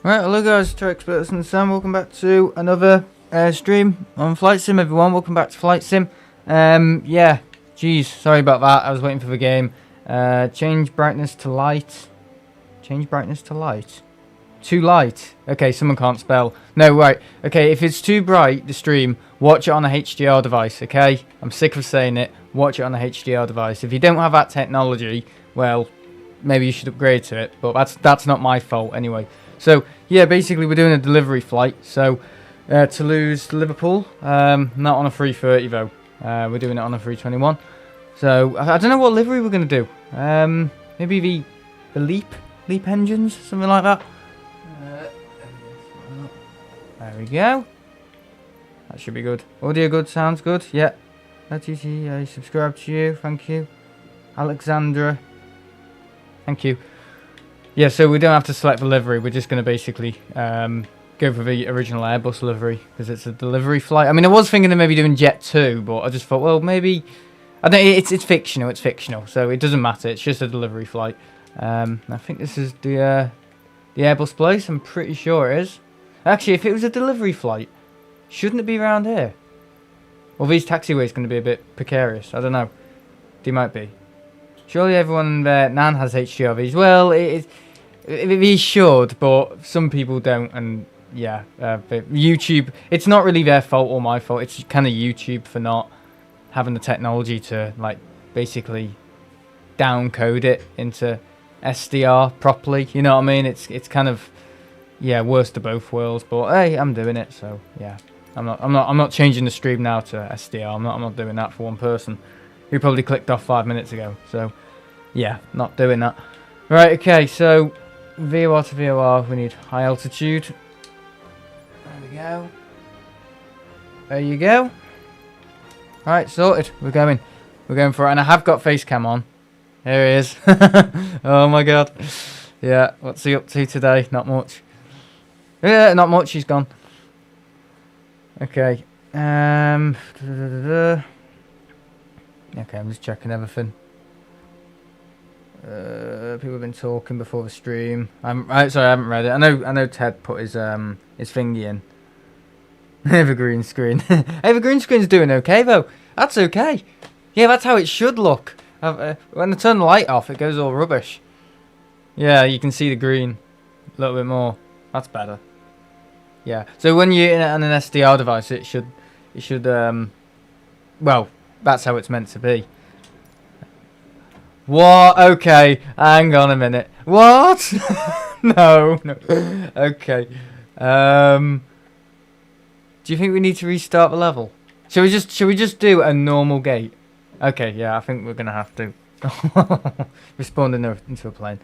Right, hello guys, Tech Experts and Sam. Welcome back to another stream on Flight Sim, everyone. Welcome back to Flight Sim. Yeah, geez, sorry about that. I was waiting for the game. Change brightness to light. Change brightness to light. Too light. Okay, someone can't spell. No, right. Okay, if it's too bright, the stream, watch it on a HDR device, okay? I'm sick of saying it. Watch it on a HDR device. If you don't have that technology, well, maybe you should upgrade to it. But that's not my fault anyway. So, yeah, basically we're doing a delivery flight. So, Toulouse to Liverpool. Not on a 330 though. We're doing it on a 321. So, I don't know what livery we're going to do. Maybe the Leap engines, something like that. There we go. That should be good. Audio good, sounds good. Yeah. TTE, I subscribe to you. Thank you. Alexandra. Thank you. Yeah, so we don't have to select the livery. We're just going to basically go for the original Airbus livery because it's a delivery flight. I mean, I was thinking of maybe doing Jet 2, but I just thought, well, maybe... I don't. It's fictional. It's fictional, so it doesn't matter. It's just a delivery flight. I think this is the Airbus place. I'm pretty sure it is. Actually, if it was a delivery flight, shouldn't it be around here? Well, these taxiways going to be a bit precarious. I don't know. They might be. Surely everyone there, Nan has HDRVs. Well, it should, but some people don't, and yeah, YouTube, it's not really their fault or my fault. It's kind of YouTube for not having the technology to, like, basically downcode it into SDR properly. You know what I mean? It's kind of, yeah, worst of both worlds. But hey, I'm doing it, so yeah, I'm not changing the stream now to SDR. I'm not doing that for one person who probably clicked off 5 minutes ago. So yeah, not doing that. Right, okay, so VOR to VOR, we need high altitude. There we go. There you go. Alright, sorted. We're going for it. And I have got face cam on. Here he is. Oh my god. Yeah, what's he up to today? Not much. Yeah, not much, he's gone. Okay. Okay, I'm just checking everything. People have been talking before the stream. Sorry, I haven't read it. I know Ted put his thingy in. The green screen. Hey, the green screen's doing okay though. That's okay. Yeah, that's how it should look. When I turn the light off, it goes all rubbish. Yeah, you can see the green a little bit more. That's better. Yeah. So when you're in on an SDR device, it should well, that's how it's meant to be. What? Okay, hang on a minute. What? No. Okay. Do you think we need to restart the level? Shall we just do a normal gate? Okay, yeah, I think we're gonna have to. Respawned into a plane.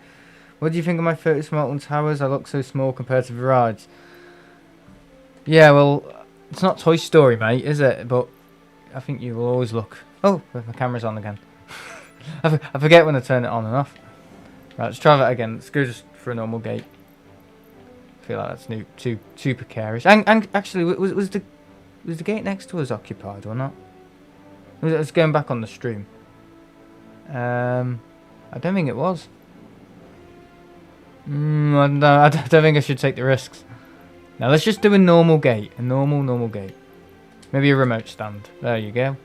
What do you think of my 30 Smartland towers? I look so small compared to the rides. Yeah, well, it's not Toy Story, mate, is it? But I think you will always look. Oh, my camera's on again. I forget when I turn it on and off. Right, let's try that again. Let's go just for a normal gate. I feel like that's too precarious. And actually, was the gate next to us occupied or not? Let's going back on the stream. I don't think it was. I don't think I should take the risks. Now let's just do a normal gate. A normal gate. Maybe a remote stand. There you go.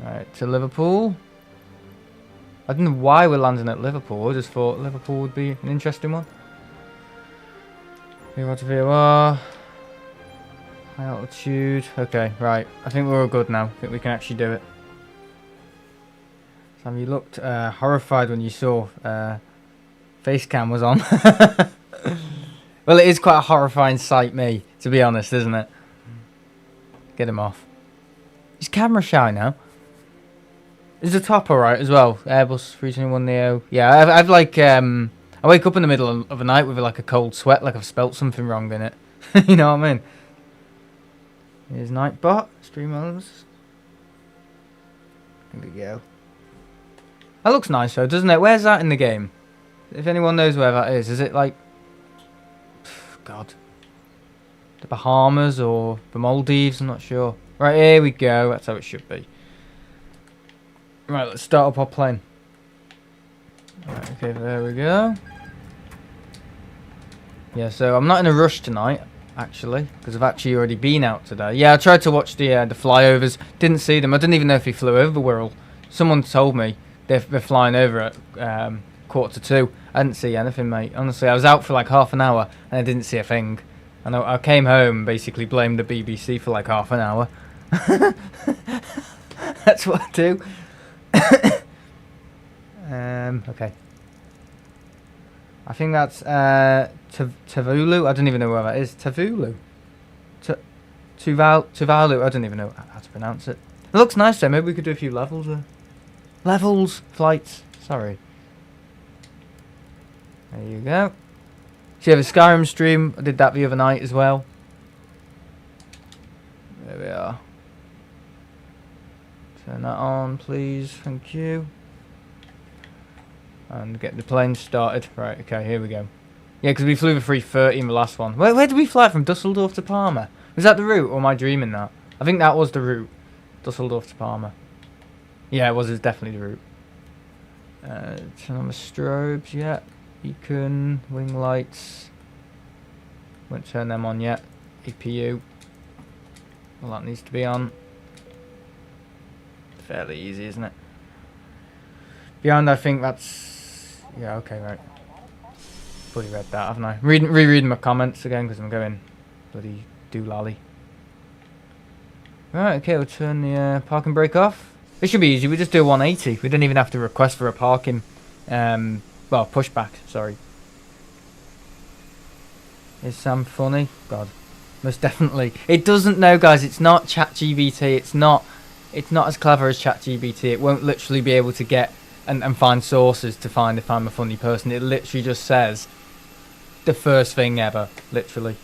Alright, to Liverpool. I don't know why we're landing at Liverpool. I just thought Liverpool would be an interesting one. VOR to VOR. High altitude. Okay, right. I think we're all good now. I think we can actually do it. Sam, you looked horrified when you saw face cam was on. Well, it is quite a horrifying sight, to be honest, isn't it? Get him off. Is camera shy now? Is the top alright as well? Airbus A321Neo. Yeah, I've like I wake up in the middle of the night with like a cold sweat, like I've spelt something wrong in it. You know what I mean? Here's Nightbot, stream elements. There we go. That looks nice though, doesn't it? Where's that in the game? If anyone knows where that is it like... God. The Bahamas or the Maldives? I'm not sure. Right, here we go. That's how it should be. Right, let's start up our plane. Right, okay, there we go. Yeah, so I'm not in a rush tonight, actually, because I've actually already been out today. Yeah, I tried to watch the flyovers. Didn't see them. I didn't even know if he flew over the Wirral. Someone told me they're flying over at 1:45. I didn't see anything, mate. Honestly, I was out for like half an hour and I didn't see a thing. And I came home and basically blamed the BBC for like half an hour. That's what I do. Okay. I think that's Tuvalu. I don't even know where that is. Tuvalu. Tuvalu. I don't even know how to pronounce it. It looks nice though. Maybe we could do a few levels there. Levels, flights. Sorry. There you go. So you have a Skyrim stream. I did that the other night as well. There we are. Turn that on, please. Thank you. And get the plane started. Right, okay, here we go. Yeah, because we flew the 330 in the last one. Where did we fly from? Dusseldorf to Parma? Was that the route, or am I dreaming that? I think that was the route. Dusseldorf to Parma. Yeah, it was definitely the route. Turn on the strobes, yeah. Beacon, wing lights. Won't turn them on yet. APU. Well, that needs to be on. Fairly easy, isn't it? Beyond, I think that's... Yeah, okay, right. Bloody read that, haven't I? Rereading my comments again, because I'm going bloody doolally. Right, okay, we'll turn the parking brake off. This should be easy, we just do a 180. We don't even have to request for a parking... well, pushback, sorry. Is Sam funny? God, most definitely. It doesn't know, guys, it's not ChatGPT. It's not as clever as ChatGPT. It won't literally be able to get and find sources to find if I'm a funny person. It literally just says the first thing ever, literally.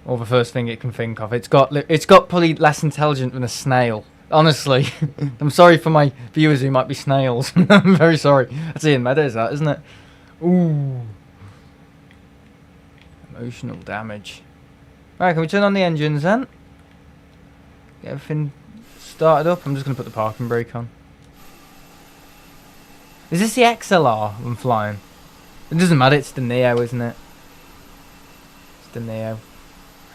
Or the first thing it can think of. It's got probably less intelligent than a snail. Honestly, I'm sorry for my viewers who might be snails. I'm very sorry. That's Ian Meadows, that, isn't it? Ooh. Emotional damage. Right, can we turn on the engines then? Get everything started up. I'm just going to put the parking brake on. Is this the XLR I'm flying? It doesn't matter, it's the Neo, isn't it? It's the Neo.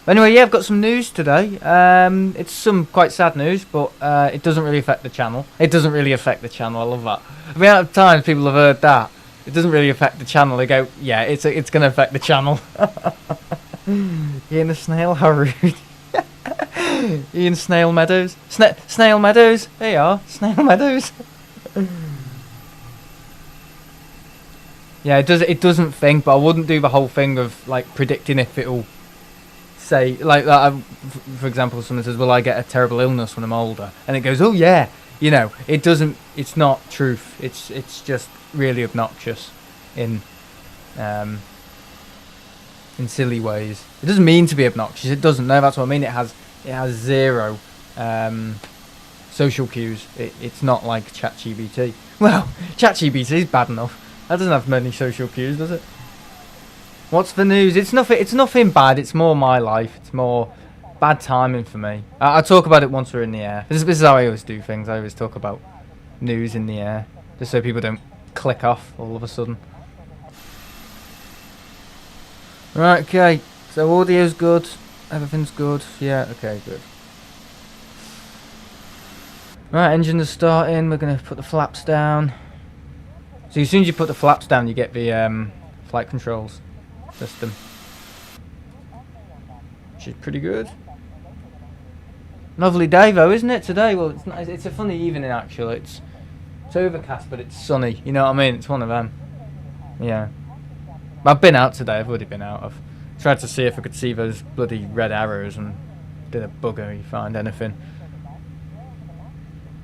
But anyway, yeah, I've got some news today. It's some quite sad news, but it doesn't really affect the channel. It doesn't really affect the channel, I love that. I mean, out of times people have heard that. It doesn't really affect the channel. They go, yeah, it's going to affect the channel. Ian the Snail, how rude. Ian Snail Meadows. Snail Meadows, there you are, Snail Meadows. Yeah, it doesn't think, but I wouldn't do the whole thing of like predicting if it'll say like that. For example, someone says, "Will I get a terrible illness when I'm older?" And it goes, "Oh yeah," you know. It doesn't. It's not truth. It's just really obnoxious in silly ways. It doesn't mean to be obnoxious. It doesn't. No, that's what I mean. It has zero social cues. It's not like ChatGPT. Well, ChatGPT is bad enough. That doesn't have many social cues, does it? What's the news? It's nothing bad. It's more my life. It's more bad timing for me. I talk about it once we're in the air. This is how I always do things. I always talk about news in the air, just so people don't click off all of a sudden. Right, okay. So audio's good. Everything's good. Yeah, okay, good. Right, engine is starting. We're going to put the flaps down. So as soon as you put the flaps down, you get the flight controls system, which is pretty good. Lovely day though, isn't it, today? Well, it's not, it's a funny evening actually. It's overcast, but it's sunny. You know what I mean? It's one of them. Yeah. I've been out today. I've already been out. I've tried to see if I could see those bloody red arrows and did a bugger. You find anything?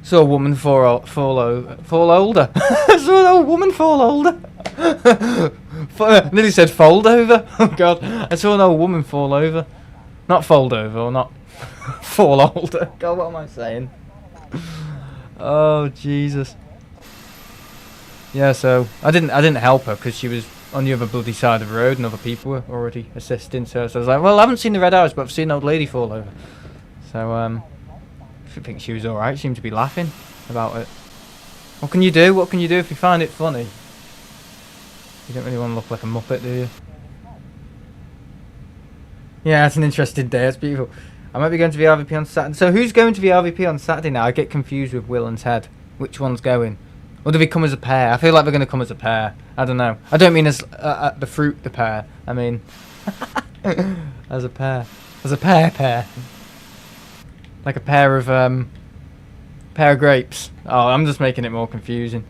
Saw a woman fall older. Saw an old woman fall older. Nearly said fold over. Oh god, I saw an old woman fall over. Not fold over, or not fall older. God, what am I saying? Oh Jesus. Yeah, so I didn't help her because she was on the other bloody side of the road and other people were already assisting. So I was like, well, I haven't seen the red arrows, but I've seen an old lady fall over. So I think she was alright. She seemed to be laughing about it. What can you do? What can you do if you find it funny? You don't really want to look like a muppet, do you? Yeah, it's an interesting day. It's beautiful. I might be going to VRVP on Saturday. So who's going to VRVP on Saturday now? I get confused with Will and Ted. Which one's going? Or do they come as a pair? I feel like they're going to come as a pair. I don't know. I don't mean as the fruit, the pear. I mean as a pair. As a pair. Like a pair of grapes. Oh, I'm just making it more confusing.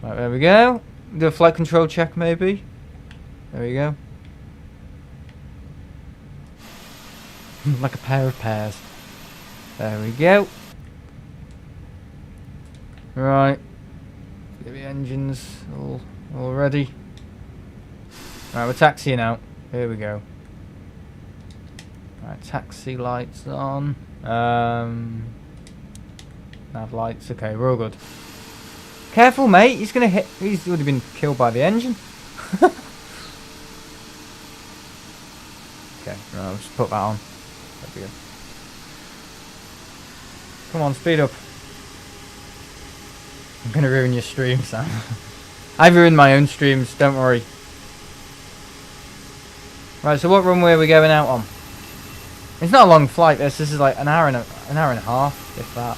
Right, there we go. Do a flight control check maybe. There we go. Like a pair of pears. There we go. Right. Get the engines all ready. Right, we're taxiing out. Here we go. Right, taxi lights on. Nav lights. Okay, we're all good. Careful, mate. He's gonna hit. He's already been killed by the engine. Okay, right, I'll just put that on. There we go. Come on, speed up. I'm gonna ruin your stream, Sam. I've ruined my own streams, don't worry. Right, so what runway are we going out on? It's not a long flight, this is like an hour and a half, if that.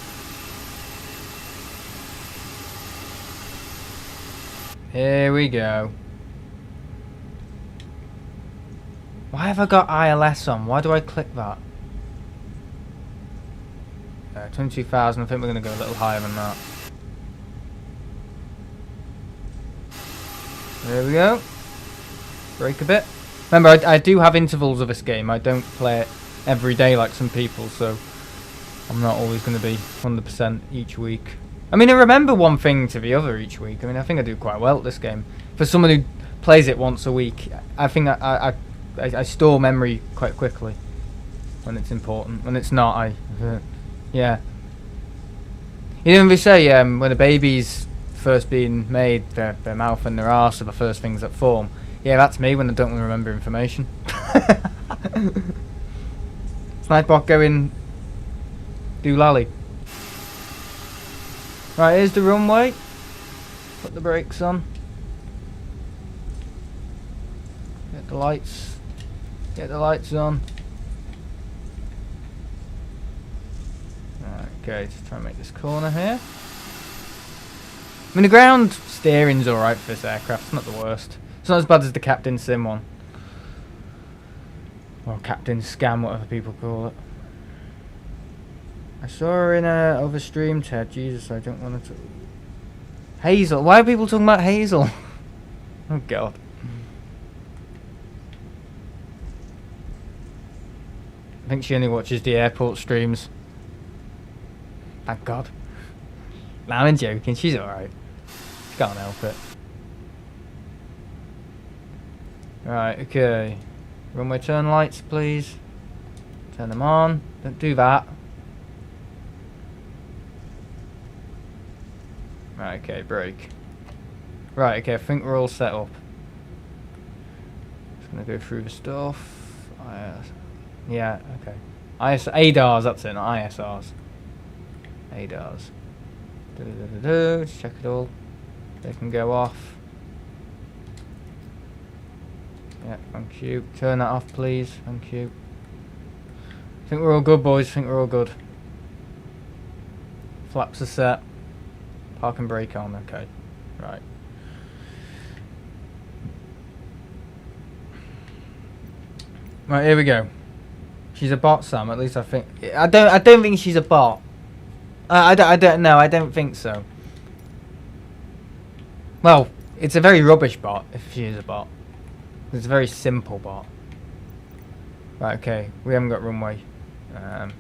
Here we go. Why have I got ILS on? Why do I click that? 22,000, I think we're going to go a little higher than that. There we go. Brake a bit. Remember, I do have intervals of this game. I don't play it every day like some people, so I'm not always going to be 100% each week. I mean, I remember one thing to the other each week. I mean, I think I do quite well at this game. For someone who plays it once a week, I think I store memory quite quickly when it's important. When it's not, yeah. You know when they say when a baby's first being made, their mouth and their arse are the first things that form. Yeah, that's me when I don't remember information. Snipebot going doolally. Right, here's the runway. Put the brakes on. Get the lights. Get the lights on. Right, okay, just try and make this corner here. I mean, the ground steering's alright for this aircraft. It's not the worst. It's not as bad as the Captain Sim one. Or Captain Scam, whatever people call it. I saw her in a other stream, Ted. Jesus, I don't want to. Hazel. Why are people talking about Hazel? Oh God. I think she only watches the airport streams. Thank God. Nah, I'm joking. She's alright. She can't help it. Right, okay. Runway turn lights, please. Turn them on. Don't do that. Right, okay, brake. Right, okay, I think we're all set up. Just gonna go through the stuff. Yeah, okay. ADARs, that's it, not ISRs. ADARs. Just check it all. They can go off. Yeah, thank you. Turn that off, please. Thank you. I think we're all good, boys. I think we're all good. Flaps are set. Park and brake on. Okay. Right. Right, here we go. She's a bot, Sam. At least I think. I don't think she's a bot. I don't know. I don't think so. Well, it's a very rubbish bot if she is a bot. It's a very simple bot. Right, okay. We haven't got runway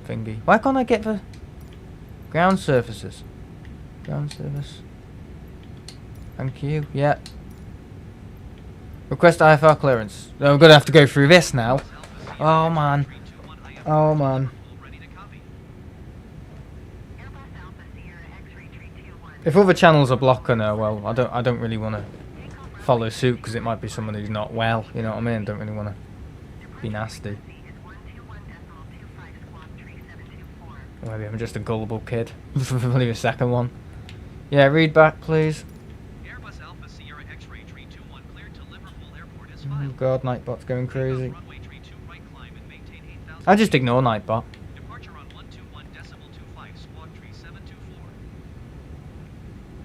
thingy. Why can't I get the ground surfaces? Ground surface. Thank you. Yeah. Request IFR clearance. Oh, I'm going to have to go through this now. Oh, man. Oh, man. If other channels are blocking her, well, I don't really want to follow suit because it might be someone who's not well. You know what I mean? Don't really want to be nasty. Or maybe I'm just a gullible kid. Believe a second one. Yeah, read back, please. Airbus Alpha Sierra X-ray 321 cleared to Liverpool Oh god, Nightbot's going crazy. I just ignore Nightbot.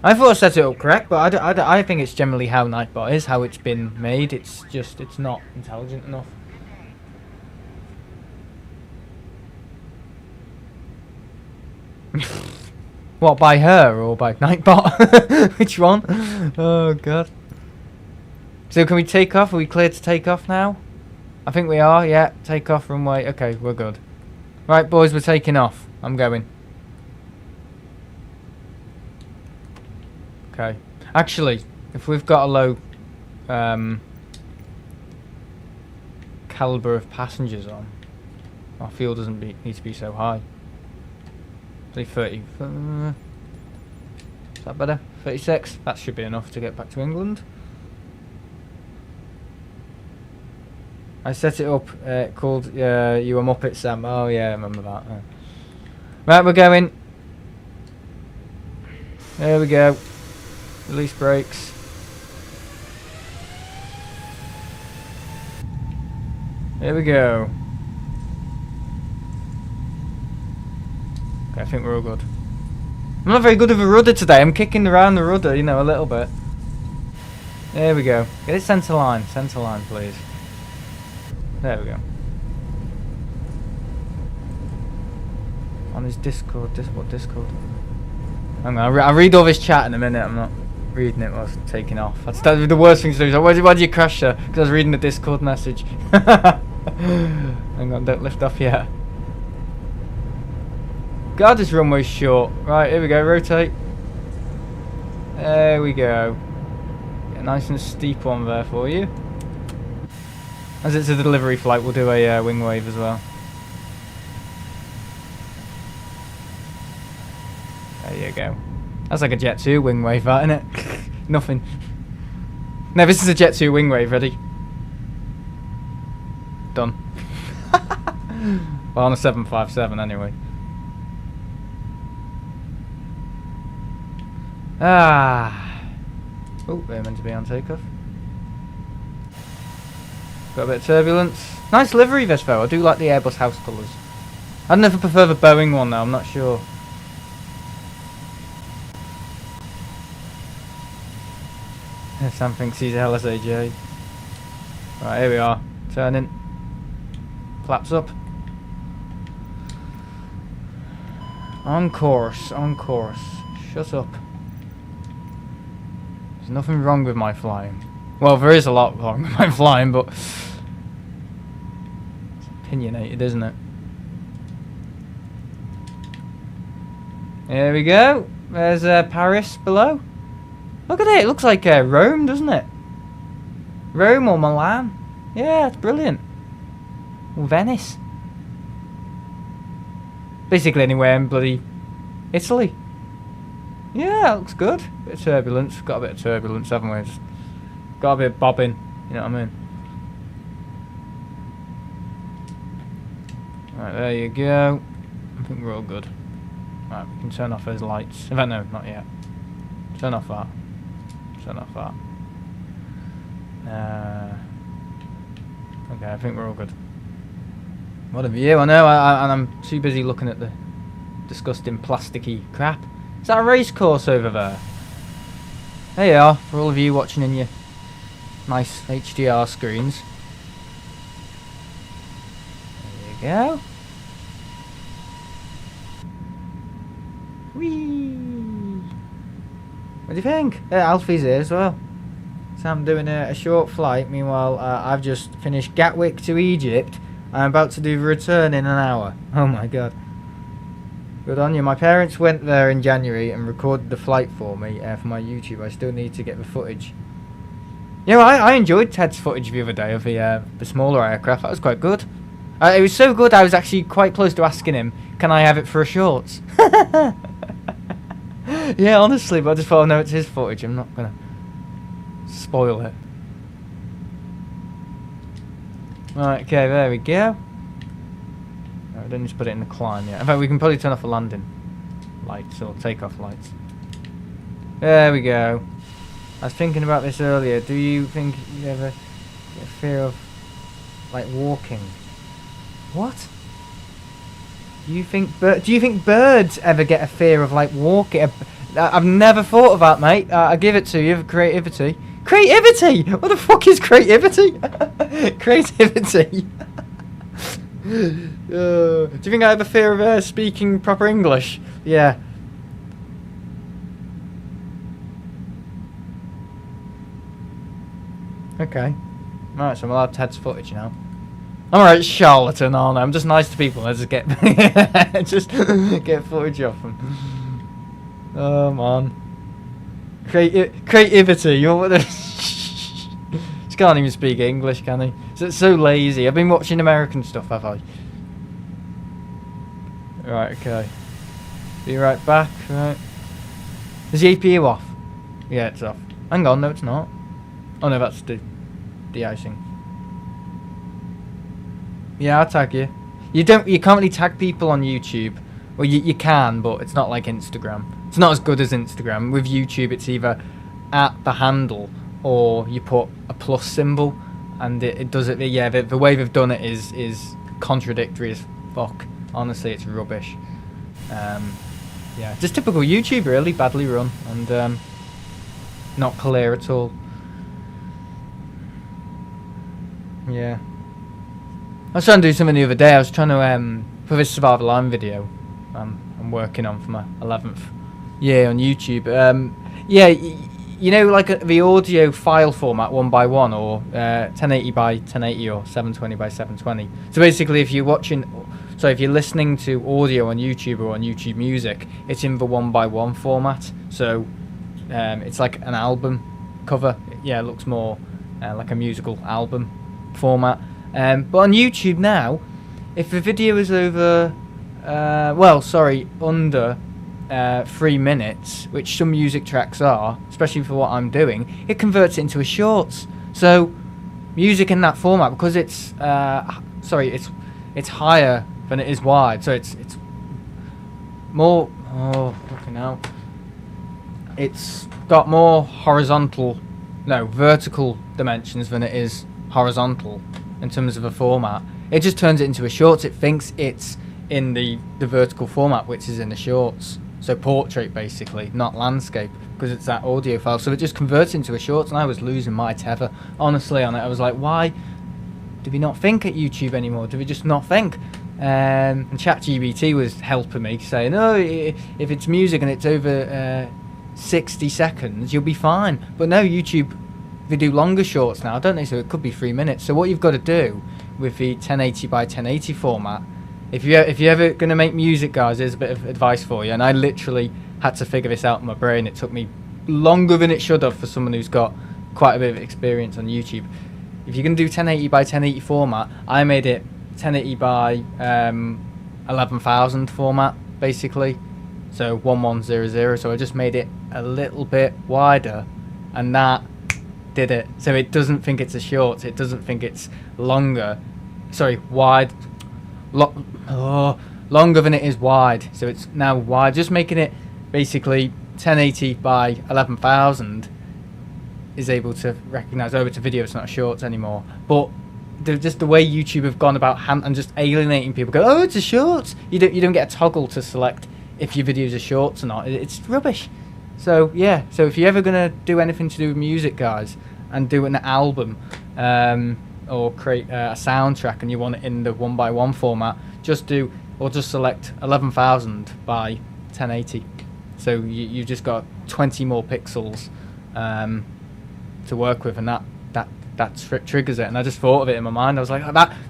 I thought I set it up correct, but I think it's generally how Nightbot is, how it's been made. It's just, it's not intelligent enough. What, by her or by Nightbot? Which one? Oh god. So can we take off? Are we clear to take off now? I think we are, yeah. Take off runway. Okay, we're good. Right, boys, we're taking off. I'm going. Okay. Actually, if we've got a low caliber of passengers on, our fuel doesn't need to be so high. Say 30. Is that better? 36? That should be enough to get back to England. I set it up called You Were Muppet Sam. Oh yeah, I remember that. Right, we're going. There we go. Release brakes. There we go. Okay, I think we're all good. I'm not very good with a rudder today. I'm kicking around the rudder, you know, a little bit. There we go. Get it centre line, please. There we go. On his Discord, what Discord? Hang on, I'll read all this chat in a minute. I'm not reading it whilst taking off. That's the worst thing to do. Is like, why did you crash there? Because I was reading the Discord message. Hang on, don't lift off yet. God, this runway's short. Right, here we go, rotate. There we go. Get a nice and steep one there for you. As it's a delivery flight, we'll do a wing wave as well. There you go. That's like a Jet 2 wing wave, that, isn't it? Nothing. No, this is a Jet 2 wing wave, ready? Done. Well, on a 757 anyway. Ah. Oh, they're meant to be on takeoff. Got a bit of turbulence. Nice livery this though. I do like the Airbus house colours. I don't know if I prefer the Boeing one though, I'm not sure. Sam thinks he's a LSAJ. Right, here we are. Turning. Flaps up. On course, on course. Shut up. There's nothing wrong with my flying. Well, there is a lot wrong with my flying, but it's opinionated, isn't it? There we go. There's Paris below. Look at it. It looks like Rome, doesn't it? Rome or Milan. Yeah, it's brilliant. Or Venice. Basically anywhere in bloody Italy. Yeah, it looks good. Bit of turbulence. Got a bit of turbulence, haven't we? Just got a bit of bobbing. You know what I mean? Right, there you go. I think we're all good. Right, we can turn off those lights. In fact, no, not yet. Turn off that. Turn off that. Okay, I think we're all good. What a view, I know, and I'm too busy looking at the disgusting plasticky crap. Is that a race course over there? There you are, for all of you watching in your nice HDR screens. There you go. Whee! What do you think? Alfie's here as well. So I'm doing a short flight. Meanwhile, I've just finished Gatwick to Egypt. I'm about to do the return in an hour. Oh my god. Good on you. My parents went there in January and recorded the flight for me for my YouTube. I still need to get the footage. You know, I enjoyed Ted's footage the other day of the smaller aircraft. That was quite good. It was so good I was actually quite close to asking him, can I have it for a shorts? Yeah, honestly, but I just thought, oh no, it's his footage. I'm not going to spoil it. Right, okay, there we go. No, I don't need to put it in the climb yet. In fact, we can probably turn off the landing lights or takeoff lights. There we go. I was thinking about this earlier. Do you think you ever Get a fear of, like, walking. What? Do you think birds ever get a fear of, like, walking? I've never thought of that, mate. I give it to you for creativity. Creativity! What the fuck is creativity? Creativity. Do you think I have a fear of speaking proper English? Yeah. Okay. Right, so I'm allowed Ted's footage now. Alright, charlatan, aren't I? I'm just nice to people. Let's just get just get footage off them. Oh man. Creativity, you're what just can't even speak English, can he? It's so lazy. I've been watching American stuff, have I? Right, okay. Be right back, right. Is the APU off? Yeah, it's off. Hang on, no it's not. Oh no, that's the de-icing. Yeah, I'll tag you. You can't really tag people on YouTube. Well, you can, but it's not like Instagram. It's not as good as Instagram. With YouTube, it's either at the handle or you put a plus symbol, and it does it. Yeah, the way they've done it is contradictory as fuck. Honestly, it's rubbish. Yeah, just typical YouTube, really badly run and not clear at all. Yeah. I was trying to do something the other day. I was trying to for this Survival Line video I'm working on for my 11th year on YouTube. Yeah, you know, like the audio file format 1x1 or 1080 by 1080 or 720 by 720. So basically, if you're listening to audio on YouTube or on YouTube Music, it's in the 1x1 format. So it's like an album cover. Yeah, it looks more like a musical album format. But on YouTube now, if the video is over, under 3 minutes, which some music tracks are, especially for what I'm doing, it converts it into a shorts. So music in that format, because it's higher than it is wide, so it's more. Oh, fucking hell! It's got more vertical dimensions than it is horizontal. In terms of a format, it just turns it into a shorts. It thinks it's in the vertical format, which is in the shorts. So portrait, basically, not landscape, because it's that audio file. So it just converts into a shorts, and I was losing my tether, honestly, on it. I was like, why do we not think at YouTube anymore? Do we just not think? And ChatGPT was helping me, saying, oh, if it's music and it's over 60 seconds, you'll be fine. But no, YouTube, they do longer shorts now, don't they? So it could be 3 minutes. So what you've got to do with the 1080 by 1080 format, if you're ever going to make music, guys, there's a bit of advice for you. And I literally had to figure this out in my brain. It took me longer than it should have for someone who's got quite a bit of experience on YouTube. If you're going to do 1080 by 1080 format, I made it 1080 by 11,000 format, basically. So 1100. So I just made it a little bit wider, and that did it. So it doesn't think it's a short, it doesn't think it's longer, wide, longer than it is wide. So it's now wide, just making it basically 1080 by 11,000 is able to recognize, it's a video, it's not shorts anymore. But just the way YouTube have gone about and just alienating people, go, oh, it's a shorts. You don't get a toggle to select if your videos are shorts or not. It's rubbish. So yeah, so if you're ever gonna do anything to do with music, guys, and do an album or create a soundtrack, and you want it in the 1x1 format, just select 11,000 by 1080. So you've just got 20 more pixels to work with, and that triggers it. And I just thought of it in my mind. I was like,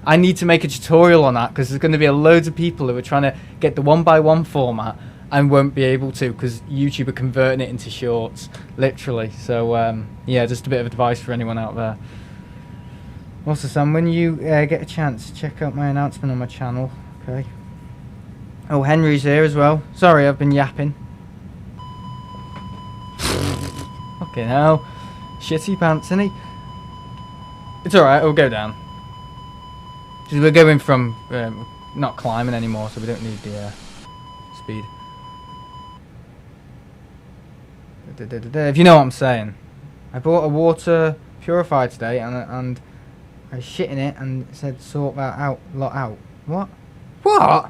I need to make a tutorial on that, because there's going to be loads of people who are trying to get the 1x1 format and won't be able to, because YouTube are converting it into shorts, literally. So yeah, just a bit of advice for anyone out there. Also, Sam, when you get a chance, check out my announcement on my channel. Okay. Oh, Henry's here as well. Sorry, I've been yapping. Fucking hell. Shitty pants, isn't he? It's alright, we'll go down. Because we're going from not climbing anymore, so we don't need the speed. If you know what I'm saying. I bought a water purifier today, and I was shitting it and it said sort that out, lot out. What? What?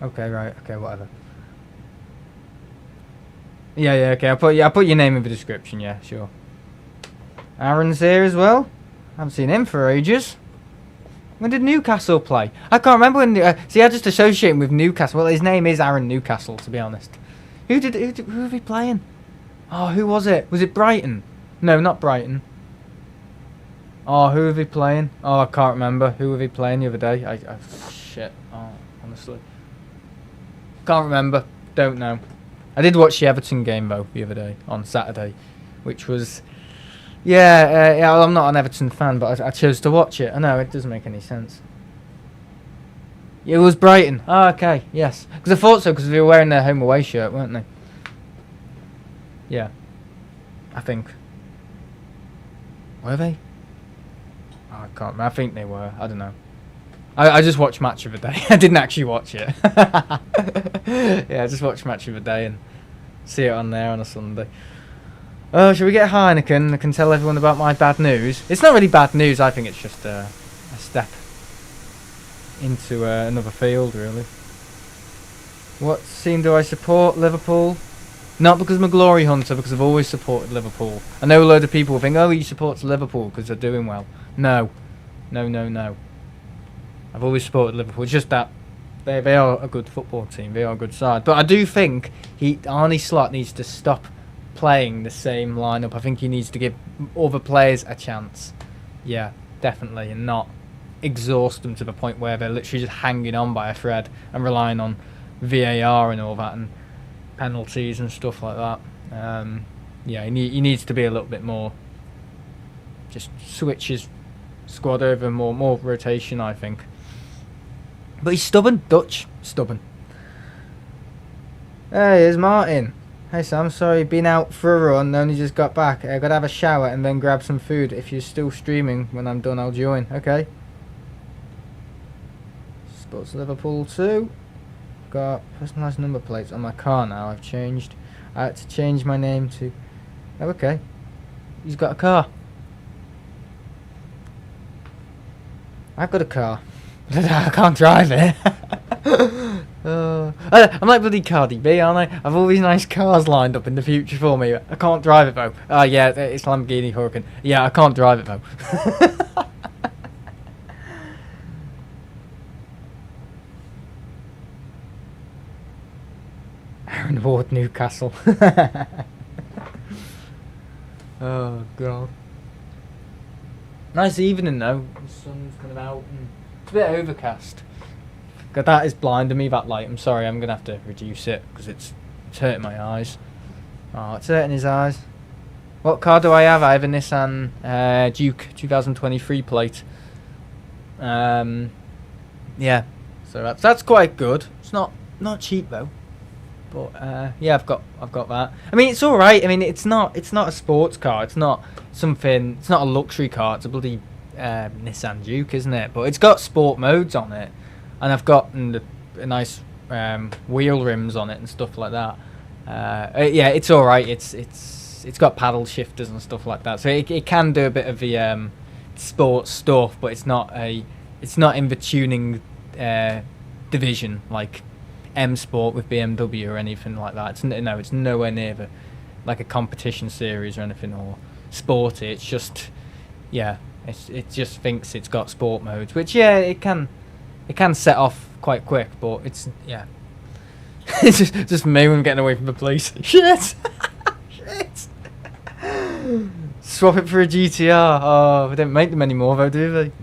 Okay, right, okay, whatever. Yeah, okay, I'll put your name in the description, yeah, sure. Aaron's here as well. Haven't seen him for ages. When did Newcastle play? I can't remember when. See, I just associate him with Newcastle. Well, his name is Aaron Newcastle, to be honest. Who were we playing? Oh, who was it? Was it Brighton? No, not Brighton. Oh, who were we playing? Oh, I can't remember. Who were we playing the other day? Shit. Oh, honestly. Can't remember. Don't know. I did watch the Everton game, though, the other day, on Saturday, which was... Yeah, I'm not an Everton fan, but I chose to watch it. I know, it doesn't make any sense. It was Brighton. Oh, okay, yes. Because I thought so, because they were wearing their home away shirt, weren't they? Yeah. I think. Were they? Oh, I can't remember. I think they were. I don't know. I just watched Match of the Day. I didn't actually watch it. Yeah, I just watched Match of the Day and see it on there on a Sunday. Oh, shall we get Heineken? I can tell everyone about my bad news. It's not really bad news. I think it's just a step into another field, really. What team do I support? Liverpool. Not because I'm a glory hunter, because I've always supported Liverpool. I know a load of people think, oh, he supports Liverpool because they're doing well. No. No. I've always supported Liverpool. It's just that they are a good football team. They are a good side. But I do think Arne Slot needs to stop playing the same lineup. I think he needs to give other players a chance. Yeah, definitely. And not exhaust them to the point where they're literally just hanging on by a thread and relying on VAR and all that and penalties and stuff like that. Yeah, he needs to be a little bit more... Just switch his squad over, more rotation, I think. But he's stubborn. Dutch. Stubborn. Hey, here's Martin. Hey Sam, sorry, been out for a run, only just got back. I gotta have a shower and then grab some food. If you're still streaming, when I'm done I'll join. Okay. Sports Liverpool 2. Got personalised number plates on my car now. I've changed. I had to change my name to... Oh, okay. He's got a car. I've got a car. I can't drive it. I'm like bloody Cardi B, aren't I? I've all these nice cars lined up in the future for me. I can't drive it though. Oh yeah, it's Lamborghini Huracan. Yeah, I can't drive it though. Aaron Ward, Newcastle. Oh god. Nice evening though. The sun's coming out and it's a bit overcast. God, that is blinding me, that light. I'm sorry, I'm going to have to reduce it because it's hurting my eyes. Oh, it's hurting his eyes. What car do I have? I have a Nissan Duke 2023 plate. Yeah, so that's quite good. It's not cheap though. But yeah, I've got that. I mean, it's all right. I mean, it's not a sports car. It's not something. It's not a luxury car. It's a bloody Nissan Duke, isn't it? But it's got sport modes on it, and I've got a nice wheel rims on it and stuff like that. Yeah, it's all right. It's got paddle shifters and stuff like that, so it can do a bit of the sports stuff, but it's not in the tuning division like M Sport with BMW or anything like that. It's nowhere near like a competition series or anything or sporty. It's just, yeah, it just thinks it's got sport modes, which yeah, it can set off quite quick, but it's yeah. It's just me when I'm getting away from the police. Shit. Shit. Swap it for a GTR. Oh, they don't make them anymore though, do they?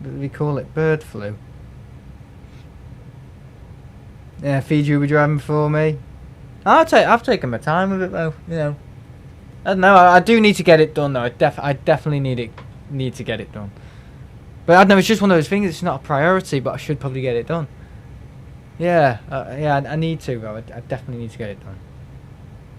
What do we call it? Bird flu. Yeah, Fiji will be driving for me. I've taken my time with it though. You know, I don't know. I do need to get it done though. I definitely need to get it done. But I don't know. It's just one of those things. It's not a priority, but I should probably get it done. Yeah, yeah. I need to though. I definitely need to get it done.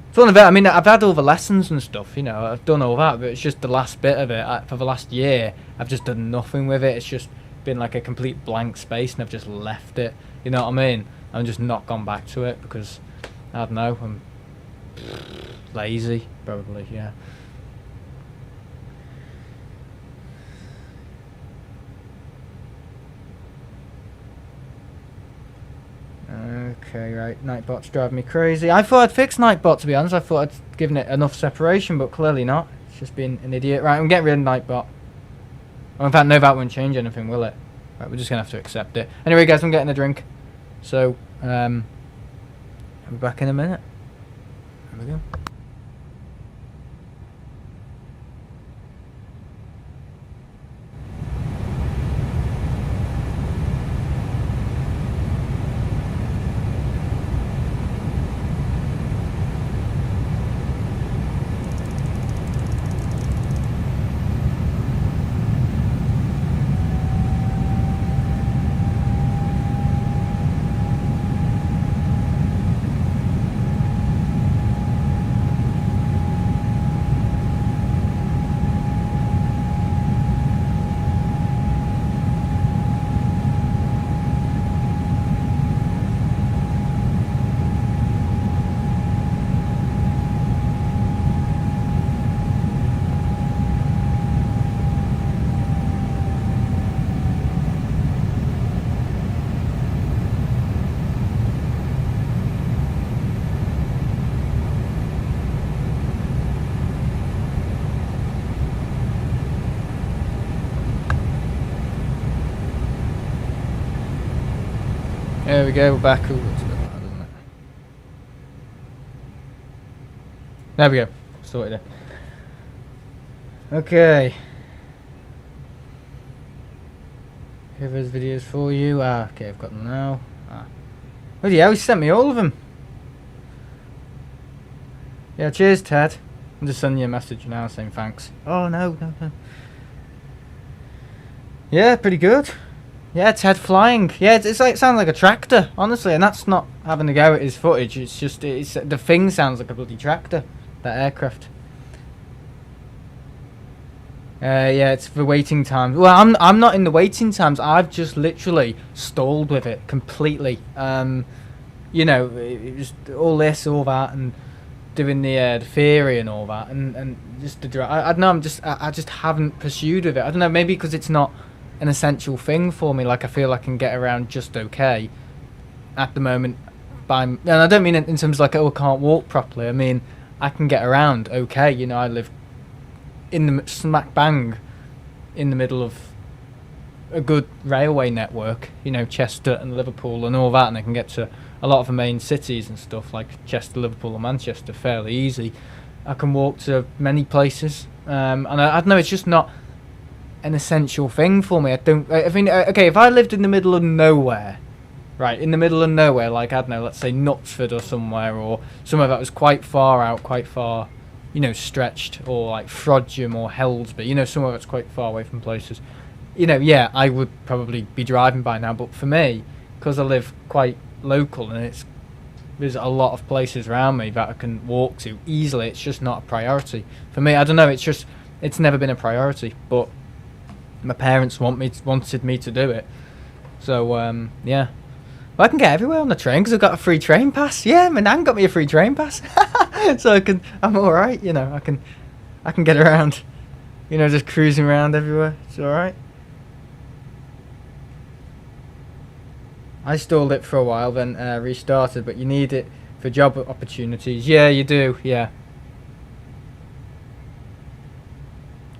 It's one of it. I mean, I've had all the lessons and stuff. You know, I've done all that, but it's just the last bit of it. For the last year, I've just done nothing with it. It's just been like a complete blank space, and I've just left it. You know what I mean? I've just not gone back to it because I don't know. I'm Lazy, probably, yeah. Okay, right. Nightbot's driving me crazy. I thought I'd fix Nightbot, to be honest. I thought I'd given it enough separation, but clearly not. It's just being an idiot. Right, I'm getting rid of Nightbot. Oh, in fact, no, that won't change anything, will it? Right, we're just going to have to accept it. Anyway, guys, I'm getting a drink. So, I'll be back in a minute. There we go. There we go, we're back. Ooh, that's a bit loud, isn't it? There we go. Sorted it. Okay. Here those videos for you. Ah, okay, I've got them now. Ah. Oh yeah, he sent me all of them. Yeah, cheers, Ted. I'm just sending you a message now saying thanks. Oh, no. Yeah, pretty good. Yeah, Ted flying. Yeah, it's like, it sounds like a tractor, honestly, and that's not having to go at his footage. It's just, the thing sounds like a bloody tractor, that aircraft. Yeah, it's the waiting times. Well, I'm not in the waiting times. I've just literally stalled with it completely. You know, it was all this, all that, and doing the theory and all that, and just the drive. I don't know. I just haven't pursued with it. I don't know. Maybe because it's not an essential thing for me. Like, I feel I can get around just okay at the moment. And I don't mean it in terms of like, oh, I can't walk properly. I mean, I can get around okay. You know, I live in the smack bang in the middle of a good railway network. You know, Chester and Liverpool and all that, and I can get to a lot of the main cities and stuff like Chester, Liverpool, or Manchester fairly easy. I can walk to many places, and I don't know. It's just not an essential thing for me. I mean, okay, if I lived in the middle of nowhere, right, in the middle of nowhere, like, I don't know, let's say Knutsford or somewhere, or somewhere that was quite far out, quite far, you know, stretched, or like Frodsham or Helsby, you know, somewhere that's quite far away from places, you know, yeah, I would probably be driving by now. But for me, because I live quite local and there's a lot of places around me that I can walk to easily, it's just not a priority for me. I don't know, it's never been a priority, but my parents wanted me to do it, so yeah. But I can get everywhere on the train because I've got a free train pass. Yeah, my nan got me a free train pass, so I'm all right. You know, I can get around. You know, just cruising around everywhere. It's all right. I stalled it for a while, then restarted. But you need it for job opportunities. Yeah, you do. Yeah.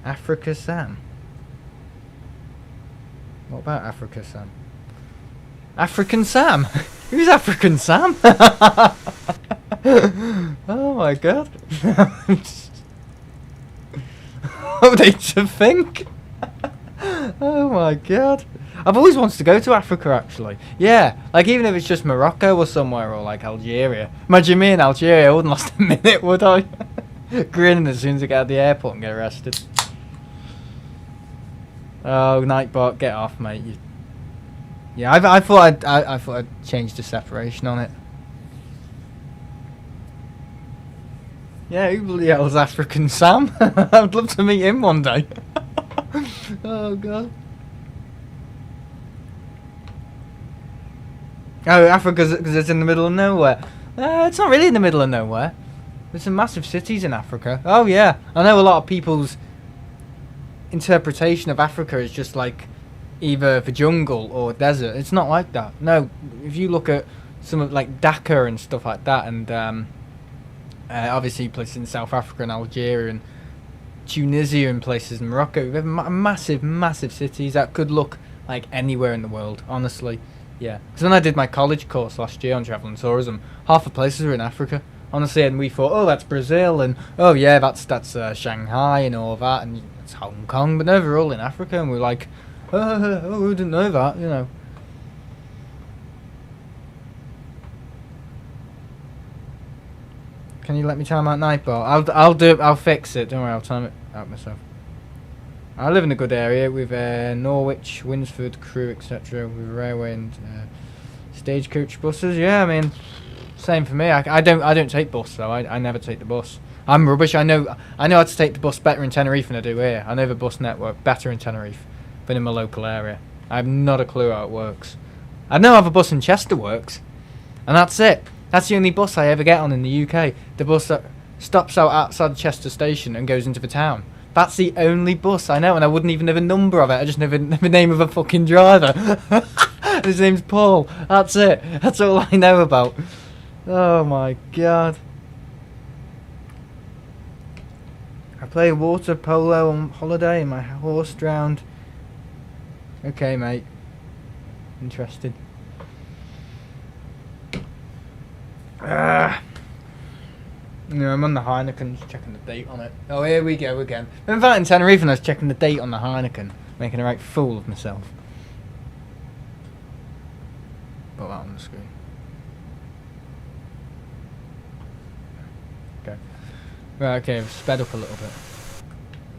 Africa Sam. What about Africa Sam? African Sam? Who's African Sam? Oh my god. What are they to think? Oh my god. I've always wanted to go to Africa, actually. Yeah, like even if it's just Morocco or somewhere, or like Algeria. Imagine me in Algeria, I wouldn't last a minute, would I? Grinning as soon as I get out of the airport and get arrested. Oh, Nightbot, get off, mate. Yeah, I thought I'd change the separation on it. Yeah, who bloody hell's African Sam? I'd love to meet him one day. Oh god. Oh, Africa's because it's in the middle of nowhere. It's not really in the middle of nowhere. There's some massive cities in Africa. Oh yeah, I know a lot of people's interpretation of Africa is just like either the jungle or desert. It's not like that. No, if you look at some of like Dakar and stuff like that, and obviously places in South Africa and Algeria and Tunisia and places in Morocco, we have massive cities that could look like anywhere in the world, honestly. Yeah, because when I did my college course last year on travel and tourism, half the places were in Africa, honestly, and we thought, oh, that's Brazil, and oh yeah, that's Shanghai and all that, and it's Hong Kong, but no, they're all in Africa, and we're like, oh, we didn't know that, you know. Can you let me time out Nightbot? I'll do it. I'll fix it. Don't worry. I'll time it out myself. I live in a good area with Norwich, Winsford, Crewe, etc. With railway and stagecoach buses. Yeah, I mean, same for me. I don't take bus though. I never take the bus. I'm rubbish. I know how to take the bus better in Tenerife than I do here. I know the bus network better in Tenerife than in my local area. I have not a clue how it works. I know how the bus in Chester works, and that's it. That's the only bus I ever get on in the UK. The bus that stops out outside Chester station and goes into the town. That's the only bus I know, and I wouldn't even know the number of it. I just know the name of a fucking driver. His name's Paul. That's it. That's all I know about. Oh my god. I play water polo on holiday and my horse drowned. Okay, mate. Interested. No, I'm on the Heineken, just checking the date on it. Oh, here we go again. Remember that in Tenerife and I was checking the date on the Heineken, making a right fool of myself. Put that on the screen. Okay. Right, okay, we've sped up a little bit.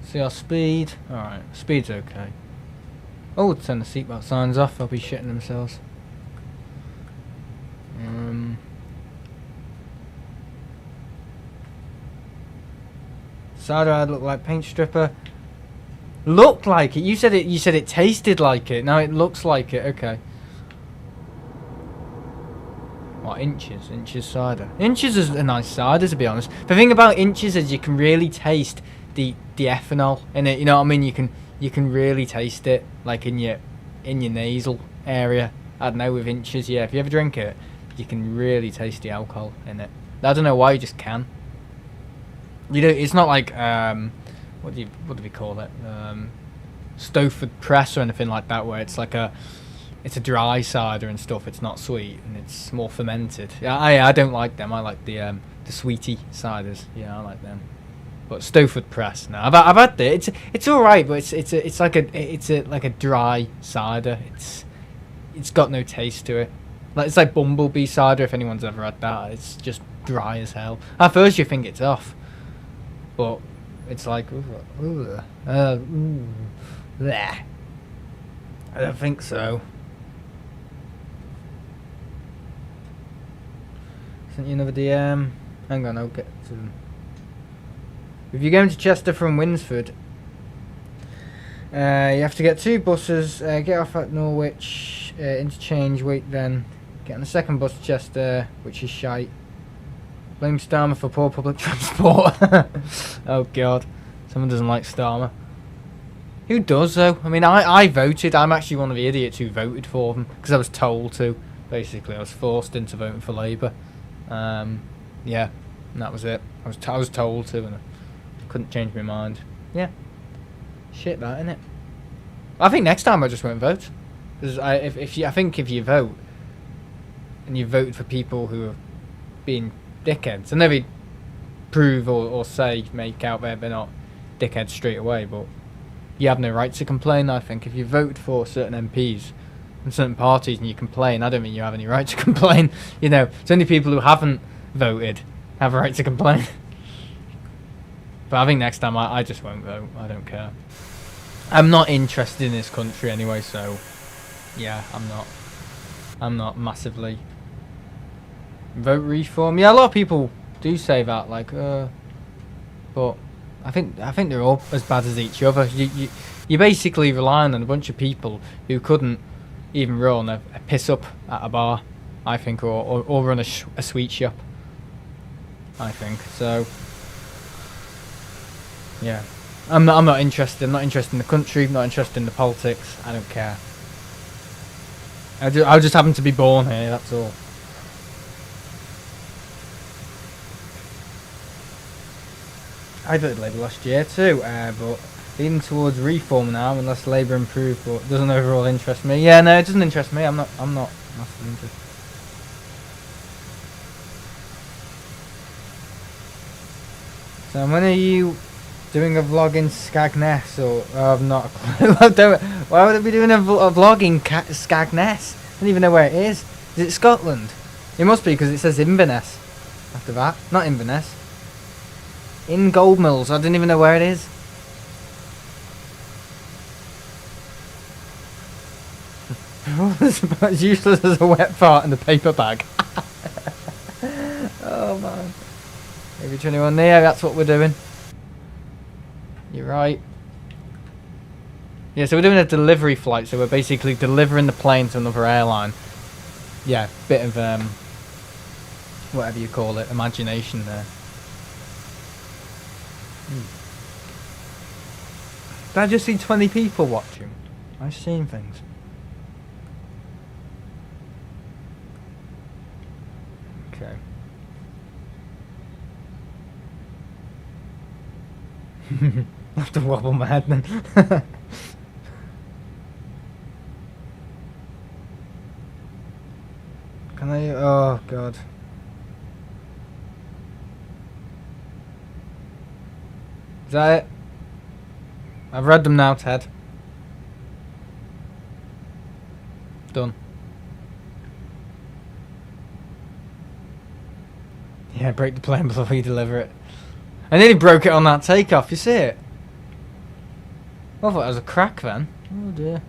See our speed. Alright, speed's okay. Oh, turn the seatbelt signs off, they'll be shitting themselves. Cider ad looked like paint stripper. Looked like it. You said it. You said it tasted like it. Now it looks like it. Okay. What, Inches? Inches cider. Inches is a nice cider, to be honest. The thing about Inches is you can really taste the ethanol in it. You know what I mean? You can really taste it, like in your nasal area. I don't know, with Inches. Yeah, if you ever drink it, you can really taste the alcohol in it. I don't know why, you just can. You know, it's not like what do we call it? Stowford Press or anything like that, where it's like it's a dry cider and stuff. It's not sweet and it's more fermented. Yeah, I don't like them. I like the sweetie ciders. Yeah, I like them. But Stowford Press, no, I've had it. It's all right, but it's like a dry cider. It's got no taste to it. It's like Bumblebee cider. If anyone's ever had that, it's just dry as hell. At first you think it's off. But it's like, bleh. I don't think so. Sent you another DM. Hang on, I'll get to them. If you're going to Chester from Winsford, you have to get 2 buses. Get off at Norwich, interchange, wait then. Get on the second bus to Chester, which is shite. Blame Starmer for poor public transport. Oh god, someone doesn't like Starmer. Who does though? I mean, I voted. I'm actually one of the idiots who voted for them because I was told to. Basically, I was forced into voting for Labour. Yeah, and that was it. I was told to, and I couldn't change my mind. Yeah, shit, that innit? I think next time I just won't vote because I think if you vote and you vote for people who are being dickheads, and they prove or say, make out they're not dickheads straight away, but you have no right to complain. I think if you vote for certain MPs and certain parties and you complain, I don't think you have any right to complain. You know, it's only people who haven't voted have a right to complain. But I think next time I just won't vote. I don't care. I'm not interested in this country anyway, so yeah, I'm not massively. Vote reform. Yeah, a lot of people do say that, like, but I think they're all as bad as each other. You're basically relying on a bunch of people who couldn't even run a piss up at a bar, I think, or run a sweet shop. I think so. Yeah, I'm not interested. I'm not interested in the country. I'm not interested in the politics. I don't care. I just happen to be born here. That's all. I voted Labour last year too, but leaning towards reform now, unless Labour improve, but doesn't overall interest me. Yeah, no, it doesn't interest me. I'm not massively interested. So when are you doing a vlog in Scagness? Or I've not a clue. I don't. Why would I be doing a vlog in Scagness? I don't even know where it is. Is it Scotland? It must be because it says Inverness after that. Not Inverness. In Goldmills. I didn't even know where it is. It's about as useless as a wet fart in the paper bag. Oh man. A321Neo, that's what we're doing. You're right. Yeah, so we're doing a delivery flight, so we're basically delivering the plane to another airline. Yeah, bit of whatever you call it, imagination there. Did I just see 20 people watching? I've seen things. Okay. I have to wobble my head then. Can I? Oh god. Is that it? I've read them now, Ted. Done. Yeah, break the plane before you deliver it. I nearly broke it on that takeoff, you see it? I thought that was a crack then. Oh dear.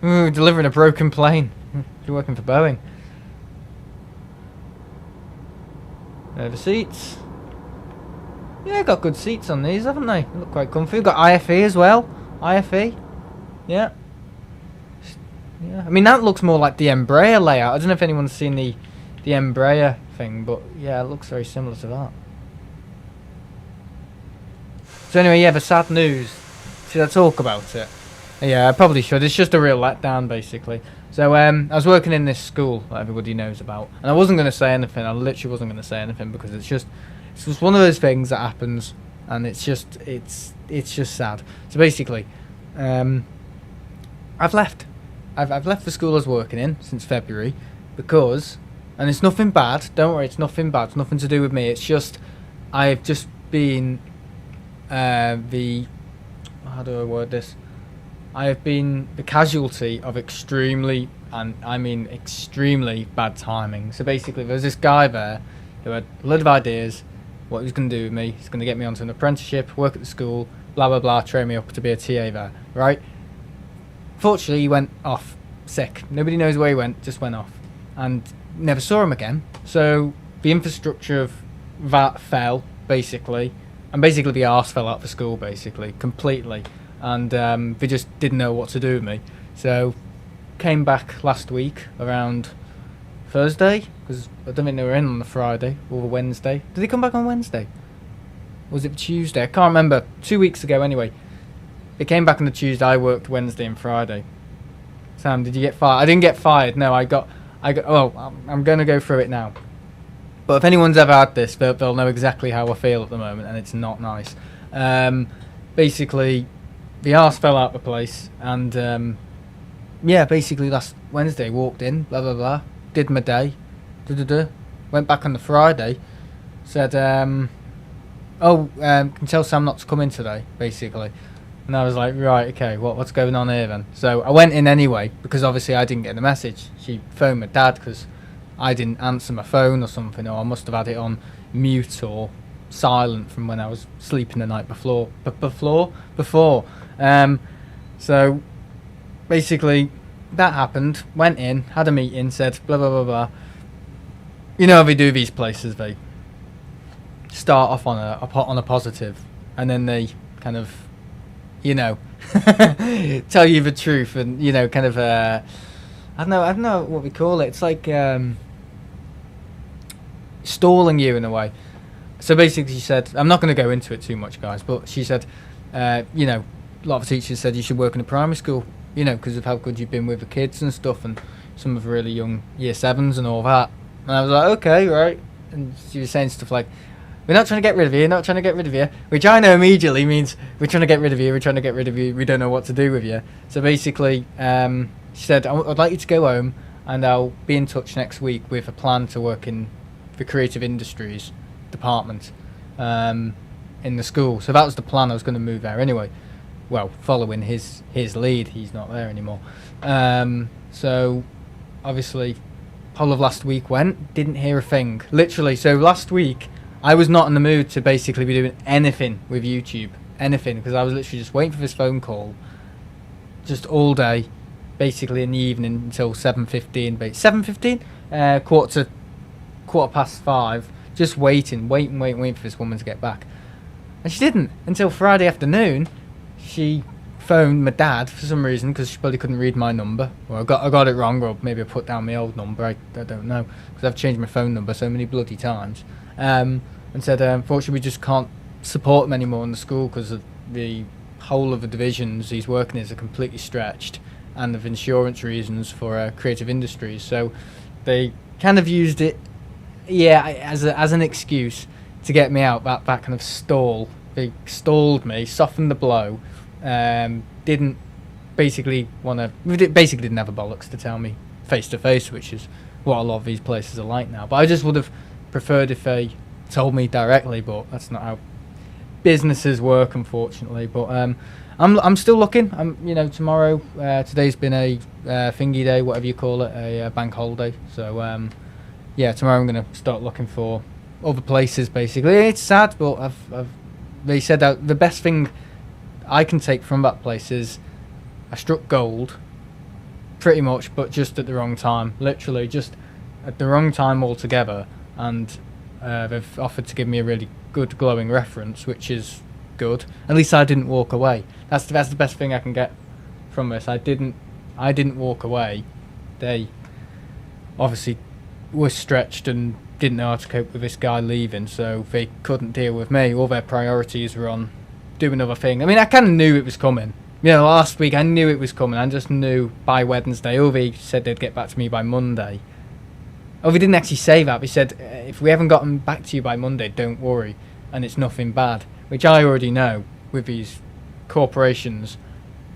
Ooh, delivering a broken plane. You're working for Boeing. There the seats. Yeah, got good seats on these, haven't they? They look quite comfy. Got IFE as well. IFE. Yeah. Yeah. I mean, that looks more like the Embraer layout. I don't know if anyone's seen the Embraer thing, but yeah, it looks very similar to that. So anyway, yeah, the sad news. Should I talk about it? Yeah, I probably should. It's just a real letdown, basically. So I was working in this school that everybody knows about, and I wasn't going to say anything. I literally wasn't going to say anything because it's just one of those things that happens, and it's just sad. So basically, I've left. I've left the school I was working in since February because, and it's nothing bad. Don't worry, it's nothing bad. It's nothing to do with me. It's just I've just been how do I word this? I have been the casualty of extremely, and I mean extremely, bad timing. So basically, there was this guy there who had a lot of ideas, what he was going to do with me. He's going to get me onto an apprenticeship, work at the school, blah, blah, blah, train me up to be a TA there, right? Fortunately, he went off sick. Nobody knows where he went, just went off. And never saw him again. So the infrastructure of that fell, basically. And basically the arse fell out of the school, basically, completely. And they just didn't know what to do with me. So came back last week around Thursday, because I don't think they were in on the Friday or the Wednesday. Did they come back on Wednesday? Or was it Tuesday? I can't remember. 2 weeks ago anyway. They came back on the Tuesday. I worked Wednesday and Friday. Sam, did you get fired? I didn't get fired. No, I got. Oh, I'm going to go through it now. But if anyone's ever had this, they'll know exactly how I feel at the moment, and it's not nice. Basically, the arse fell out of the place, and yeah, basically last Wednesday walked in, blah blah blah, did my day, went back on the Friday, said, can tell Sam not to come in today, basically. And I was like, right, okay, what's going on here then? So I went in anyway, because obviously I didn't get the message. She phoned my dad because I didn't answer my phone or something, or I must have had it on mute or silent from when I was sleeping the night before. So basically that happened, went in, had a meeting, said blah blah blah blah. You know how they do these places, they start off on a positive, and then they kind of, you know, tell you the truth, and you know, kind of I don't know what we call it. It's like stalling you in a way. So basically she said, I'm not going to go into it too much, guys, but she said, you know, a lot of teachers said you should work in a primary school, you know, because of how good you've been with the kids and stuff, and some of the really young year 7s and all that. And I was like, okay, right. And she was saying stuff like, we're not trying to get rid of you, not trying to get rid of you, which I know immediately means we're trying to get rid of you, we're trying to get rid of you, we don't know what to do with you. So basically, she said, I'd like you to go home, and I'll be in touch next week with a plan to work in the creative industries department in the school. So that was the plan. I was going to move there anyway. Well, following his lead, he's not there anymore. So obviously, whole of last week didn't hear a thing. Literally, so last week I was not in the mood to basically be doing anything with YouTube, anything, because I was literally just waiting for this phone call, just all day, basically in the evening until 7:15. 7:15, quarter past 5. Just waiting for this woman to get back. And she didn't until Friday afternoon. She phoned my dad for some reason, because she probably couldn't read my number. Or I got it wrong, or maybe I put down my old number. I don't know, because I've changed my phone number so many bloody times. And said, unfortunately, we just can't support him anymore in the school because of the whole of the divisions he's working is are completely stretched, and of insurance reasons for creative industries. So they kind of used it, as an excuse to get me out. That kind of stall. They stalled me, softened the blow. Didn't basically didn't have a bollocks to tell me face to face, which is what a lot of these places are like now. But I just would have preferred if they told me directly, but that's not how businesses work, unfortunately. But I'm still looking. Tomorrow, today's been a thingy day, whatever you call it, a bank holiday. So tomorrow I'm gonna start looking for other places. Basically, it's sad, but they said that the best thing I can take from that place is I struck gold, pretty much, but just at the wrong time. Literally, just at the wrong time altogether. And they've offered to give me a really good glowing reference, which is good. At least I didn't walk away. That's the best thing I can get from this. I didn't walk away. They obviously were stretched and didn't know how to cope with this guy leaving, so they couldn't deal with me. All their priorities were on doing other thing. I mean, I kind of knew it was coming. Last week I knew it was coming. I just knew by Wednesday. They said they'd get back to me by Monday. Oh, they didn't actually say that. They said, if we haven't gotten back to you by Monday, don't worry, and it's nothing bad, which I already know with these corporations.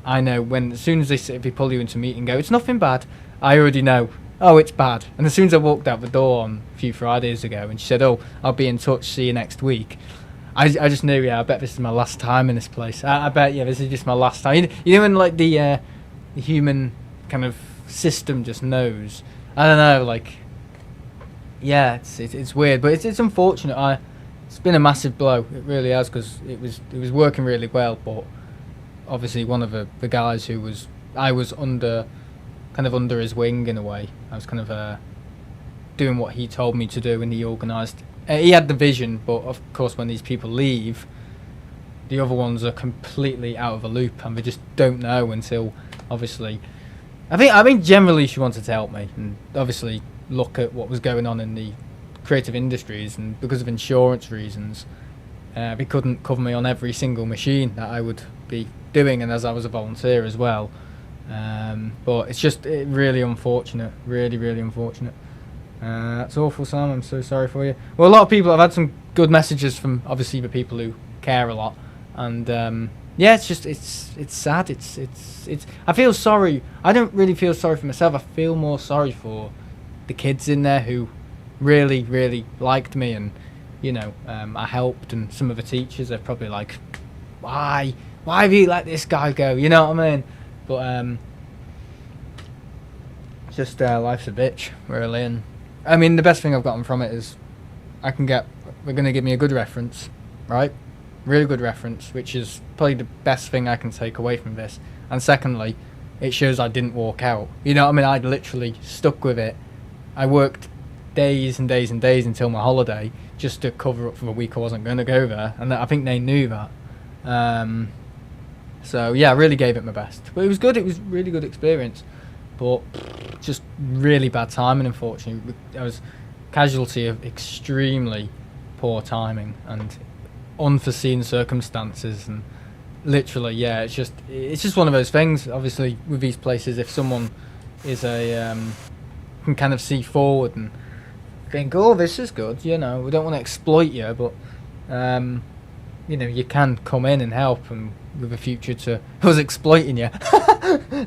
I know as soon as they pull you into a meeting and go, it's nothing bad, I already know, oh, it's bad. And as soon as I walked out the door on a few Fridays ago and she said, oh, I'll be in touch, see you next week, I just knew, I bet this is my last time in this place. I bet, this is just my last time. When like the human kind of system just knows. I don't know, it's weird, but it's unfortunate. It's been a massive blow. It really has, because it was working really well, but obviously one of the guys I was under his wing in a way. I was kind of doing what he told me to do, and he organised. He had the vision, but of course when these people leave, the other ones are completely out of the loop, and they just don't know until obviously. I think generally she wanted to help me, and obviously look at what was going on in the creative industries, and because of insurance reasons, they couldn't cover me on every single machine that I would be doing, and as I was a volunteer as well. But it's just really unfortunate, really unfortunate. That's awful, Sam. I'm so sorry for you. Well, a lot of people, I've had some good messages from obviously the people who care a lot, and it's just it's sad. It's I feel sorry. I don't really feel sorry for myself. I feel more sorry for the kids in there who really liked me, and I helped, and some of the teachers are probably like, why have you let this guy go? You know what I mean? But just life's a bitch, really. And I mean, the best thing I've gotten from it is they're going to give me a good reference, right? Really good reference, which is probably the best thing I can take away from this. And secondly, it shows I didn't walk out. You know what I mean? I literally stuck with it. I worked days and days and days until my holiday just to cover up for the week I wasn't going to go there, and I think they knew that. So I really gave it my best. But it was good. It was a really good experience, but just really bad timing, unfortunately. I was casualty of extremely poor timing and unforeseen circumstances, and literally, yeah, it's just one of those things. Obviously, with these places, if someone is can kind of see forward and think, oh, this is good, you know, we don't want to exploit you, but you know, you can come in and help, and with a future to us exploiting you.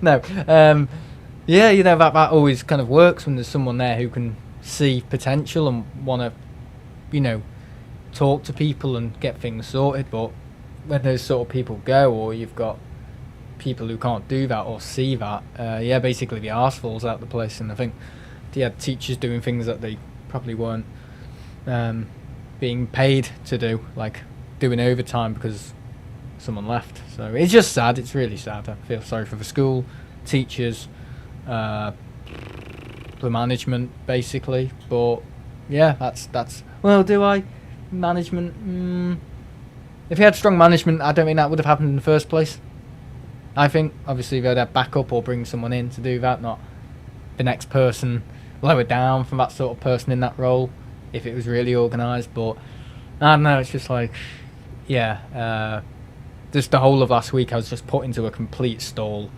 No, yeah, you know, that always kind of works when there's someone there who can see potential and want to, you know, talk to people and get things sorted. But when those sort of people go, or you've got people who can't do that or see that, yeah, basically the arse falls out the place. And I think they had teachers doing things that they probably weren't being paid to do, like doing overtime because someone left. So it's just sad. It's really sad. I feel sorry for the school, teachers, the management, basically. But yeah, that's well, do I management? If you had strong management, I don't think that would have happened in the first place. I think obviously they'd have backup or bring someone in to do that, not the next person lower down from that sort of person in that role if it was really organised. But I don't know, it's just like, yeah, just the whole of last week I was just put into a complete stall,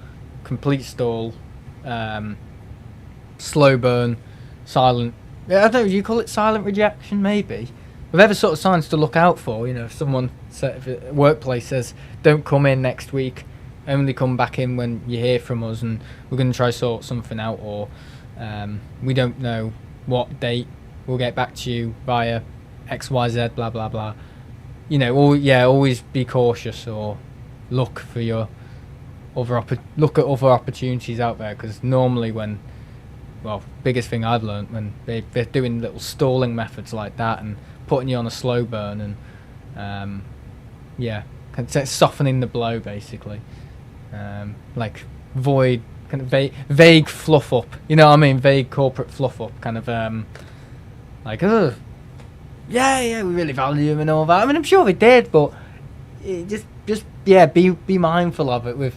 slow burn, silent, I don't know, do you call it silent rejection maybe? Whatever sort of signs to look out for, you know, if someone, if a workplace says, don't come in next week, only come back in when you hear from us and we're going to try sort something out, or we don't know what date, we'll get back to you via XYZ, blah blah blah. You know, always be cautious, or look for your look at other opportunities out there, because normally when, well, biggest thing I've learned, when they're doing little stalling methods like that and putting you on a slow burn and yeah, softening the blow basically, like void kind of vague fluff up, you know what I mean, vague corporate fluff up, kind of like, oh yeah, we really value him and all that. I mean, I'm sure they did, but just yeah, be mindful of it with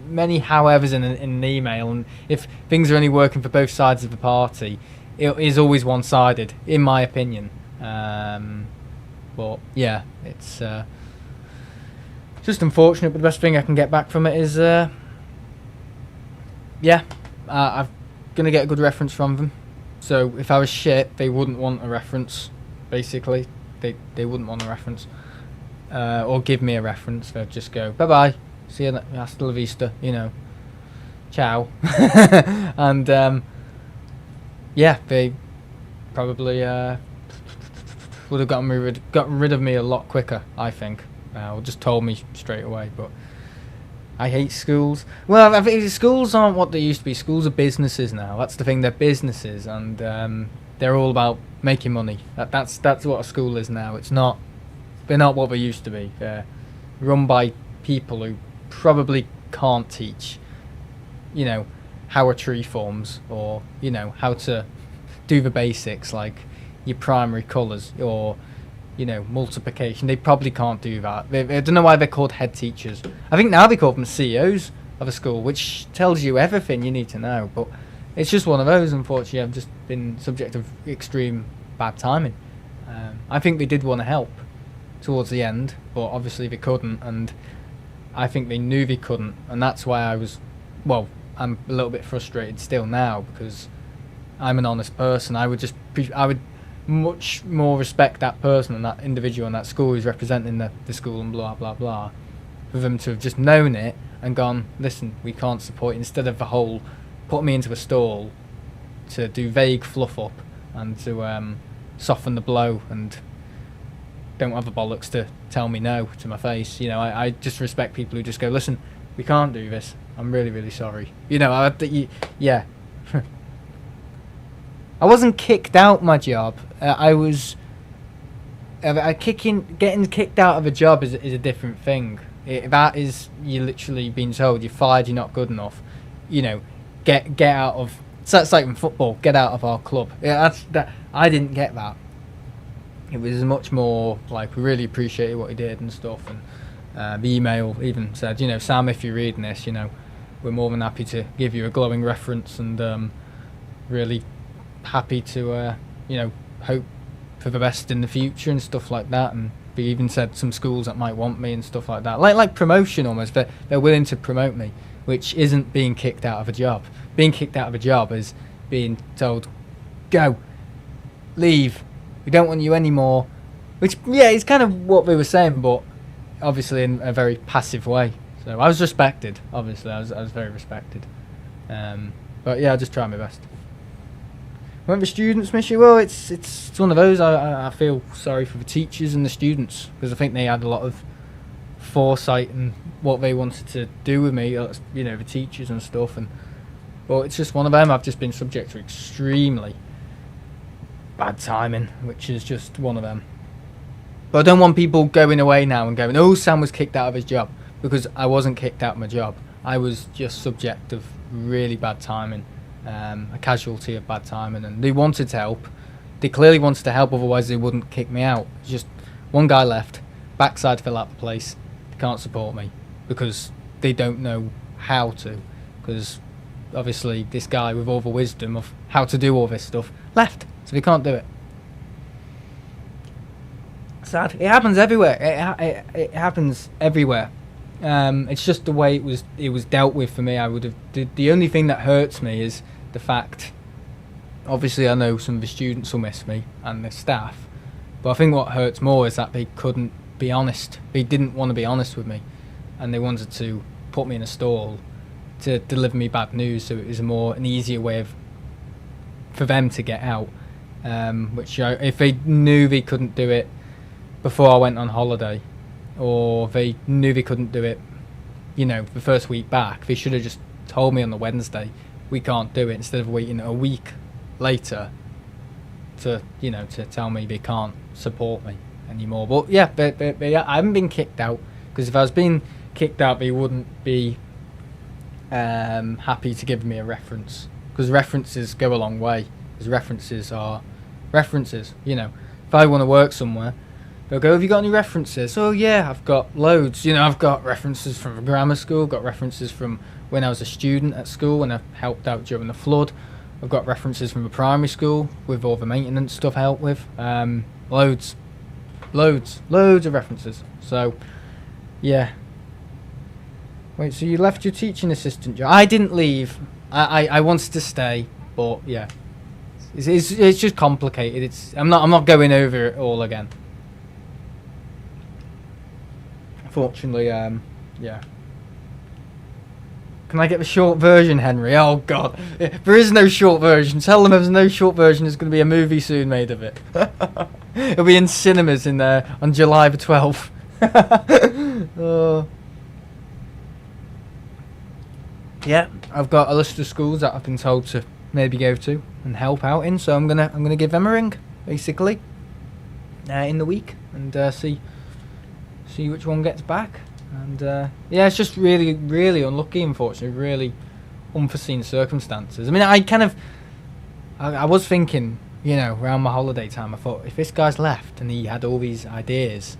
many howevers in an email, and if things are only working for both sides of the party, it is always one-sided, in my opinion. But yeah, it's just unfortunate, but the best thing I can get back from it is yeah, I'm gonna get a good reference from them. So if I was shit, they wouldn't want a reference. Basically, they wouldn't want a reference, or give me a reference. They'd just go, bye bye, see you, hasta la vista, you know, ciao. And yeah, they probably would have gotten rid of me a lot quicker, I think, or just told me straight away. But I hate schools. Well, I think schools aren't what they used to be. Schools are businesses now. That's the thing. They're businesses, and they're all about making money. That's what a school is now. It's not. They're not what they used to be. They're run by people who probably can't teach, you know, how a tree forms, or, you know, how to do the basics like your primary colours, or, you know, multiplication. They probably can't do that. I don't know why they're called head teachers. I think now they call them CEOs of a school, which tells you everything you need to know. But it's just one of those, unfortunately. I've just been subject of extreme bad timing. I think they did want to help towards the end, but obviously they couldn't, and I think they knew they couldn't, and that's why I was, well, I'm a little bit frustrated still now, because I'm an honest person. I would much more respect that person and that individual and that school who's representing the school and blah blah blah, for them to have just known it and gone, listen, we can't support it, instead of the whole put me into a stall to do vague fluff up and to soften the blow, and don't have the bollocks to tell me no to my face. You know, I just respect people who just go, listen, we can't do this, I'm really, really sorry. You know, yeah. I wasn't kicked out my job. Getting kicked out of a job is a different thing. That is, you're literally being told you're fired, you're not good enough. You know, get out of. So that's like in football, get out of our club. Yeah, that. I didn't get that. It was much more like, we really appreciated what he did and stuff. And the email even said, you know, Sam, if you're reading this, you know, we're more than happy to give you a glowing reference, and really happy to, you know, hope for the best in the future and stuff like that. And they even said some schools that might want me and stuff like that, like promotion almost. They're willing to promote me, which isn't being kicked out of a job. Being kicked out of a job is being told, go, leave, we don't want you anymore. Which, yeah, it's kind of what they were saying, but obviously in a very passive way. So I was respected, obviously. I was very respected. But yeah, I just tried my best. Won't the students miss you? Well, it's one of those. I feel sorry for the teachers and the students, because I think they had a lot of foresight in what they wanted to do with me, you know, the teachers and stuff. But it's just one of them. I've just been subject to extremely bad timing, which is just one of them. But I don't want people going away now and going, oh, Sam was kicked out of his job, because I wasn't kicked out of my job. I was just subject of really bad timing, a casualty of bad timing, and they wanted to help. They clearly wanted to help, otherwise they wouldn't kick me out. It's just one guy left, backside fill out the place. They can't support me because they don't know how to, because obviously this guy with all the wisdom of how to do all this stuff left, so they can't do it. Sad. It happens everywhere. It happens everywhere. It's just the way it was dealt with for me. I would have. The only thing that hurts me is the fact. Obviously, I know some of the students will miss me and the staff, but I think what hurts more is that they couldn't be honest. They didn't want to be honest with me, and they wanted to put me in a stall to deliver me bad news. So it was an easier way for them to get out. Which if they knew they couldn't do it before I went on holiday, or they knew they couldn't do it, you know, the first week back, they should have just told me on the Wednesday, we can't do it, instead of waiting a week later to, you know, to tell me they can't support me anymore. But yeah, I haven't been kicked out, because if I was being kicked out, they wouldn't be happy to give me a reference, because references go a long way, because references are references, you know. If I want to work somewhere, they'll go, have you got any references? Oh yeah, I've got loads. You know, I've got references from grammar school, got references from when I was a student at school and I helped out during the flood. I've got references from the primary school with all the maintenance stuff I helped with. Loads of references. So, yeah. Wait, so you left your teaching assistant job? I didn't leave. I wanted to stay, but yeah. It's just complicated. I'm not going over it all again. Fortunately, yeah. Can I get the short version, Henry? Oh God, there is no short version. Tell them there's no short version. There's going to be a movie soon made of it. It'll be in cinemas on July the 12th. Yeah, I've got a list of schools that I've been told to maybe go to and help out in. So I'm gonna give them a ring, basically, in the week, and see which one gets back. And yeah, it's just really, really unlucky, unfortunately, really unforeseen circumstances. I mean, I was thinking, you know, around my holiday time, I thought, if this guy's left and he had all these ideas,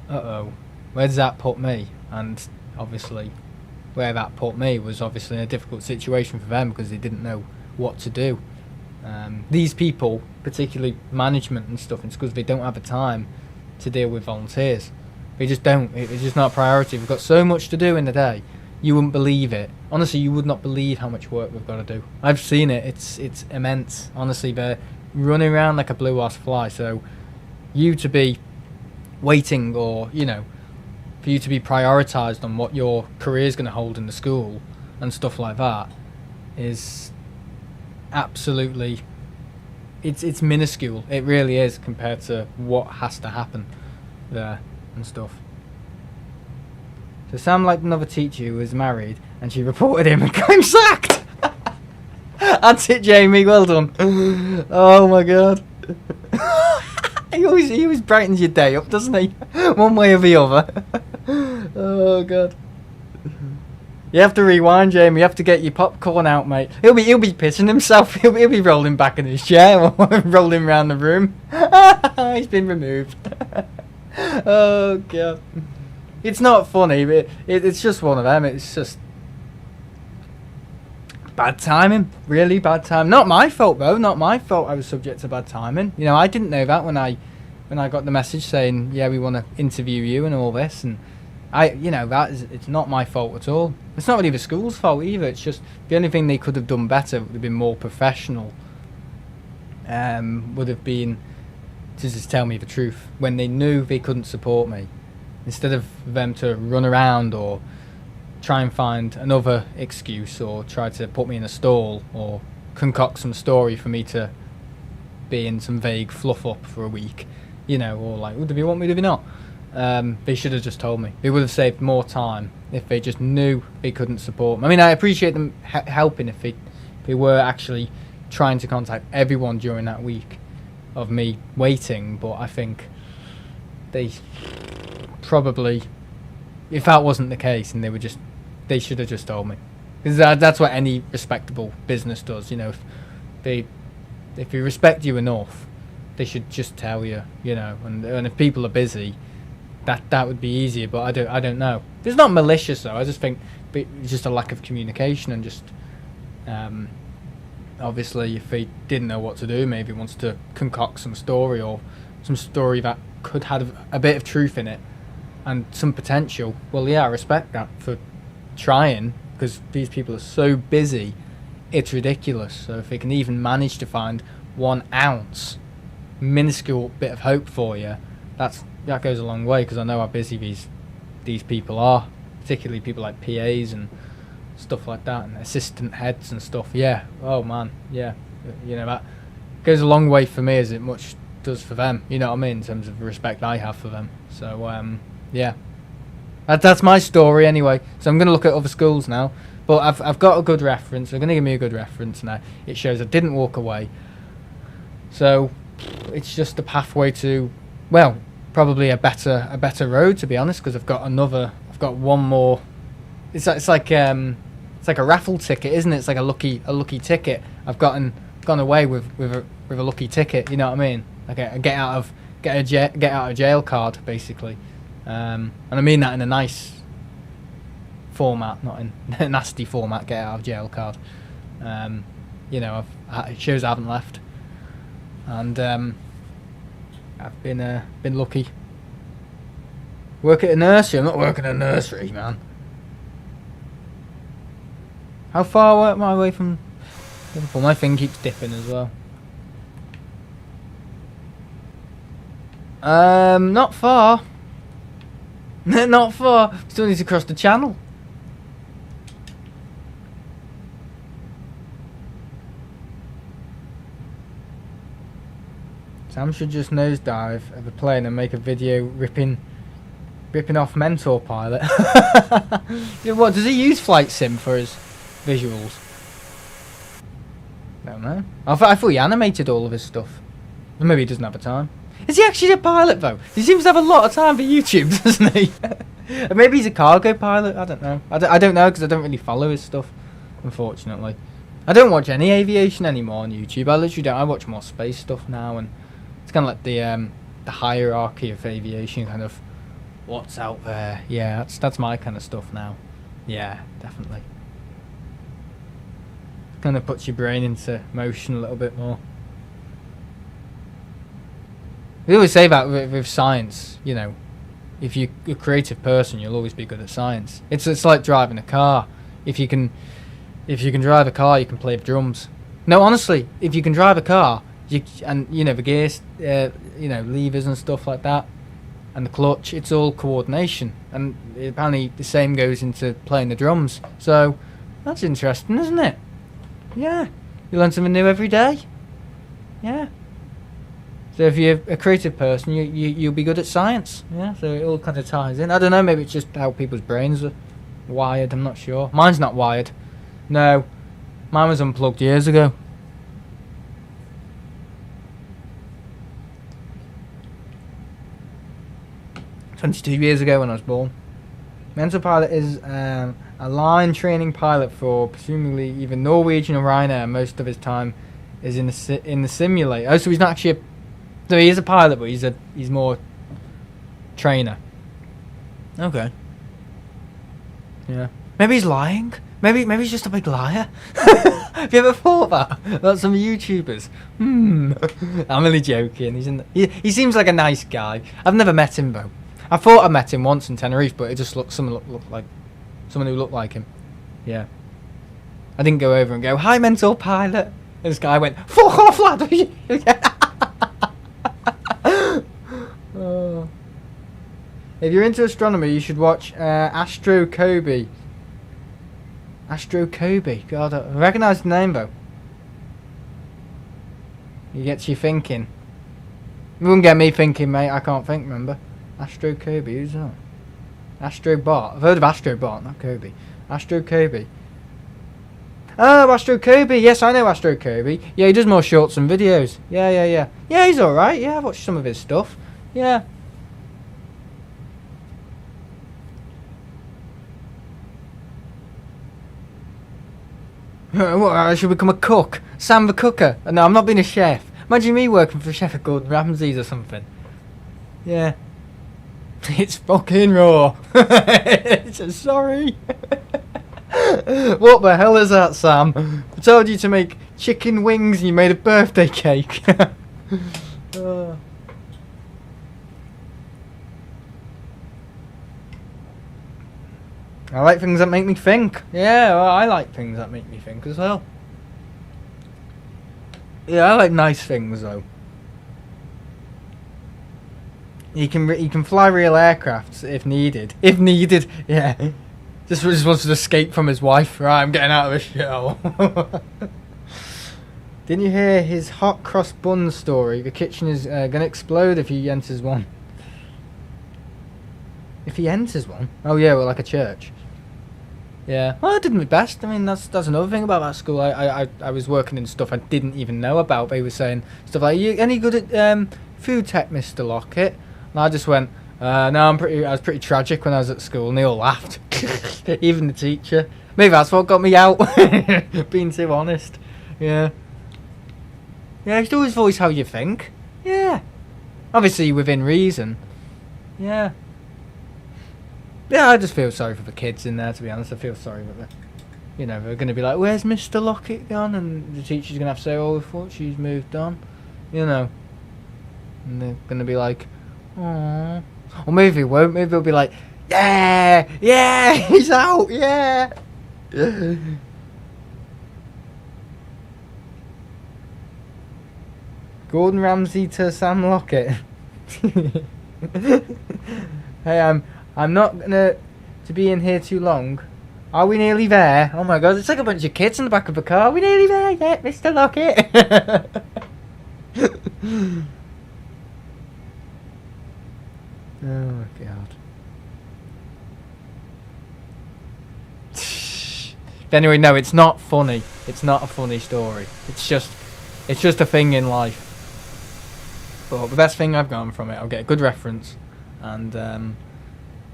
where does that put me? And obviously, where that put me was obviously in a difficult situation for them, because they didn't know what to do. These people, particularly management and stuff in schools, they don't have the time to deal with volunteers. They just don't. It's just not a priority. We've got so much to do in the day. You wouldn't believe it. Honestly, you would not believe how much work we've got to do. I've seen it. It's immense. Honestly, they're running around like a blue-ass fly. So you to be waiting, or, you know, for you to be prioritised on what your career is going to hold in the school and stuff like that is absolutely... It's minuscule. It really is, compared to what has to happen there and stuff. So Sam liked another teacher who was married, and she reported him and got him sacked. That's it, Jamie. Well done. Oh my God. he always brightens your day up, doesn't he? One way or the other. Oh God. You have to rewind, Jamie. You have to get your popcorn out, mate. He'll be pissing himself. He'll be rolling back in his chair, rolling around the room. He's been removed. Oh God. It's not funny, but it's just one of them. It's just... bad timing. Really bad time. Not my fault though. Not my fault. I was subject to bad timing. You know, I didn't know that when I got the message saying, yeah, we want to interview you and all this, and it's not my fault at all. It's not really the school's fault either. It's just the only thing they could have done better would have been more professional. Would have been to just tell me the truth when they knew they couldn't support me, instead of them to run around or try and find another excuse or try to put me in a stall or concoct some story for me to be in some vague fluff up for a week, you know, or like, oh, do they want me, do they not? They should have just told me. They would have saved more time if they just knew they couldn't support me. I mean, I appreciate them helping if they were actually trying to contact everyone during that week of me waiting, but I think they probably, if that wasn't the case, and they should have just told me, because that's what any respectable business does. You know, if they respect you enough, they should just tell you. You know, and if people are busy, that would be easier. But I don't know. It's not malicious though. I just think it's just a lack of communication, and just obviously if they didn't know what to do, maybe wants to concoct some story or some story that could have a bit of truth in it and some potential. Well, yeah, I respect that for trying, because these people are so busy, it's ridiculous. So if they can even manage to find 1 ounce minuscule bit of hope for you, that goes a long way, because I know how busy these people are, particularly people like PAs and stuff like that, and assistant heads and stuff. Yeah, oh man, yeah, you know, that goes a long way for me as it much does for them, you know what I mean, in terms of the respect I have for them. So yeah, that's my story anyway. So I'm going to look at other schools now, but I've got a good reference. They're going to give me a good reference now. It shows I didn't walk away, so it's just a pathway to, well, probably a better road, to be honest, because I've got one more. It's like a raffle ticket, isn't it? It's like a lucky ticket. I've gone away with a lucky ticket. You know what I mean? Like a get out of jail card, basically. And I mean that in a nice format, not in a nasty format. Get out of jail card. You know, it shows I haven't left, and I've been lucky. Work at a nursery. I'm not working at a nursery, man. How far am I away from Liverpool? My thing keeps dipping as well. Not far. Not far. Still need to cross the channel. Sam should just nosedive of a plane and make a video ripping off Mentor Pilot. Yeah, what, does he use Flight Sim for his visuals? Don't know. I thought he animated all of his stuff. Maybe he doesn't have the time. Is he actually a pilot though? He seems to have a lot of time for YouTube, doesn't he? Maybe he's a cargo pilot. I don't know. I don't know, because I don't really follow his stuff, unfortunately. I don't watch any aviation anymore on YouTube. I literally don't. I watch more space stuff now, and it's kind of like the hierarchy of aviation, kind of what's out there. Yeah, that's my kind of stuff now. Yeah, definitely. Kind of puts your brain into motion a little bit more. We always say that with science, you know, if you're a creative person, you'll always be good at science. It's like driving a car. If you can drive a car, you can play the drums. No, honestly, if you can drive a car, and you know the gears, you know, levers and stuff like that, and the clutch, it's all coordination. And apparently the same goes into playing the drums. So that's interesting, isn't it? Yeah, you learn something new every day. Yeah. So if you're a creative person, you'll be good at science. Yeah, so it all kind of ties in. I don't know, maybe it's just how people's brains are wired. I'm not sure. Mine's not wired. No, mine was unplugged years ago. "22 years ago when I was born." Mentor Pilot is a line training pilot for presumably either Norwegian or Ryanair. Most of his time is in the simulator. Oh, so he's not actually so he is a pilot, but he's more trainer. Okay. Yeah. Maybe he's lying. Maybe he's just a big liar. Have you ever thought that? About some YouTubers? I'm only joking. He seems like a nice guy. I've never met him though. I thought I met him once in Tenerife, but it just looked like someone who looked like him. Yeah. I didn't go over and go, "Hi, mental pilot." And this guy went, "Fuck off, lad." Oh. If you're into astronomy, you should watch Astro Kobe. Astro Kobe. God, I recognise the name though. It gets you thinking. You wouldn't get me thinking, mate. I can't think, remember? Astro Kobe, who's that? Astro Bot. I've heard of Astro Bot, not Kobe. Astro Kobe. Oh, Astro Kobe. Yes, I know Astro Kobe. Yeah, he does more shorts and videos. Yeah. Yeah, he's alright. Yeah, I've watched some of his stuff. Yeah. What, I should become a cook? Sam the Cooker? No, I'm not being a chef. Imagine me working for Chef Gordon Ramsay's or something. Yeah. It's fucking raw. Sorry. What the hell is that, Sam? I told you to make chicken wings and you made a birthday cake. I like things that make me think. Yeah, well, I like things that make me think as well. Yeah, I like nice things though. He can fly real aircrafts if needed. If needed, yeah. Just wants to escape from his wife. Right, I'm getting out of this show. Didn't you hear his hot cross bun story? The kitchen is gonna explode if he enters one. If he enters one? Oh yeah, well, like a church. Yeah. Well, I did my best. I mean, that's another thing about that school. I was working in stuff I didn't even know about. They were saying stuff like, "You any good at food tech, Mr. Lockett?" And I just went, "No, I was pretty tragic when I was at school," and they all laughed. Even the teacher. Maybe that's what got me out. Being too honest. Yeah. Yeah, you should always voice how you think. Yeah. Obviously within reason. Yeah. Yeah, I just feel sorry for the kids in there, to be honest. I feel sorry that they're going to be like, "Where's Mr. Lockett gone?" And the teacher's going to have to say, "Oh, we thought she's moved on." And they're going to be like, "Aww." Or maybe they won't. Maybe they'll be like, yeah, he's out, yeah. Gordon Ramsay to Sam Lockett. Hey, I'm not gonna to be in here too long. Are we nearly there? Oh my god, it's like a bunch of kids in the back of a car. Are we nearly there yet, Mr. Lockett? Oh my god. But anyway, no, it's not funny. It's not a funny story. It's just a thing in life. But the best thing I've gotten from it, I'll get a good reference, and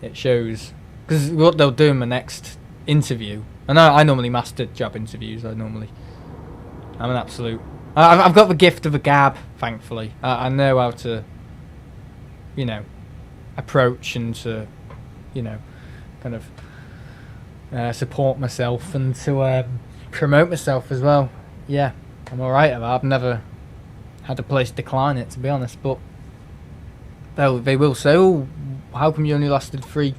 it shows, because what they'll do in the next interview, and I normally master job interviews. I'm an absolute. I've got the gift of the gab, thankfully. I know how to, approach and to, kind of support myself and to promote myself as well. Yeah, I'm alright at that. I've never had a place decline it, to be honest, but they will say, "Oh, how come you only lasted three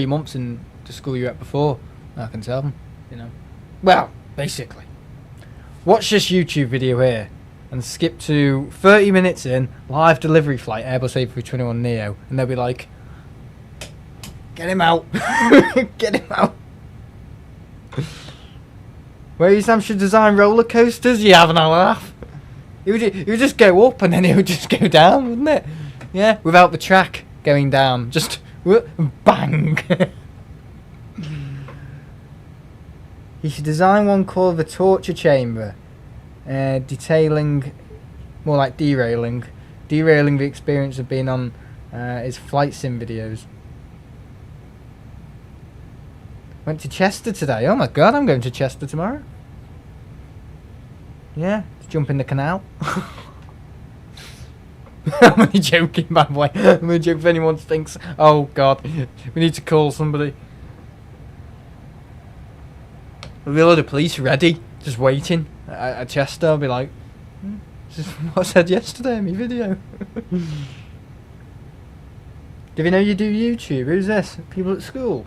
months in the school you were at before?" I can tell them, Well, basically, watch this YouTube video here and skip to 30 minutes in, live delivery flight, Airbus A321Neo, and they'll be like, "Get him out." Get him out. Where you Sam should design roller coasters? You having a laugh? It would just go up and then it would just go down, wouldn't it? Yeah, without the track going down, just bang. He should design one called the torture chamber, detailing, more like derailing the experience of being on his flight sim videos. Went to Chester today. Oh my god, I'm going to Chester tomorrow. Yeah, to jump in the canal. I'm only joking, by the way. I'm only joking if anyone thinks, "Oh god, we need to call somebody." There'll be a lot of police ready, just waiting at Chester. I'll be like, this is what I said yesterday in my video. Do you know you do YouTube? Who's this? People at school?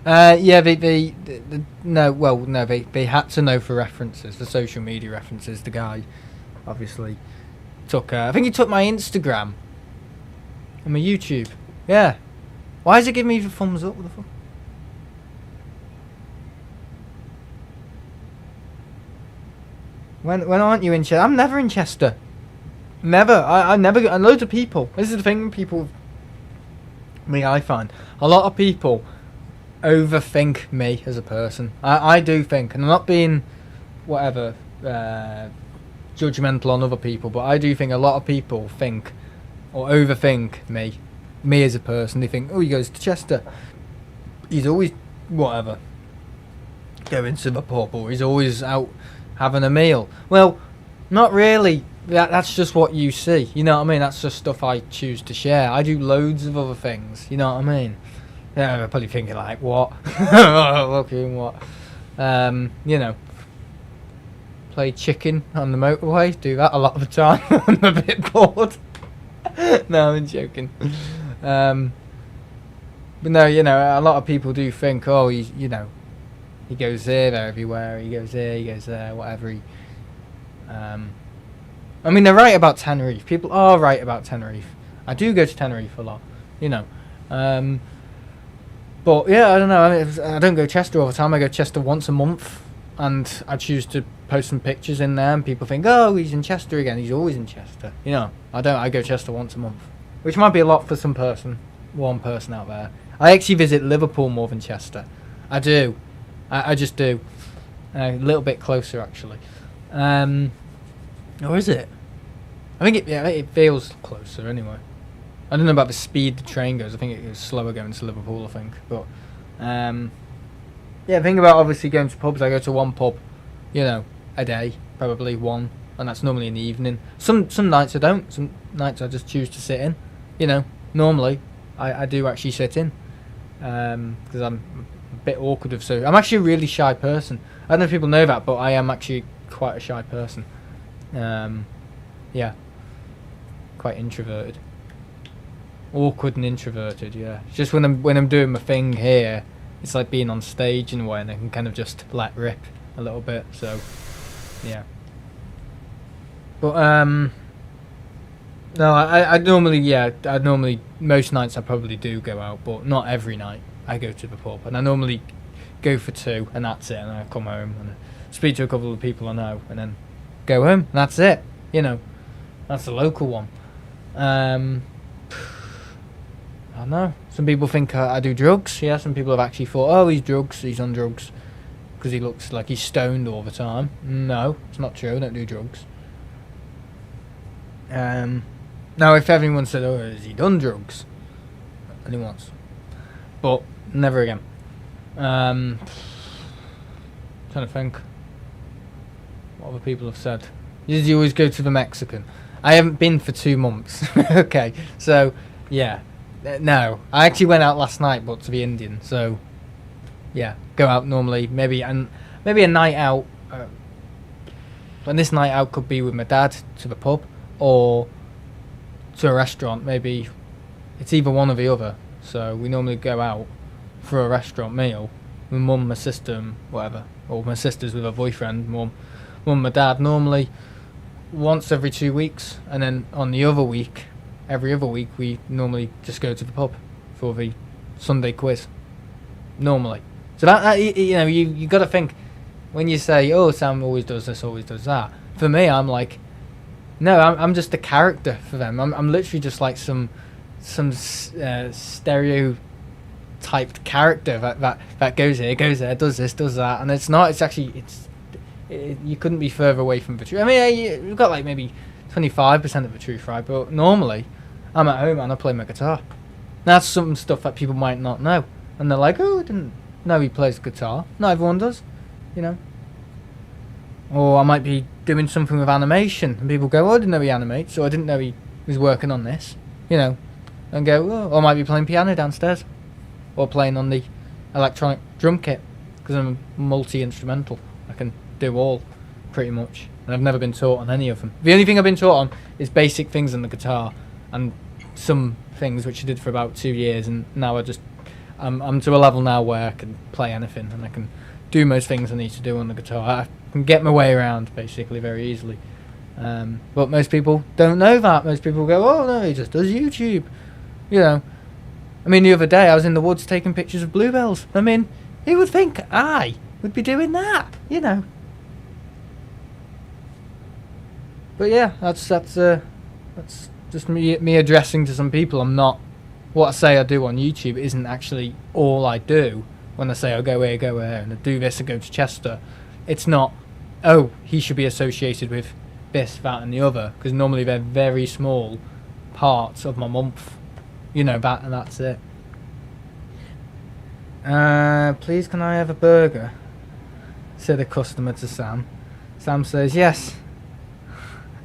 Yeah, they had to know for references, for social media references. The guy obviously took, I think he took my Instagram and my YouTube. Yeah. Why is it giving me the thumbs up? What the fuck? When aren't you in Chester? I'm never in Chester. Never. I never. And loads of people. This is the thing. People. I find a lot of people overthink me as a person. I do think, and I'm not being whatever judgmental on other people, but I do think a lot of people think or overthink me as a person. They think, oh, he goes to Chester, he's always whatever going to the pub, or he's always out having a meal. Well, not really. That's just what you see, you know what I mean? That's just stuff I choose to share. I do loads of other things, you know what I mean? Yeah, I'm probably thinking like, what? Fucking what? You know, play chicken on the motorway. Do that a lot of the time. I'm a bit bored. No, I'm joking. But no, you know, a lot of people do think, oh, he goes here, they're everywhere. He goes here, he goes there, whatever. I mean, they're right about Tenerife. People are right about Tenerife. I do go to Tenerife a lot, you know. But yeah, I don't know. I don't go to Chester all the time. I go to Chester once a month, and I choose to post some pictures in there. And people think, "Oh, he's in Chester again. He's always in Chester." You know, I don't. I go to Chester once a month, which might be a lot for one person out there. I actually visit Liverpool more than Chester. I do. I just do. A little bit closer, actually. Or is it? I think it feels closer anyway. I don't know about the speed the train goes. I think it goes slower going to Liverpool, I think. But, yeah, think about obviously going to pubs. I go to one pub, you know, a day, probably one. And that's normally in the evening. Some nights I don't. Some nights I just choose to sit in. You know, normally I do actually sit in. Because I'm a bit awkward of so. I'm actually a really shy person. I don't know if people know that, but I am actually quite a shy person. Yeah. Quite introverted. Awkward and introverted, yeah. It's just when I'm doing my thing here, it's like being on stage in a way, and I can kind of just let rip a little bit. So, yeah. But no, I normally most nights I probably do go out, but not every night. I go to the pub, and I normally go for 2, and that's it. And I come home and speak to a couple of people I know, and then go home, and that's it. You know, that's the local one. I don't know. Some people think I do drugs. Yeah, some people have actually thought, oh, he's on drugs, because he looks like he's stoned all the time. No, it's not true. I don't do drugs. Now, if everyone said, oh, has he done drugs? Only once. But never again. Trying to think. What other people have said. Did you always go to the Mexican? I haven't been for 2 months. Okay, so, yeah. No, I actually went out last night, but to the Indian. So, yeah, go out normally. Maybe a night out. And this night out could be with my dad to the pub, or to a restaurant. Maybe it's either one or the other. So we normally go out for a restaurant meal with mum, my sister, and whatever. Or my sister's with her boyfriend, mum, my dad. Normally once every 2 weeks, and then on the other week, every other week, we normally just go to the pub for the Sunday quiz. Normally. So that you know, you got to think when you say, oh, Sam always does this, always does that. For me, I'm like, no, I'm just a character for them. I'm literally just like some stereotyped character that goes here, goes there, does this, does that, and it's not. It's actually you couldn't be further away from the truth. I mean, you've got like maybe 25% of the truth, right? But normally, I'm at home and I play my guitar. That's some stuff that people might not know, and they're like, oh, I didn't know he plays guitar. Not everyone does, you know. Or I might be doing something with animation, and people go, oh, I didn't know he animates, or I didn't know he was working on this, you know, and go, oh, or I might be playing piano downstairs, or playing on the electronic drum kit, because I'm multi-instrumental. I can do all, pretty much. And I've never been taught on any of them. The only thing I've been taught on is basic things on the guitar, and some things which I did for about 2 years, and now I'm to a level now where I can play anything, and I can do most things I need to do on the guitar. I can get my way around, basically, very easily. But most people don't know that. Most people go, oh no, he just does YouTube. You know, I mean, the other day I was in the woods taking pictures of bluebells. I mean, who would think I would be doing that, you know? But yeah, that's just me addressing to some people. I'm not, what I say I do on YouTube isn't actually all I do. When I say I go here, and I do this, I go to Chester. It's not, oh, he should be associated with this, that and the other, because normally they're very small parts of my month. You know, that, and that's it. Please can I have a burger? Said a customer to Sam. Sam says, yes.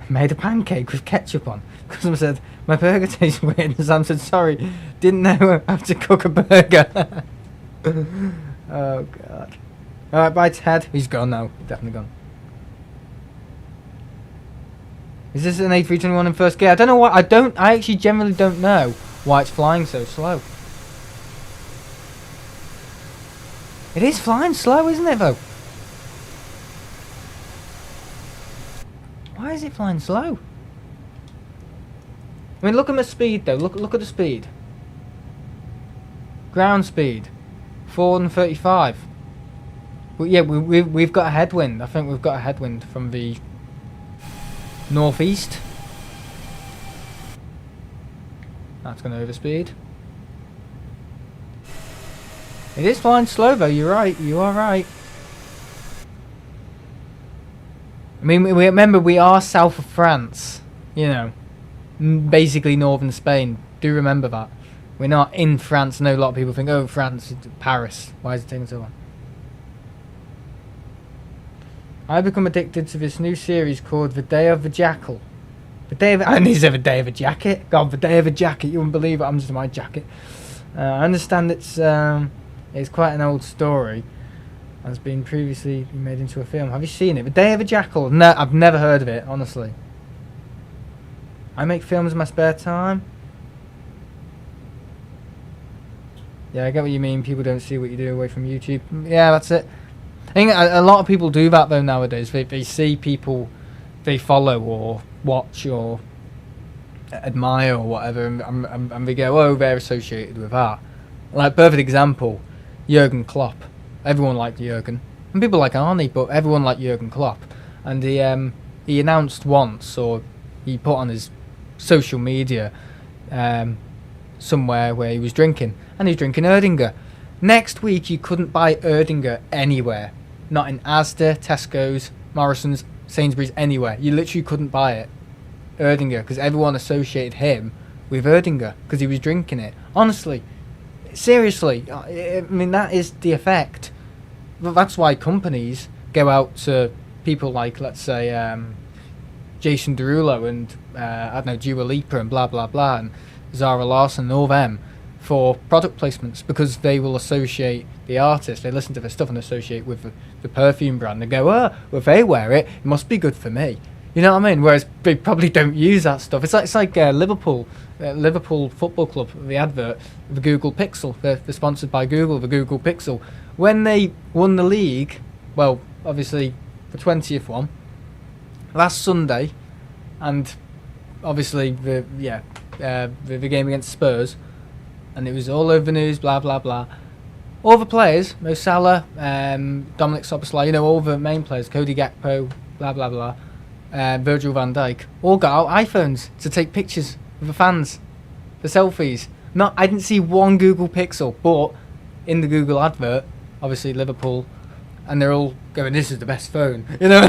Made a pancake with ketchup on. Customer said, my burger tastes weird. And Sam said, sorry, didn't know I have to cook a burger. Oh god. Alright, bye Ted. He's gone now. Definitely gone. Is this an A321 in first gear? I don't know why. I actually generally don't know why it's flying so slow. It is flying slow, isn't it though? Why is it flying slow? I mean, look at my speed though. Look at the speed. Ground speed, 435. Well, yeah, we've got a headwind. I think we've got a headwind from the northeast. That's going to overspeed. It is flying slow though. You're right. You are right. I mean, we remember we are south of France, you know, basically northern Spain. Do remember that. We're not in France. I know a lot of people think, oh, France, Paris. Why is it taking so long? I become addicted to this new series called The Day of the Jackal. The Day of... And is there a Day of a Jacket? God, The Day of a Jacket. You wouldn't believe it. I'm just in my jacket. I understand it's quite an old story. Has been previously made into a film. Have you seen it? The Day of a Jackal? No, I've never heard of it, honestly. I make films in my spare time. Yeah, I get what you mean. People don't see what you do away from YouTube. Yeah, that's it. I think a lot of people do that though nowadays. They see people they follow or watch or admire or whatever, and they go, oh, they're associated with that. Like, perfect example, Jurgen Klopp. Everyone liked Jurgen, and people like Arnie, but everyone liked Jurgen Klopp. And he announced once, or he put on his social media somewhere where he was drinking, and he was drinking Erdinger. Next week, you couldn't buy Erdinger anywhere. Not in Asda, Tesco's, Morrison's, Sainsbury's, anywhere. You literally couldn't buy it. Erdinger, because everyone associated him with Erdinger, because he was drinking it. Honestly. Seriously. I mean, that is the effect. But that's why companies go out to people like, let's say, Jason Derulo and, I don't know, Dua Lipa and blah, blah, blah, and Zara Larsson and all them, for product placements, because they will associate the artist, they listen to their stuff and associate with the perfume brand. They go, oh, well, if they wear it, it must be good for me. You know what I mean? Whereas they probably don't use that stuff. It's like Liverpool Football Club, the advert, the Google Pixel. They're sponsored by Google, the Google Pixel. When they won the league, well, obviously the 20th one, last Sunday, and obviously the game against Spurs, and it was all over the news, blah, blah, blah. All the players, Mo Salah, Dominic Szoboszlai, you know, all the main players, Cody Gakpo, blah, blah, blah, Virgil van Dijk, all got out iPhones to take pictures with the fans, for selfies. I didn't see one Google Pixel, but in the Google advert, obviously Liverpool, and they're all going, this is the best phone, you know.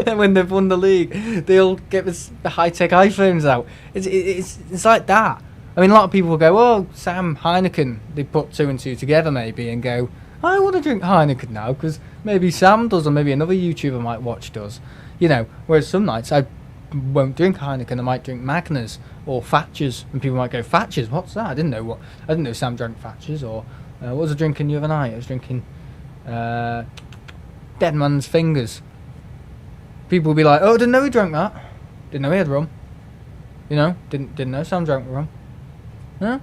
And when they've won the league, they all get the high-tech iPhones out. It's like that. I mean, a lot of people will go, oh, Sam, Heineken. They put two and two together maybe and go, I want to drink Heineken now because maybe Sam does, or maybe another YouTuber I might watch does. You know, whereas some nights I won't drink Heineken. I might drink Magners or Thatchers, and people might go, Thatchers? What's that? I didn't know Sam drank Thatchers. Or what was I drinking the other night? I was drinking Dead man's fingers. People will be like, oh, didn't know he drank that. Didn't know he had rum. You know, didn't know Sam drank rum. No?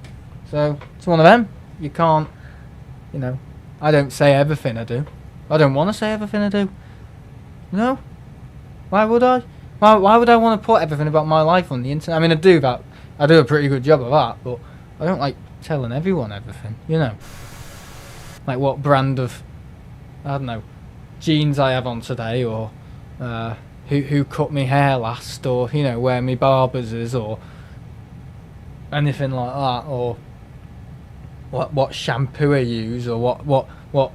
So, it's one of them. You can't, you know, I don't say everything I do. I don't want to say everything I do. No? Why would I? Why would I want to put everything about my life on the internet? I mean, I do that. I do a pretty good job of that, but I don't like telling everyone everything, you know. Like what brand of, I don't know, jeans I have on today, or who cut me hair last, or, you know, where my barber's is, or anything like that, or what shampoo I use, or what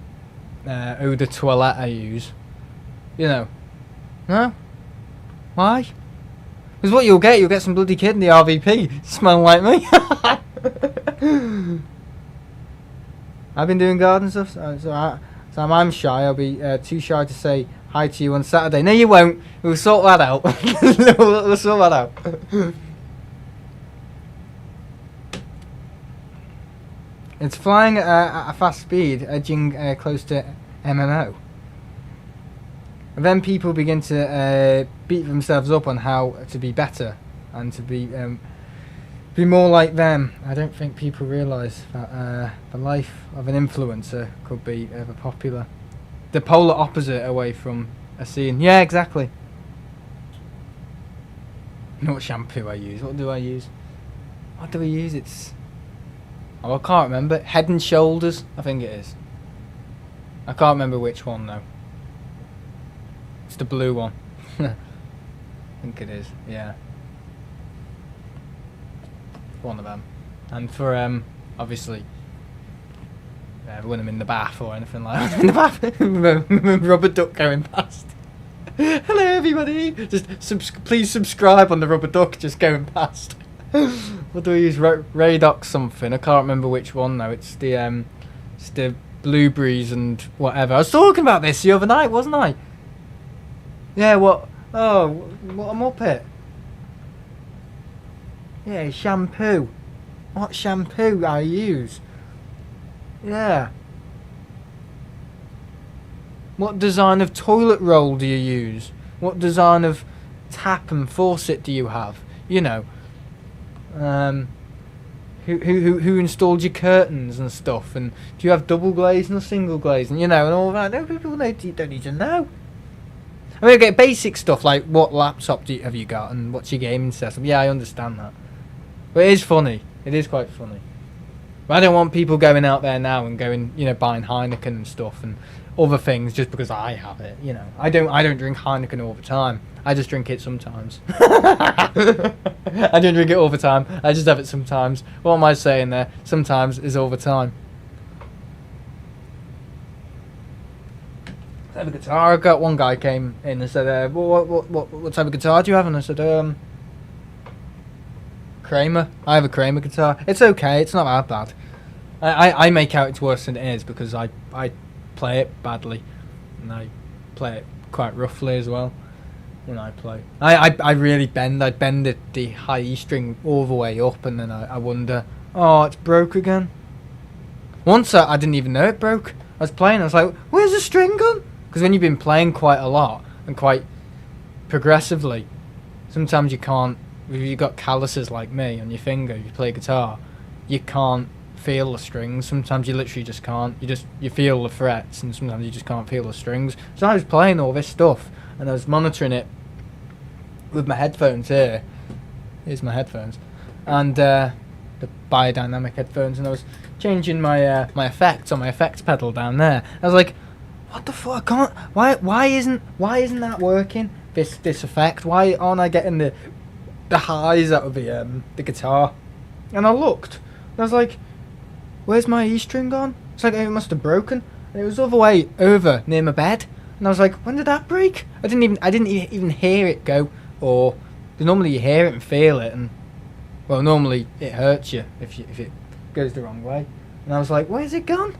eau de toilette I use, you know. No? Why? Because what you'll get some bloody kid in the RVP smelling like me. I've been doing garden stuff, so I'm shy. I'll be too shy to say hi to you on Saturday. No, you won't. We'll sort that out. We'll sort that out. It's flying at a fast speed, edging close to MMO. And then people begin to beat themselves up on how to be better and to be more like them. I don't think people realise that the life of an influencer could be ever popular. The polar opposite away from a scene. Yeah, exactly. You know what shampoo I use? What do I use? What do I use? It's... oh, I can't remember. Head and Shoulders, I think it is. I can't remember which one though. It's the blue one. I think it is, yeah. One of them. And for, obviously, when I'm in the bath or anything like that. In the bath! Rubber duck going past. Hello everybody! Just please subscribe on the rubber duck just going past. What do we use? Radox something. I can't remember which one though. It's the blueberries and whatever. I was talking about this the other night, wasn't I? Yeah, what? Oh, what a muppet. Yeah, shampoo. What shampoo I use? Yeah. What design of toilet roll do you use? What design of tap and faucet do you have? You know. Who installed your curtains and stuff? And do you have double glazing or single glazing? You know, and all that. No, people don't need to know. I mean, I get basic stuff like what laptop have you got and what's your gaming system. Yeah, I understand that. But it is funny. It is quite funny. But I don't want people going out there now and going, you know, buying Heineken and stuff and other things just because I have it. You know, I don't drink Heineken all the time. I just drink it sometimes. I don't drink it all the time. I just have it sometimes. What am I saying there? Sometimes is all the time. Type of guitar. I got one guy came in and said, what type of guitar do you have? And I said, Kramer. I have a Kramer guitar. It's okay. It's not that bad. I make out it's worse than it is because I play it badly, and I play it quite roughly as well. When I play, I really bend. I bend the high E string all the way up, and then I wonder, oh, it's broke again. Once I didn't even know it broke. I was playing. I was like, where's the string gone? Because when you've been playing quite a lot and quite progressively, sometimes you can't. If you've got calluses like me on your finger, you play guitar, you can't feel the strings. Sometimes you literally just can't. You feel the frets, and sometimes you just can't feel the strings. So I was playing all this stuff, and I was monitoring it with my headphones here. Here's my headphones, and the biodynamic headphones, and I was changing my my effects on my effects pedal down there. I was like, what the fuck? Why isn't that working? This effect. Why aren't I getting the highs out of the guitar? And I looked, and I was like, where's my E string gone? It's like it must have broken. And it was all the way over near my bed. And I was like, when did that break? I didn't even hear it go. Or normally you hear it and feel it, and well, normally it hurts you if it goes the wrong way. And I was like, where's it gone?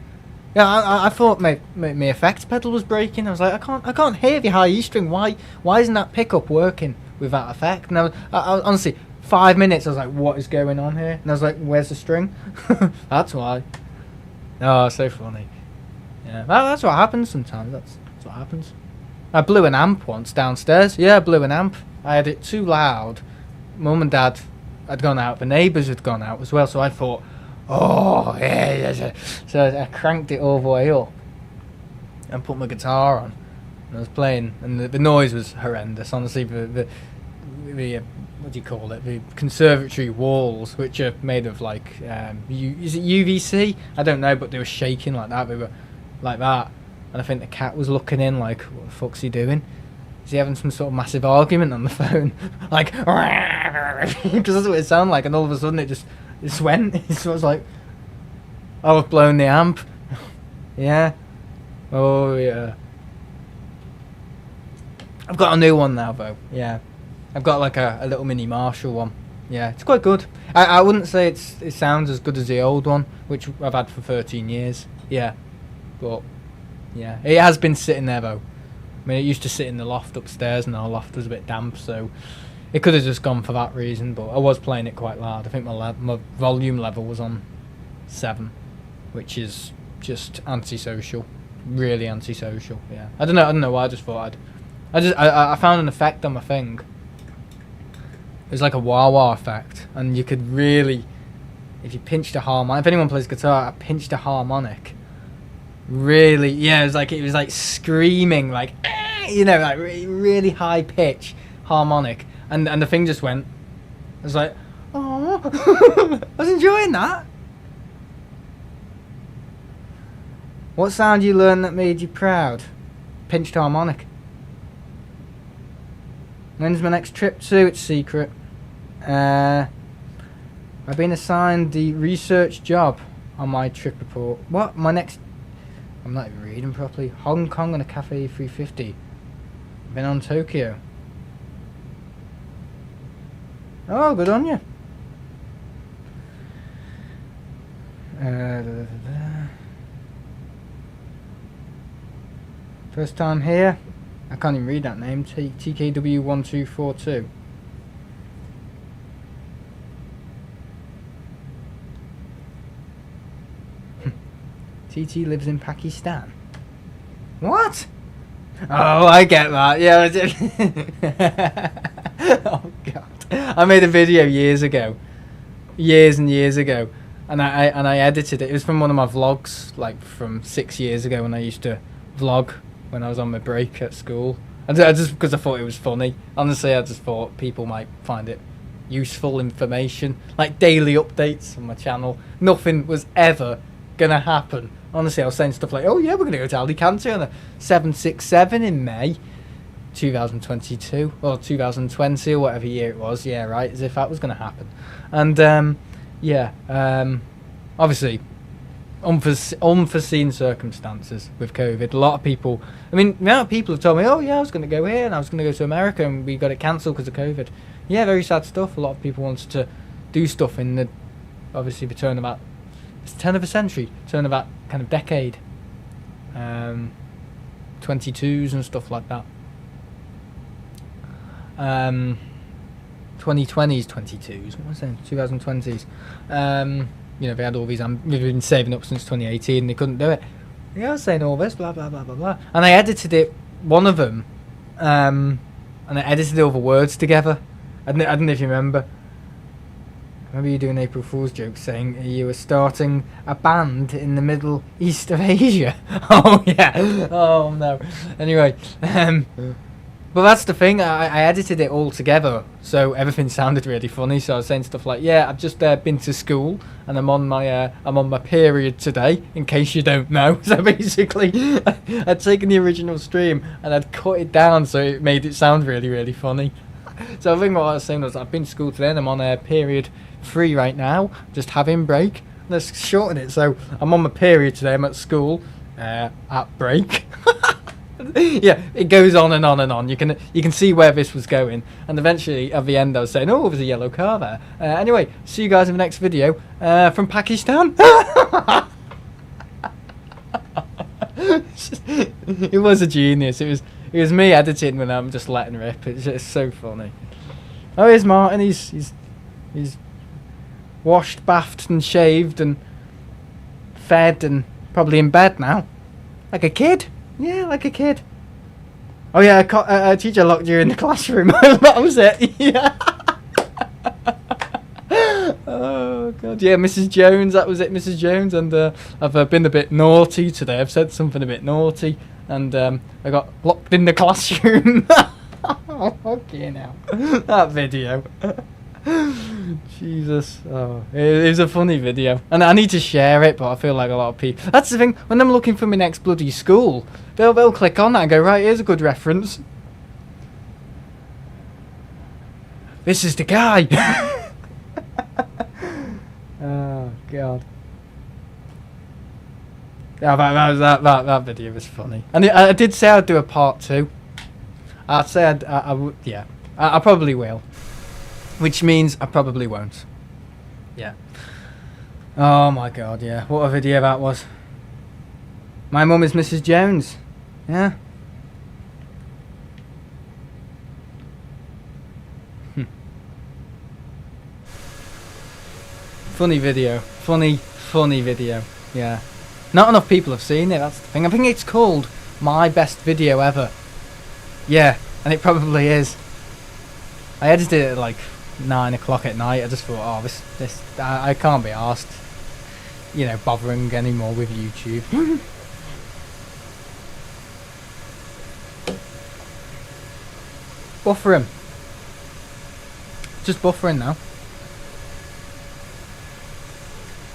Yeah, I thought my effects pedal was breaking. I was like, I can't hear the high E string. Why isn't that pickup working with that effect? And I honestly, 5 minutes, I was like, what is going on here? And I was like, where's the string? That's why. Oh, so funny. Yeah, that's what happens sometimes. That's what happens. I blew an amp once downstairs. Yeah, I blew an amp. I had it too loud. Mum and Dad had gone out. The neighbours had gone out as well. So I thought, oh, yeah. So I cranked it all the way up and put my guitar on. And I was playing, and the noise was horrendous. Honestly, the what do you call it? The conservatory walls, which are made of like, is it UVC? I don't know, but they were shaking like that. They were like that. And I think the cat was looking in like, what the fuck's he doing? Is he having some sort of massive argument on the phone? Like, because that's what it sounded like. And all of a sudden it just went. It was like, oh, I've blown the amp. Yeah. Oh, yeah. I've got a new one now, though. Yeah. I've got like a little mini Marshall one. Yeah, it's quite good. I wouldn't say it sounds as good as the old one, which I've had for 13 years. Yeah. But, yeah. It has been sitting there, though. I mean, it used to sit in the loft upstairs, and our loft was a bit damp, so it could have just gone for that reason, but I was playing it quite loud. I think my volume level was on 7, which is just antisocial. Really antisocial, yeah. I don't know why. I just thought I found an effect on my thing. It was like a wah-wah effect, and you could really, if you pinched a harmonic, if anyone plays guitar, I pinched a harmonic. Really, yeah, it was like screaming, like, you know, like really high pitch harmonic, and the thing just went. I was like, oh, I was enjoying that. What sound you learned that made you proud? Pinched harmonic. When's my next trip to? It's secret. I've been assigned the research job on my trip report. What? My next... I'm not even reading properly. Hong Kong and a Cafe 350. Been on Tokyo. Oh, good on you. First time here. I can't even read that name. TKW1242. TT lives in Pakistan. What? Oh, I get that. Yeah. Oh god. I made a video years and years ago, and I edited it. It was from one of my vlogs, like from 6 years ago, when I used to vlog when I was on my break at school. I just because I thought it was funny. Honestly, I just thought people might find it useful information, like daily updates on my channel. Nothing was ever gonna happen. Honestly, I was saying stuff like, oh yeah, we're gonna go to Alicante on a 767 in May 2022 or 2020 or whatever year it was. Yeah, right, as if that was gonna happen. And obviously unforeseen circumstances with COVID. A lot of people, I mean, the amount of people have told me, oh yeah, I was going to go here and I was going to go to America and we got it cancelled because of COVID. Yeah, very sad stuff. A lot of people wanted to do stuff in the, obviously the turn of that, turn of a century, turn of that kind of decade, 22s and stuff like that. 2020s, 22s, what was I saying, 2020s. You know, they had all these, they've been saving up since 2018 and they couldn't do it. Yeah, I was saying all this, blah, blah, blah, blah, blah. And I edited it, one of them, and I edited all the words together. I don't know if you remember. I remember you doing April Fool's jokes saying you were starting a band in the Middle East of Asia. Oh, yeah. Oh, no. Anyway, but that's the thing, I edited it all together, so everything sounded really funny. So I was saying stuff like, yeah, I've just been to school, and I'm on my period today, in case you don't know. So basically, I'd taken the original stream, and I'd cut it down so it made it sound really, really funny. So I think what I was saying was, I've been to school today, and I'm on period 3 right now, just having break. Let's shorten it, so I'm on my period today, I'm at school, at break. Yeah, it goes on and on and on. You can see where this was going, and eventually at the end I was saying, oh, there's a yellow car there. Anyway, see you guys in the next video from Pakistan. It was a genius. It was me editing when I'm just letting rip. It's just so funny. Oh, here's Martin. He's washed, bathed, and shaved, and fed, and probably in bed now. Like a kid. Yeah, like a kid. Oh yeah, a teacher locked you in the classroom. That was it. Yeah. Oh god. Yeah, Mrs. Jones. That was it, Mrs. Jones. And I've been a bit naughty today. I've said something a bit naughty, and I got locked in the classroom. Oh, okay now. That video. Jesus. Oh, it was a funny video, and I need to share it, but I feel like a lot of people. That's the thing. When I'm looking for my next bloody school, they'll click on that and go, right, here's a good reference. This is the guy. Oh god. Yeah, that video was funny, and I did say I'd do a part 2. I'd say I would. Yeah, I probably will, which means I probably won't. Yeah. Oh my god, yeah. What a video that was. My mum is Mrs. Jones. Yeah. Funny video. Funny video. Yeah. Not enough people have seen it, that's the thing. I think it's called My Best Video Ever. Yeah, and it probably is. I edited it at like 9 o'clock at night. I just thought, oh, this I can't be asked, you know, bothering anymore with YouTube. Buffering. Just buffering now.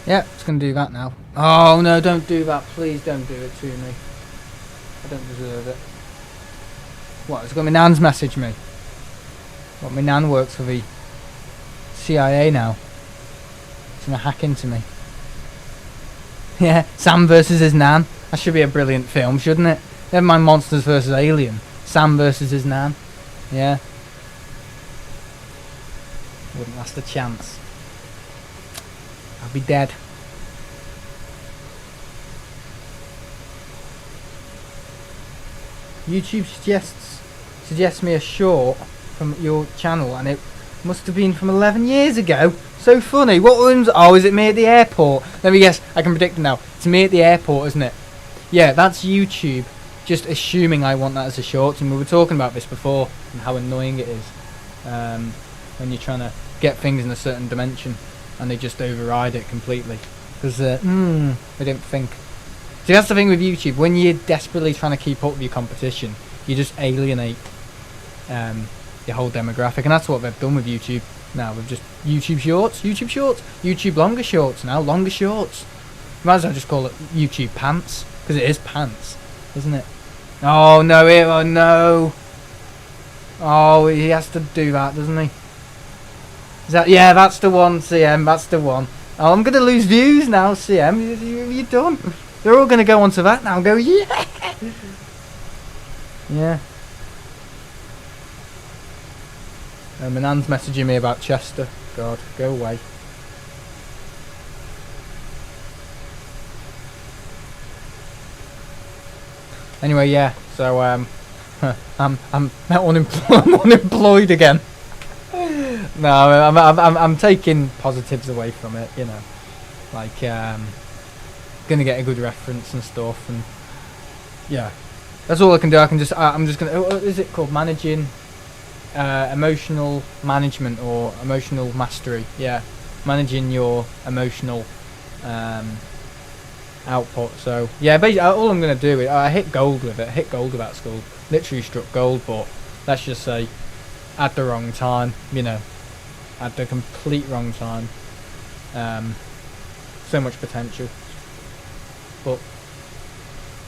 Yeah, it's going to do that now. Oh no, don't do that. Please don't do it to me. I don't deserve it. What, it's got my nan's message me. What, my nan works for the CIA now. It's going to hack into me. Yeah, Sam versus his nan. That should be a brilliant film, shouldn't it? Never mind Monsters versus Alien. Sam versus his nan. Yeah. Wouldn't last a chance. I'll be dead. YouTube suggests me a short from your channel, and it must have been from 11 years ago. So funny. What one's? Oh, is it me at the airport? Let me guess. I can predict it now. It's me at the airport, isn't it? Yeah, that's YouTube just assuming I want that as a short, and we were talking about this before and how annoying it is when you're trying to get things in a certain dimension and they just override it completely because they don't think. See, that's the thing with YouTube. When you're desperately trying to keep up with your competition, you just alienate your whole demographic, and that's what they've done with YouTube now. With just YouTube Shorts, YouTube longer shorts now, longer shorts. You might as well just call it YouTube Pants, because it is pants, isn't it? Oh no! Oh no! Oh, he has to do that, doesn't he? Is that? Yeah, that's the one, CM. That's the one. Oh, I'm gonna lose views now, CM. You're done. They're all gonna go onto that now and go, yeah. Yeah. My nan's messaging me about Chester. God, go away. Anyway, yeah. So I'm unemployed again. No, I'm taking positives away from it. You know, like gonna get a good reference and stuff, and yeah, that's all I can do. I'm just gonna. What is it called? Managing. Emotional management or emotional mastery. Yeah, managing your emotional output. So yeah, basically all I'm going to do is I hit gold with it. I hit gold with that school. Literally struck gold, but let's just say at the wrong time. You know, at the complete wrong time. So much potential, but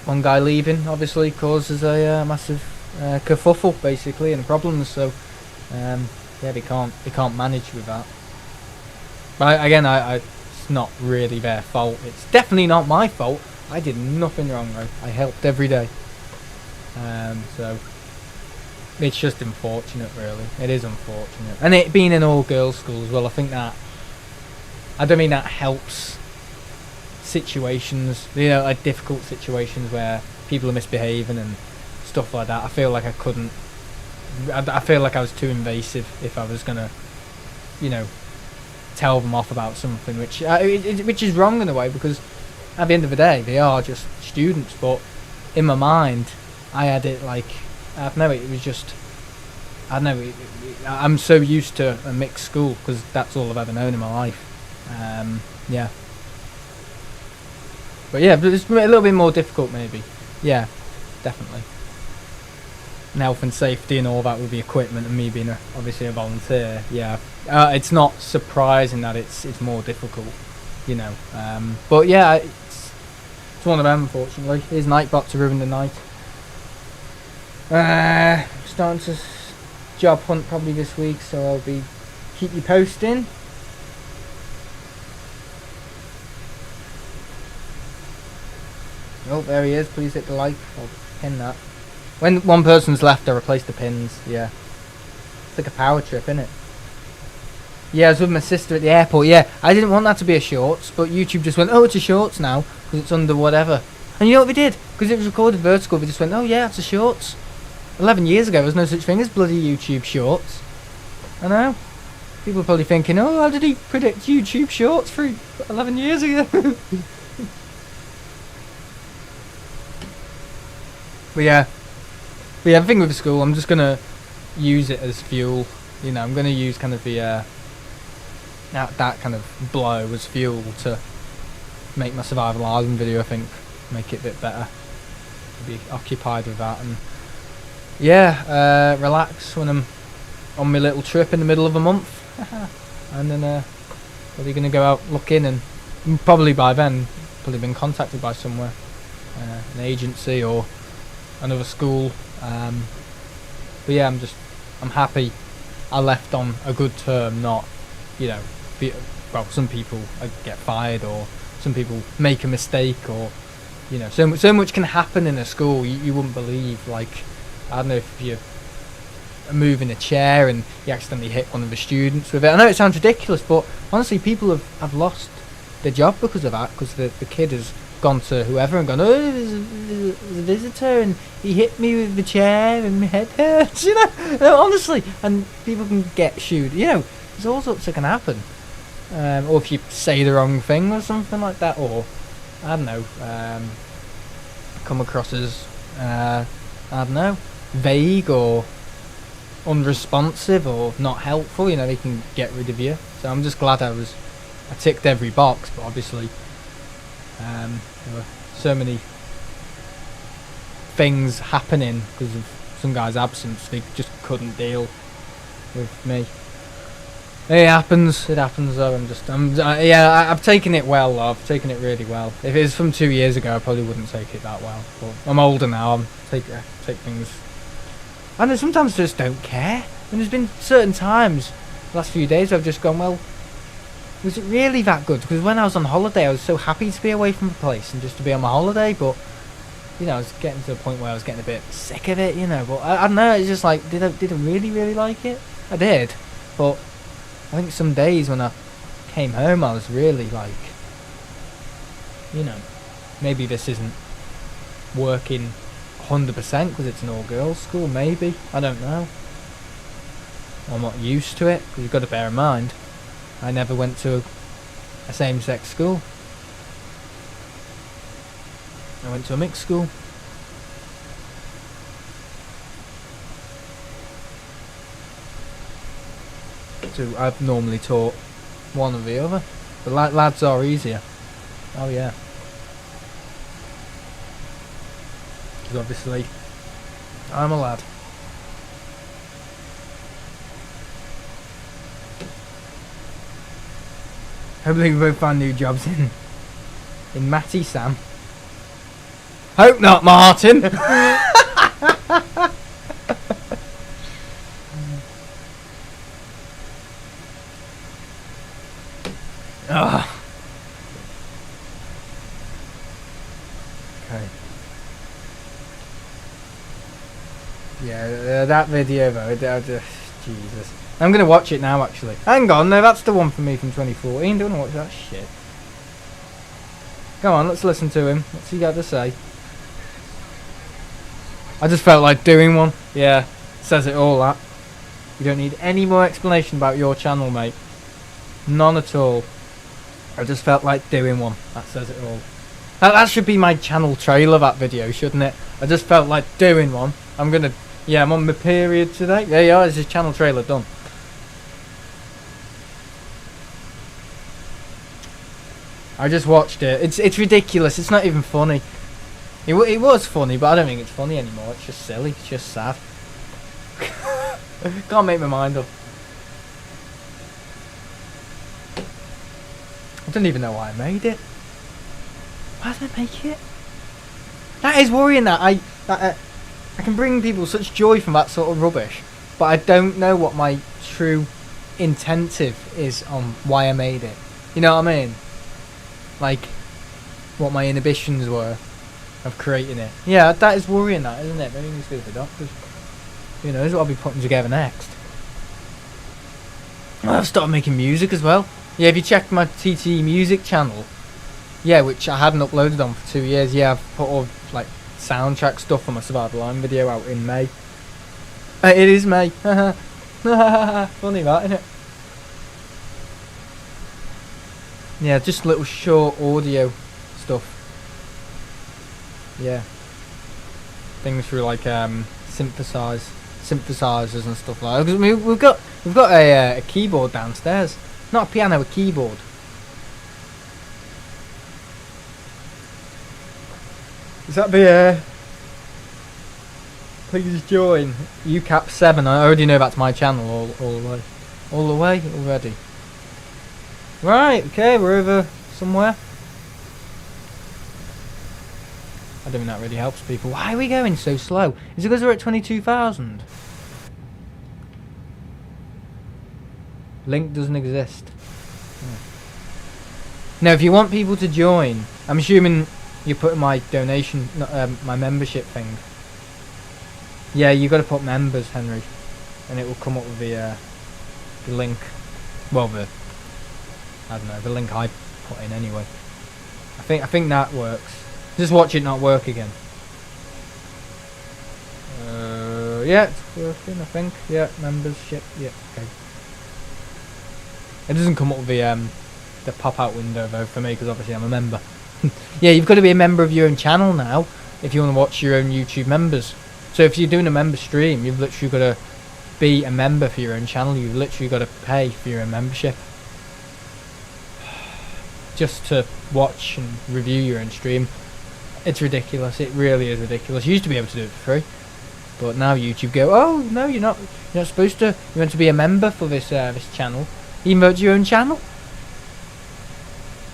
one guy leaving obviously causes a massive kerfuffle basically and problems, so yeah, they can't manage with that. But again, it's not really their fault. It's definitely not my fault. I did nothing wrong. I helped every day. So it's just unfortunate, really. It is unfortunate, and it being an all-girls school as well. I think that I don't mean that helps situations, you know, like difficult situations where people are misbehaving and stuff like that. I feel like I couldn't. I feel like I was too invasive if I was gonna, you know, tell them off about something, which is wrong in a way, because at the end of the day they are just students. But in my mind, I had it like, I don't know, it was just, I don't know, I'm so used to a mixed school because that's all I've ever known in my life. Yeah. But yeah, but it's a little bit more difficult maybe. Yeah, definitely. And health and safety and all that with the equipment and me being obviously a volunteer. Yeah, it's not surprising that it's more difficult, you know. But yeah, it's one of them unfortunately. Here's Nightbot to ruin the night. Starting to job hunt probably this week, so I'll be keep you posting. Oh, there he is. Please hit the like. I'll pin that. When one person's left, I replace the pins. Yeah. It's like a power trip, isn't it? Yeah, I was with my sister at the airport. Yeah, I didn't want that to be a shorts, but YouTube just went, oh, it's a shorts now, because it's under whatever. And you know what they did? Because it was recorded vertical, they just went, oh yeah, it's a shorts. 11 years ago, there was no such thing as bloody YouTube shorts. I know. People are probably thinking, oh, how did he predict YouTube shorts for 11 years ago? But yeah, the thing with the school, I'm just gonna use it as fuel. You know, I'm gonna use kind of the that kind of blow as fuel to make my survival island video. I think make it a bit better. Be occupied with that and yeah, relax when I'm on my little trip in the middle of a month, and then probably gonna go out looking and probably by then probably been contacted by somewhere, an agency or another school, but yeah, I'm happy I left on a good term, not, you know, well, some people get fired or some people make a mistake or, you know, so much can happen in a school you wouldn't believe. Like, I don't know if you're moving a chair and you accidentally hit one of the students with it. I know it sounds ridiculous, but honestly people have lost their job because of that, because the kid has gone to whoever and gone, oh, there's a visitor and he hit me with the chair and my head hurts, you know, honestly, and people can get shooed, you know, there's all sorts that can happen, or if you say the wrong thing or something like that, or I don't know, come across as I don't know, vague or unresponsive or not helpful, you know, they can get rid of you. So I'm just glad I ticked every box, but obviously there were so many things happening because of some guy's absence. They just couldn't deal with me. It happens though. I've taken it well though. I've taken it really well. If it was from 2 years ago, I probably wouldn't take it that well, but I'm older now. Take things, I know, sometimes I just don't care. And there's been certain times the last few days where I've just gone, well, was it really that good? Because when I was on holiday, I was so happy to be away from the place and just to be on my holiday. But, you know, I was getting to the point where I was getting a bit sick of it, you know. But I don't know, it's just like, did I really, really like it? I did. But I think some days when I came home, I was really like, you know, maybe this isn't working 100% because it's an all-girls school, maybe. I don't know. I'm not used to it, because you've got to bear in mind, I never went to a same-sex school. I went to a mixed school. So I've normally taught one or the other. The lads are easier. Oh yeah. Because obviously I'm a lad. Hopefully we both find new jobs in Matty, Sam. Hope not, Martin. Oh. Okay. Yeah, that video though, Jesus. I'm gonna watch it now actually. Hang on, no, that's the one for me from 2014. Don't wanna watch that shit. Come on, let's listen to him. What's he got to say? I just felt like doing one. Yeah, says it all, that. You don't need any more explanation about your channel, mate. None at all. I just felt like doing one. That says it all. That should be my channel trailer, that video, shouldn't it? I just felt like doing one. I'm gonna... Yeah, I'm on my period today. There you are, there's this channel trailer done. I just watched it. It's ridiculous. It's not even funny. It was funny, but I don't think it's funny anymore. It's just silly. It's just sad. Can't make my mind up. I don't even know why I made it. Why did I make it? That is worrying. That I can bring people such joy from that sort of rubbish, but I don't know what my true intentive is on why I made it. You know what I mean? Like, what my inhibitions were of creating it. Yeah, that is worrying, that, isn't it? Maybe I need to go to the doctors. Who knows what I'll be putting together next. Oh, I've started making music as well. Yeah, if you check my TTE music channel, yeah, which I hadn't uploaded on for 2 years, yeah, I've put all, like, soundtrack stuff for my Survival Line video out in May. It is May. Funny that, isn't it? Yeah, just little short audio stuff. Yeah. Things through like synthesizers and stuff like that. Because we've got a keyboard downstairs. Not a piano, a keyboard. Is that the please join UCAP 7? I already know that's my channel all the way. All the way already. Right, okay, we're over somewhere. I don't think that really helps people. Why are we going so slow? Is it because we're at 22,000? Link doesn't exist. No, if you want people to join, I'm assuming you're putting my donation, my membership thing. Yeah, you got to put members, Henry, and it will come up with the link. Well, I don't know, the link I put in anyway. I think that works. Just watch it not work again. Yeah, it's working, I think. Yeah, membership. Yeah, okay. It doesn't come up with the pop-out window though for me because obviously I'm a member. Yeah, you've got to be a member of your own channel now if you want to watch your own YouTube members. So if you're doing a member stream, you've literally got to be a member for your own channel. You've literally got to pay for your own membership just to watch and review your own stream. It's ridiculous. It really is ridiculous. You used to be able to do it for free, but now YouTube go, oh no, you're not supposed to. You're meant to be a member for this this channel, even though it's your own channel.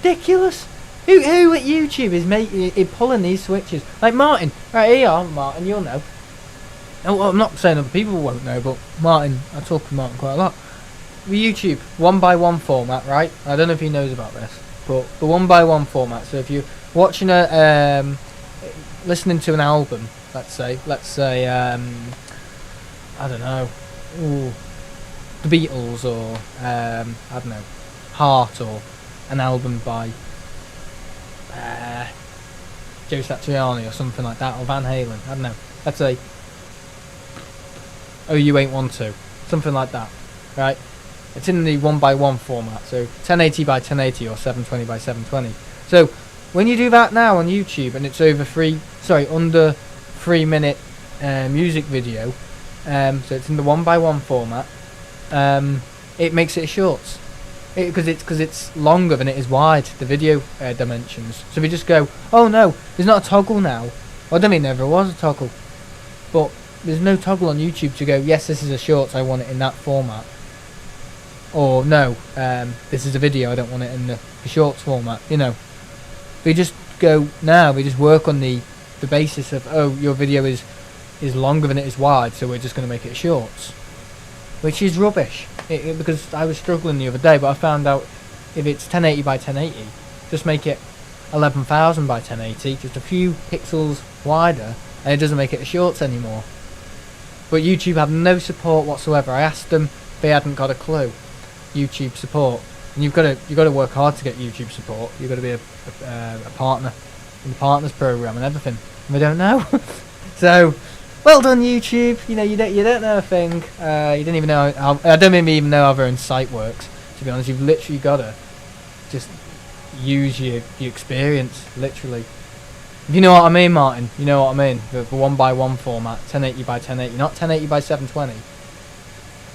Ridiculous. Who at YouTube is pulling these switches? Like Martin, right here, you are, Martin. You'll know. Oh, well, I'm not saying other people won't know, but Martin, I talk to Martin quite a lot. With YouTube, 1x1 format, right? I don't know if he knows about this, but the 1x1 format. So if you're watching listening to an album, let's say, I don't know, the Beatles or I don't know, Heart, or an album by Joe Satriani or something like that, or Van Halen. I don't know. Let's say OU812, something like that, right? It's in the 1x1 format, so 1080x1080 or 720x720. So when you do that now on YouTube and it's under 3 minute music video, so it's in the 1x1 format, it makes it a shorts. Because it's longer than it is wide, the video dimensions. So if you just go, oh no, there's not a toggle now. Well, I don't mean there ever was a toggle, but there's no toggle on YouTube to go, yes, this is a shorts, I want it in that format. Or no, this is a video, I don't want it in the shorts format. You know, we just go now. We just work on the basis of, oh, your video is longer than it is wide, so we're just going to make it shorts, which is rubbish. Because I was struggling the other day, but I found out if it's 1080x1080, just make it 11,000x1080, just a few pixels wider, and it doesn't make it a shorts anymore. But YouTube had no support whatsoever. I asked them, they hadn't got a clue. YouTube support, and you've got to work hard to get YouTube support. You've got to be a partner in the partners program and everything. And they don't know. So, well done, YouTube. You know, you don't know a thing. You don't even know how. I don't even know how their own site works. To be honest, you've literally got to just use your experience, literally. If you know what I mean, Martin, you know what I mean. The 1x1 format, 1080 by 1080, not 1080 by 720.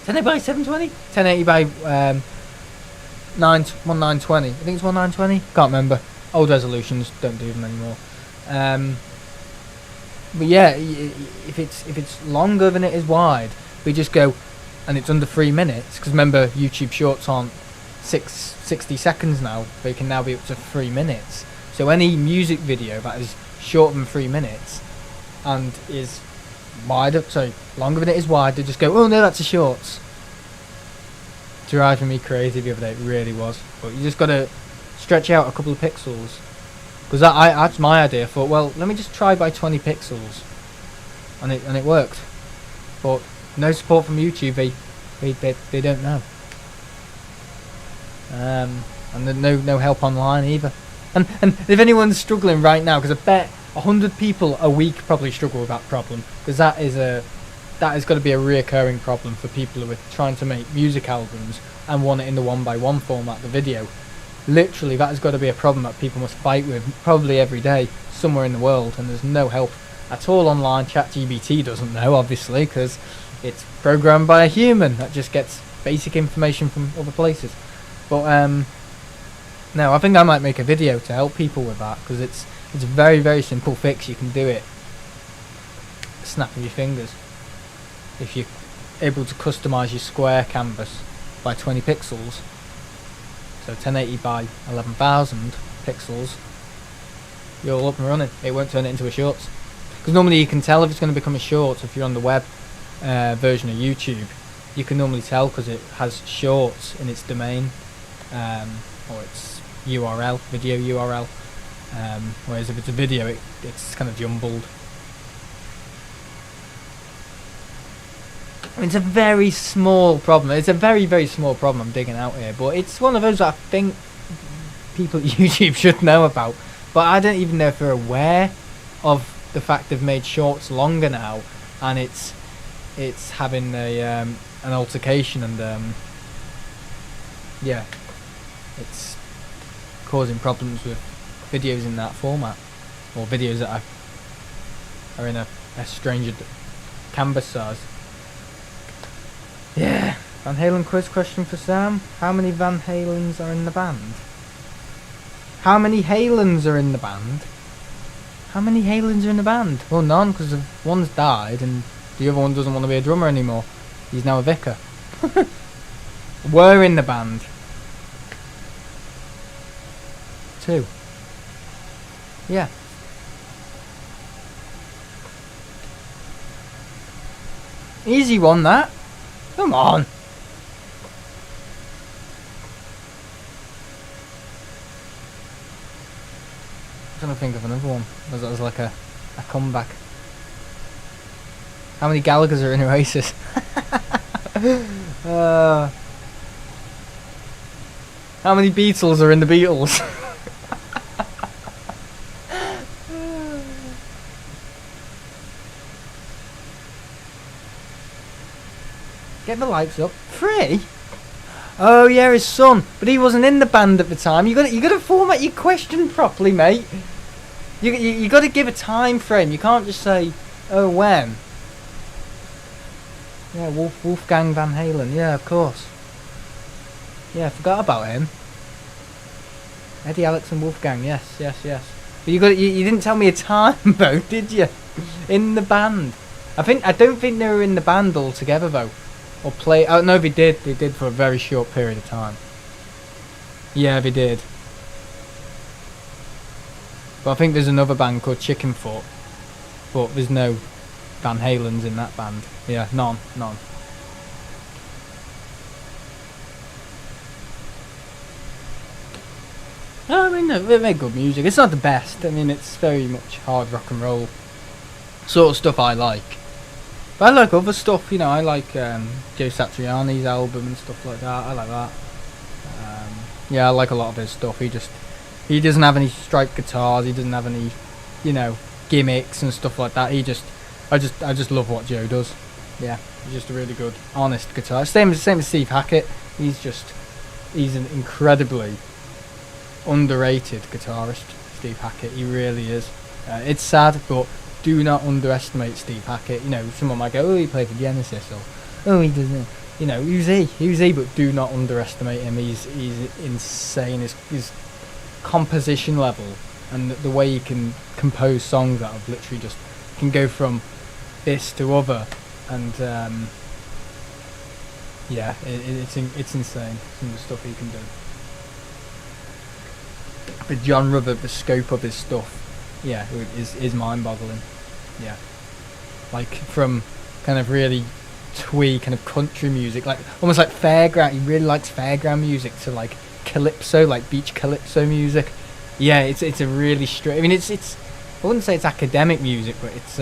1080 by 720? 1080 by 1920. I think it's 1920. Can't remember. Old resolutions, don't do them anymore. But yeah, if it's longer than it is wide, we just go, and it's under 3 minutes. Because remember, YouTube Shorts aren't 60 seconds now. They can now be up to 3 minutes. So any music video that is shorter than 3 minutes and is wider, sorry, longer than it is wide, they just go, oh no, that's a shorts. Driving me crazy the other day, it really was. But you just got to stretch out a couple of pixels. Because that's my idea. I thought, well, let me just try by 20 pixels. And it worked. But no support from YouTube, they don't know. And there's no help online either. And if anyone's struggling right now, because I bet 100 people a week probably struggle with that problem, because that is going to be a reoccurring problem for people who are trying to make music albums and want it in the 1x1 format, the video. Literally, that has got to be a problem that people must fight with probably every day somewhere in the world, and there's no help at all online. ChatGPT doesn't know, obviously, because it's programmed by a human that just gets basic information from other places. But no, I think I might make a video to help people with that, because it's a very, very simple fix. You can do it snap of your fingers if you're able to customize your square canvas by 20 pixels. So 1080 by 11,000 pixels, you're all up and running. It won't turn it into a shorts, because normally you can tell if it's going to become a shorts if you're on the web version of YouTube. You can normally tell because it has shorts in its domain, or its URL, video URL. Whereas if it's a video, it's kind of jumbled. I mean, it's a very small problem. It's a very, very small problem I'm digging out here, but it's one of those that I think people at YouTube should know about. But I don't even know if they're aware of the fact they've made shorts longer now, and it's having an altercation, and yeah, it's causing problems with videos in that format, or videos that are in a stranger canvas size. Yeah. Van Halen quiz question for Sam. How many Van Halens are in the band? How many Halens are in the band? How many Halens are in the band? Well, none, because one's died and the other one doesn't want to be a drummer anymore. He's now a vicar. Were in the band. 2. Yeah. Easy one, that. Come on. I'm trying to think of another one. That was like a comeback. How many Gallaghers are in Oasis? How many Beatles are in the Beatles? Get the lights up. 3? Oh yeah, his son, but he wasn't in the band at the time. You got to format your question properly, mate. You got to give a time frame. You can't just say, oh, when. Yeah, Wolfgang Van Halen. Yeah, of course. Yeah, I forgot about him. Eddie, Alex, and Wolfgang. Yes. But you didn't tell me a time though, did you? In the band. I don't think they were in the band all together though. Or play. Oh no, they did. They did for a very short period of time. Yeah, they did. But I think there's another band called Chickenfoot, but there's no Van Halens in that band. Yeah, none. I mean, no, they make good music. It's not the best. I mean, it's very much hard rock and roll sort of stuff I like. But I like other stuff, you know. I like Joe Satriani's album and stuff like that. I like that. Yeah, I like a lot of his stuff. He doesn't have any striped guitars. He doesn't have any, you know, gimmicks and stuff like that. I just love what Joe does. Yeah, he's just a really good, honest guitarist. Same as Steve Hackett. He's an incredibly underrated guitarist, Steve Hackett. He really is. It's sad, but do not underestimate Steve Hackett. You know, someone might go, oh, he played for Genesis, or oh, he doesn't. You know, who's he? But do not underestimate him. He's insane. His composition level and the way he can compose songs that have literally just can go from this to other, and yeah, it's insane, some of the stuff he can do. The genre, the scope of his stuff, yeah, is mind-boggling. Yeah, like from kind of really twee kind of country music, like almost like fairground. He really likes fairground music, to like calypso, like beach calypso music. Yeah, it's a really straight. I mean, it's I wouldn't say it's academic music, but it's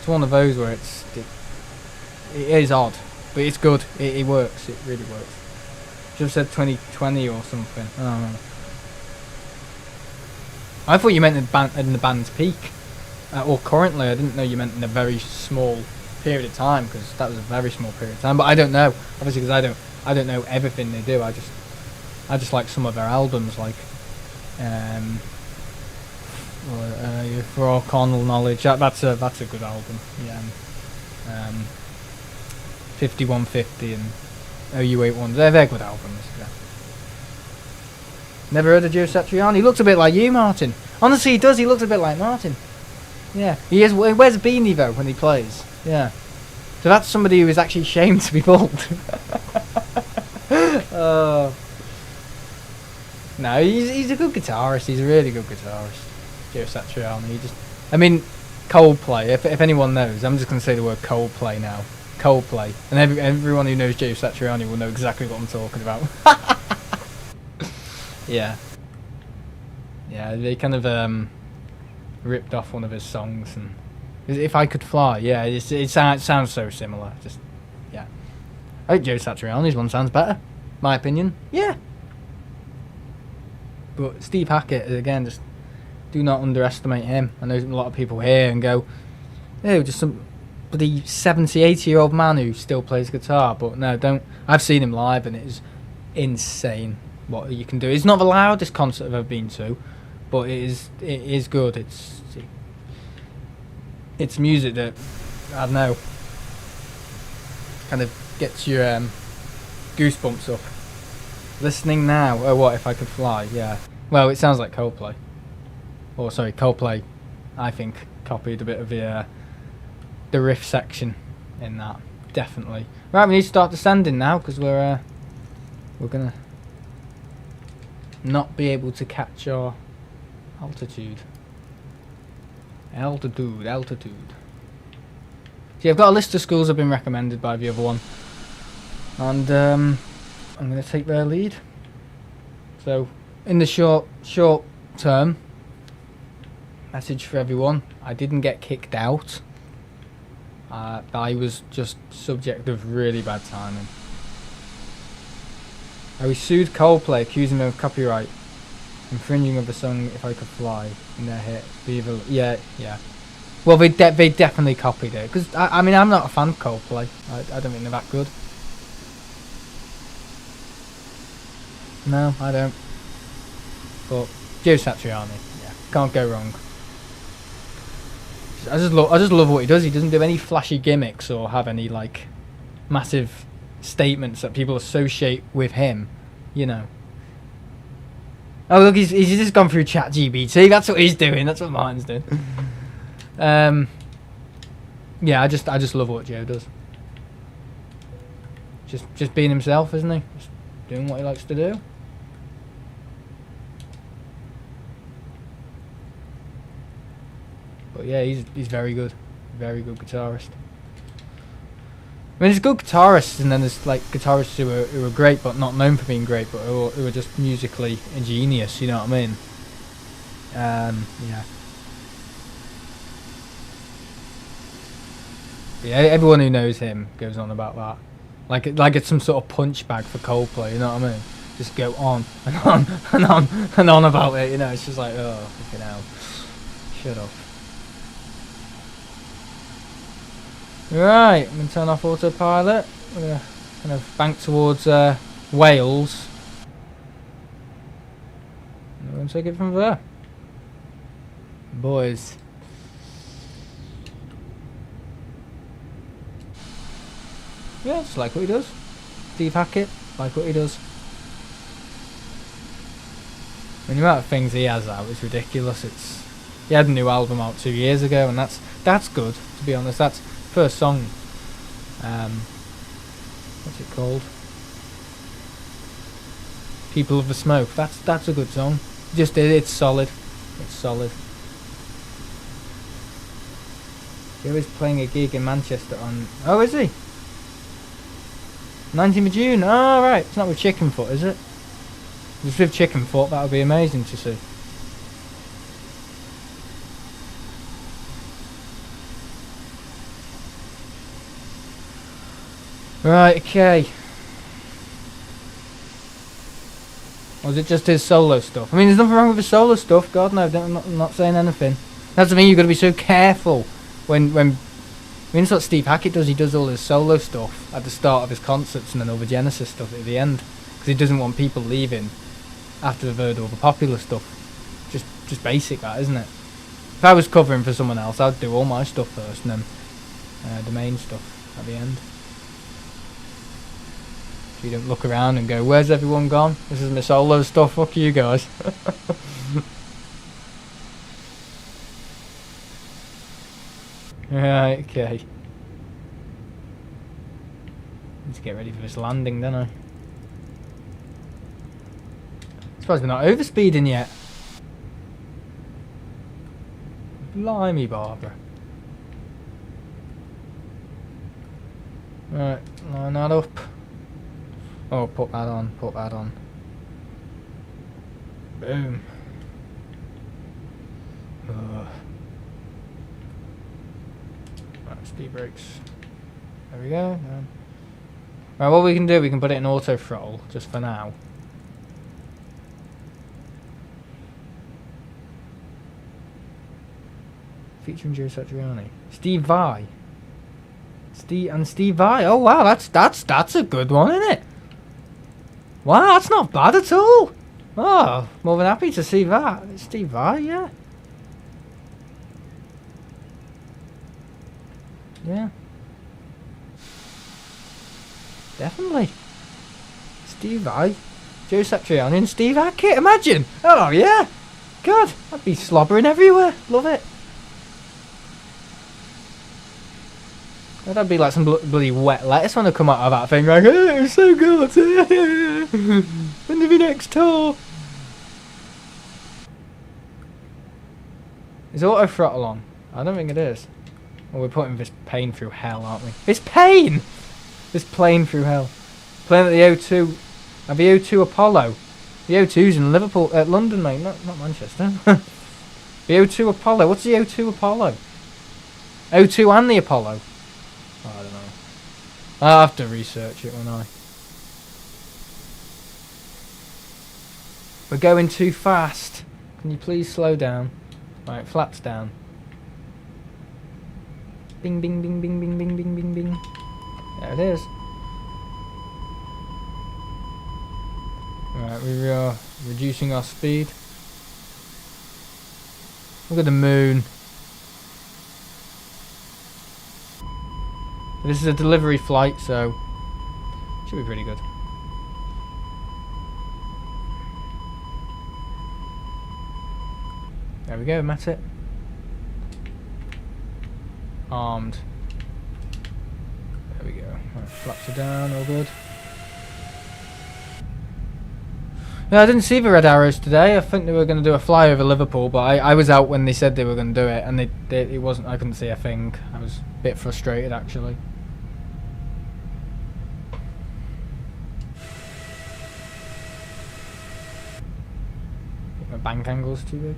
one of those where it is odd, but it's good. It works. It really works. Should have said 2020 or something. I don't know. I thought you meant in the band's peak, or currently. I didn't know you meant in a very small period of time, because that was a very small period of time. But I don't know, obviously, because I don't know everything they do. I just like some of their albums, like for all carnal knowledge. That's a good album. Yeah. 5150 and OU81. They're good albums. Yeah. Never heard of Joe Satriani. He looks a bit like you, Martin. Honestly, he does. He looks a bit like Martin. Yeah. He wears a beanie though when he plays. Yeah. So that's somebody who is actually ashamed to be bald. No, he's a good guitarist. He's a really good guitarist, Joe Satriani. I mean, Coldplay. If anyone knows, I'm just going to say the word Coldplay now. Coldplay, and everyone who knows Joe Satriani will know exactly what I'm talking about. Yeah. Yeah, they kind of ripped off one of his songs, and If I Could Fly. Yeah, it sounds so similar. Just yeah. I think Joe Satriani's one sounds better, my opinion. Yeah. But Steve Hackett, again, just do not underestimate him. I know a lot of people hear and go, oh, just some bloody 70, 80-year-old man who still plays guitar. But no, don't. I've seen him live, and it is insane what you can do. It's not the loudest concert I've ever been to, but it is good. It's music that, I don't know, kind of gets your goosebumps up. Listening now. Oh, what If I Could Fly? Yeah. Well, it sounds like Coldplay. Or sorry, Coldplay, I think, copied a bit of the riff section in that. Definitely. Right, we need to start descending now, because we're gonna not be able to catch our altitude. Altitude. See, I've got a list of schools I've been recommended by the other one, and I'm going to take their lead. So, in the short term, message for everyone: I didn't get kicked out. I was just subject of really bad timing. I sued Coldplay, accusing them of copyright infringing of the song "If I Could Fly" in their hit "Viva." Yeah. Well, they definitely copied it, because I mean, I'm not a fan of Coldplay. I don't think they're that good. No, I don't. But Joe Satriani, yeah, can't go wrong. I just love what he does. He doesn't do any flashy gimmicks or have any like massive statements that people associate with him, you know. Oh look, he's just gone through ChatGPT. That's what he's doing. That's what mine's doing. Yeah, I just love what Joe does. Just being himself, isn't he? Just doing what he likes to do. But yeah, he's very good guitarist. I mean, there's good guitarists, and then there's like guitarists who are great but not known for being great, but who are just musically ingenious. You know what I mean? Yeah. Yeah, everyone who knows him goes on about that, like it's some sort of punch bag for Coldplay. You know what I mean? Just go on and on and on and on about it. You know, it's just like, oh, fucking hell, shut up. Right, I'm going to turn off autopilot. We're going to kind of bank towards Wales. We'll take it from there. Boys. Yeah, just like what he does. Steve Hackett, like what he does. The amount of things he has out is ridiculous. He had a new album out 2 years ago, and that's good, to be honest. That's first song. What's it called? People of the Smoke. That's a good song. It's solid. It's solid. He was playing a gig in Manchester on... Oh, is he? 19th of June. Oh, right. It's not with Chickenfoot, is it? If it's with Chickenfoot, that would be amazing to see. Right, okay. Or is it just his solo stuff? I mean, there's nothing wrong with his solo stuff. God, no, I'm not saying anything. That's the thing, you've got to be so careful when I mean, that's what Steve Hackett does. He does all his solo stuff at the start of his concerts and then all the Genesis stuff at the end. Because he doesn't want people leaving after they've heard all the popular stuff. Just basic, that, isn't it? If I was covering for someone else, I'd do all my stuff first and then the main stuff at the end. So you don't look around and go, where's everyone gone? This is my solo stuff, fuck you guys. Right, okay. Need to get ready for this landing, don't I? Surprised we're not overspeeding yet. Blimey, Barbara. Right, line that up. Oh, put that on, put that on. Boom. Right, speed brakes. There we go. Right, what we can do, we can put it in auto throttle, just for now. Featuring Joe Satriani. Steve Vai. Steve Vai. Oh wow, that's a good one, isn't it? Wow, that's not bad at all. Oh, more than happy to see that. Steve Vai, yeah. Yeah. Definitely. Steve Vai, Joe Satriani and Steve Hackett, imagine. Oh yeah. God, I'd be slobbering everywhere. Love it. That'd be like some bloody wet lettuce when I come out of that thing, like, oh, it was so good. When do we next tour? Is auto throttle on? I don't think it is. Well, we're putting this plane through hell, aren't we? It's pain! This plane through hell. Playing at the O2. At the O2 Apollo. The O2's in Liverpool, London, mate, not Manchester. The O2 Apollo. What's the O2 Apollo? O2 and the Apollo. Oh, I don't know. I'll have to research it, won't I? We're going too fast. Can you please slow down? Right, flaps down. Bing, bing, bing, bing, bing, bing, bing, bing, bing. There it is. Right, we are reducing our speed. Look at the moon. This is a delivery flight, so should be pretty good. There we go, that's it. Armed. There we go. Right, flaps are down, all good. Yeah, I didn't see the red arrows today. I think they were going to do a fly over Liverpool, but I was out when they said they were going to do it, and it wasn't. I couldn't see a thing. I was a bit frustrated, actually. My bank angle's too big.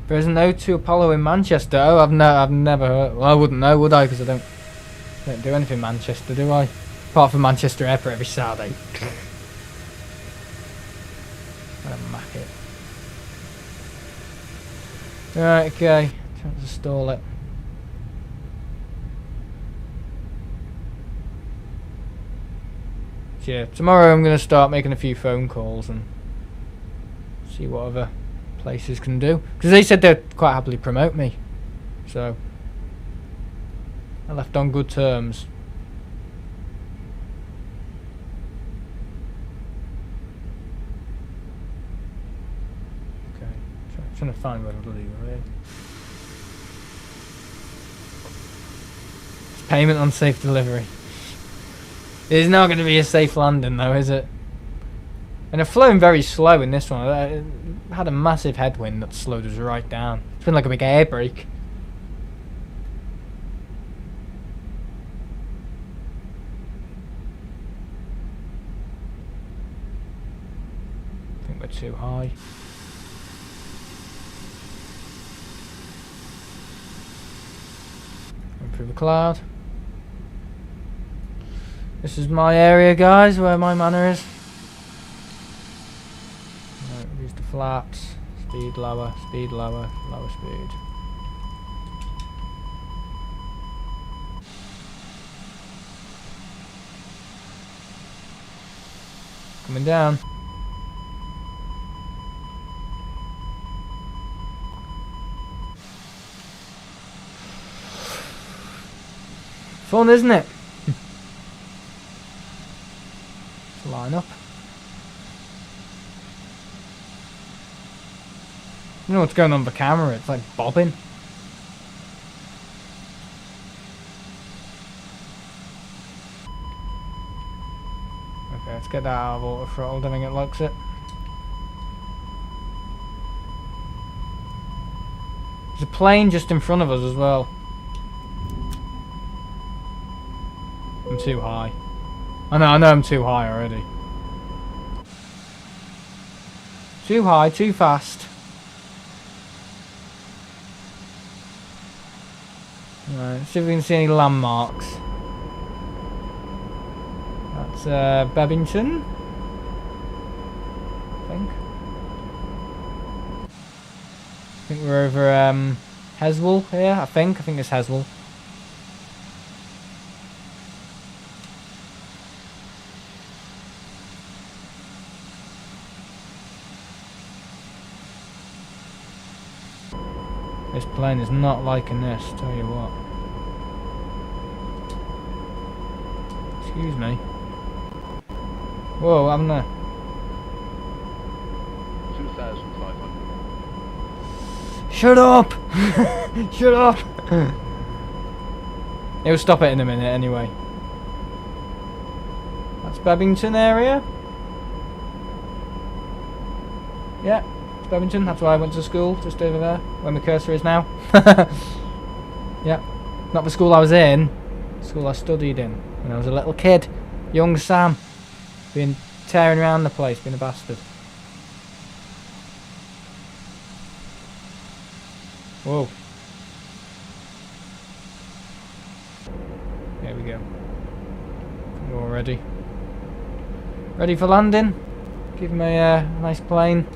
There is an O2 Apollo in Manchester. Oh, I've never heard. Well, I wouldn't know, would I? Because I don't do anything in Manchester, do I? Apart from Manchester Airport every Saturday. I'll mack it. Right, okay. Trying to stall it. So yeah, tomorrow I'm going to start making a few phone calls and see what other places can do, because they said they'd quite happily promote me, so I left on good terms. Okay, trying to find where to leave it. It's payment on safe delivery. It's not going to be a safe landing though, is it? And I've flown very slow in this one. I had a massive headwind that slowed us right down. It's been like a big air brake. I think we're too high. Going through the cloud. This is my area, guys, where my manor is. Right, use the flaps. Speed lower, lower speed. Coming down. Fun, isn't it? Line up. You know what's going on with the camera? It's like bobbing. Okay, let's get that out of auto throttle. Don't think it likes it. There's a plane just in front of us as well. I'm too high. I know I'm too high already. Too high, too fast. Right, let's see if we can see any landmarks. That's Bebington, I think. I think we're over Heswell here, I think it's Heswell. This plane is not liking this, tell you what. Excuse me. Whoa, what happened there? 2,500. Shut up! Shut up! It'll stop it in a minute anyway. That's Bebington area. Yeah. Birmingham, that's where I went to school, just over there, where my cursor is now. Yeah, not the school I was in, the school I studied in when I was a little kid, young Sam, being tearing around the place, being a bastard. Whoa. There we go. We're all ready. Ready for landing. Give me a nice plane.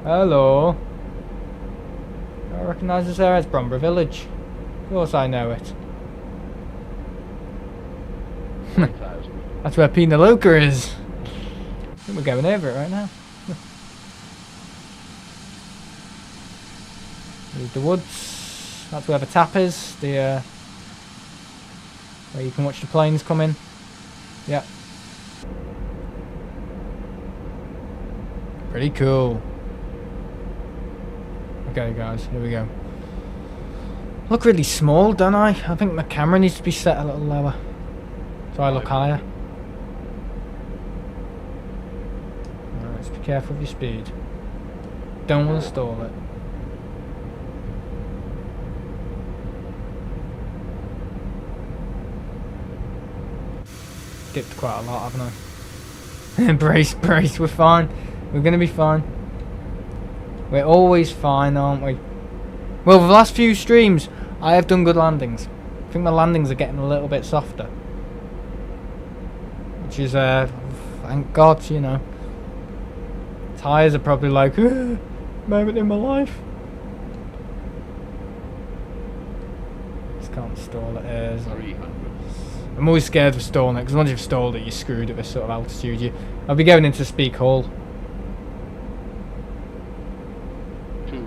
Hello. I recognise this area as Bromborough Village. Of course I know it. That's where Pina Loca is. I think we're going over it right now. There's the woods. That's where the tap is. The where you can watch the planes come in. Yeah. Pretty cool. Okay guys, here we go. Look really small, don't I? I think my camera needs to be set a little lower, so I look higher. Alright, let's be careful with your speed. Don't want to stall it. Dipped quite a lot, haven't I? brace, we're fine. We're gonna be fine. We're always fine, aren't we? Well, for the last few streams, I have done good landings. I think my landings are getting a little bit softer. Which is, thank God, you know. Tyres are probably like, moment in my life. Just can't stall it. 300. I'm always scared of stalling it, because once you've stalled it, you're screwed at this sort of altitude. I'll be going into Speak Hall. 200.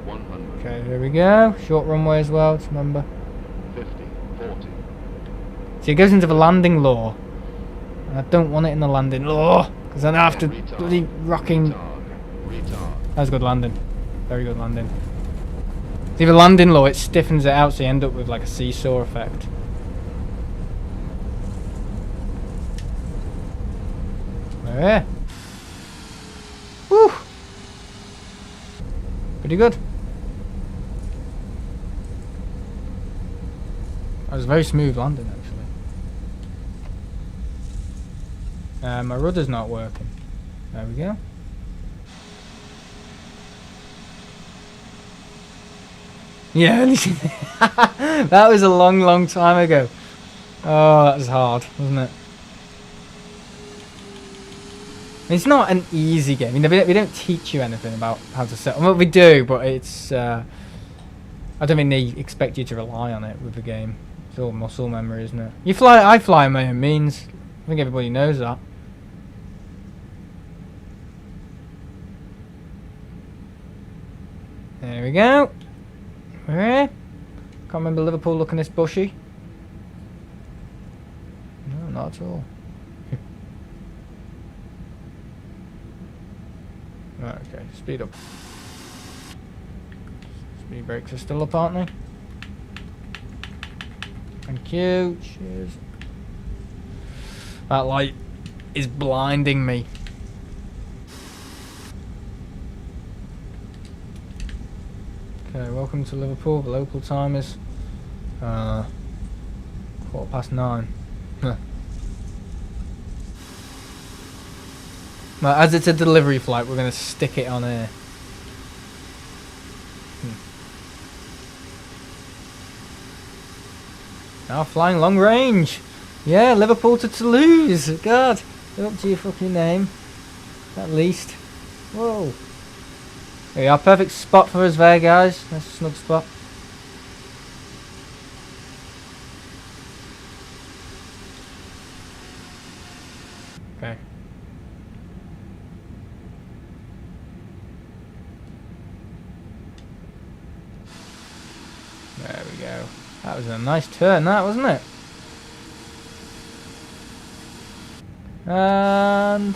100. Okay, there we go. Short runway as well, to remember. 50. 40. See, it goes into the landing law. And I don't want it in the landing law, because then I have to bloody rocking... Retard. That was a good landing. Very good landing. See, the landing law, it stiffens it out, so you end up with like a seesaw effect. There. Woo! Pretty good. That was a very smooth landing, actually. My rudder's not working. There we go. Yeah, that was a long, long time ago. Oh, that was hard, wasn't it? It's not an easy game. You know, we don't teach you anything about how to set. Well, we do, but it's. I don't think they expect you to rely on it with the game. It's all muscle memory, isn't it? You fly. I fly my own means. I think everybody knows that. There we go. Can't remember Liverpool looking this bushy. No, not at all. Okay, speed up. Speed brakes are still up, aren't they? Thank you. Cheers. That light is blinding me. Okay, welcome to Liverpool. The local time is 9:15. Well, as it's a delivery flight, we're going to stick it on air. Now flying long range. Yeah, Liverpool to Toulouse. God, live up to your fucking name. At least. Whoa. There we are, perfect spot for us there, guys. Nice snug spot. Okay. There we go. That was a nice turn, that, wasn't it? And...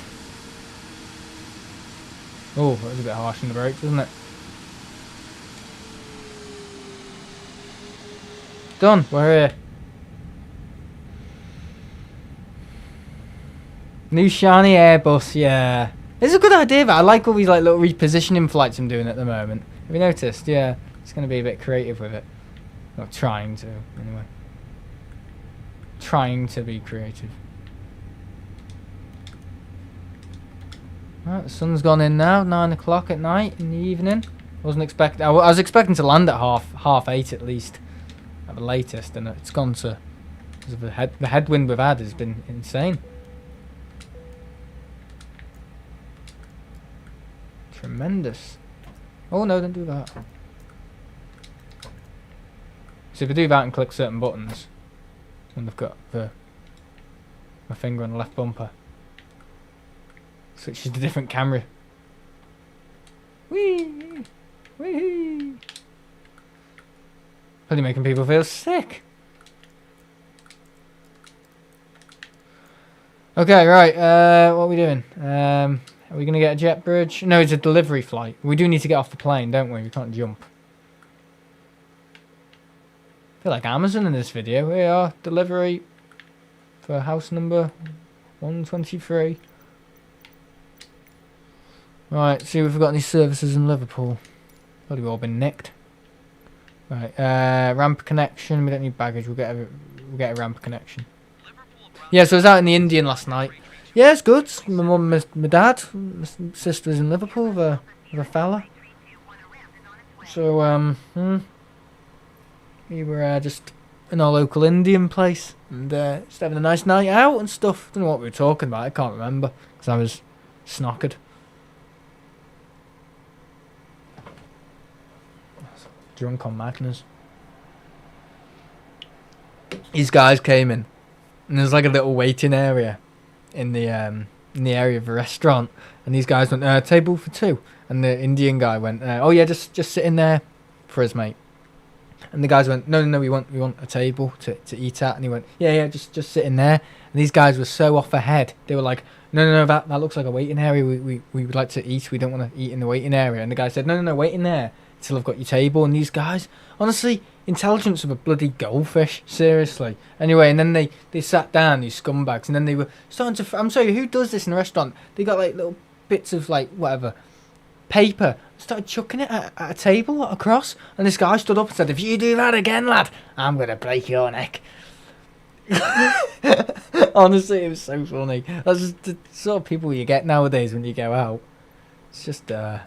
oh, that was a bit harsh in the brakes, wasn't it? Done, we're here. New shiny Airbus, yeah. It's a good idea, but I like all these like little repositioning flights I'm doing at the moment. Have you noticed? Yeah, it's going to be a bit creative with it. Well, trying to, anyway. Trying to be creative. Right, the sun's gone in now, 9 o'clock at night in the evening. Wasn't expecting. I was expecting to land at half 8 at least, at the latest, and it's gone to because of the headwind we've had has been insane. Tremendous. Oh no, don't do that. So if I do that and click certain buttons, and I've got my finger on the left bumper. Switches to different camera. Whee! Whee! Probably making people feel sick. Okay, right. What are we doing? Are we going to get a jet bridge? No, it's a delivery flight. We do need to get off the plane, don't we? We can't jump. I feel like Amazon in this video. We are delivery for house number 123. Right, see if we've got any services in Liverpool. Probably all been nicked. Right, ramp connection. We don't need baggage. We'll get a ramp connection. Yeah, so I was out in the Indian last night. Yeah, it's good. My mum, my dad, my sister's in Liverpool with a fella. So we were just in our local Indian place and just having a nice night out and stuff. Don't know what we were talking about. I can't remember because I was snockered. drunk on Magners. These guys came in, and there's like a little waiting area in the area of the restaurant, and these guys went, table for two, and the Indian guy went, oh yeah, just sit in there for us, mate. And the guys went, no, we want a table to eat at, and he went, yeah, just sit in there. And these guys were so off ahead. They were like, no, that looks like a waiting area. We would like to eat. We don't want to eat in the waiting area. And the guy said, no, wait in there until I've got your table. And these guys, honestly, intelligence of a bloody goldfish, seriously. Anyway, and then they sat down, these scumbags, and then they were starting to, I'm sorry, who does this in a restaurant? They got like little bits of like whatever paper, started chucking it at a table across, and this guy stood up and said, if you do that again, lad, I'm gonna break your neck. Honestly, it was so funny. That's just the sort of people you get nowadays when you go out. It's just a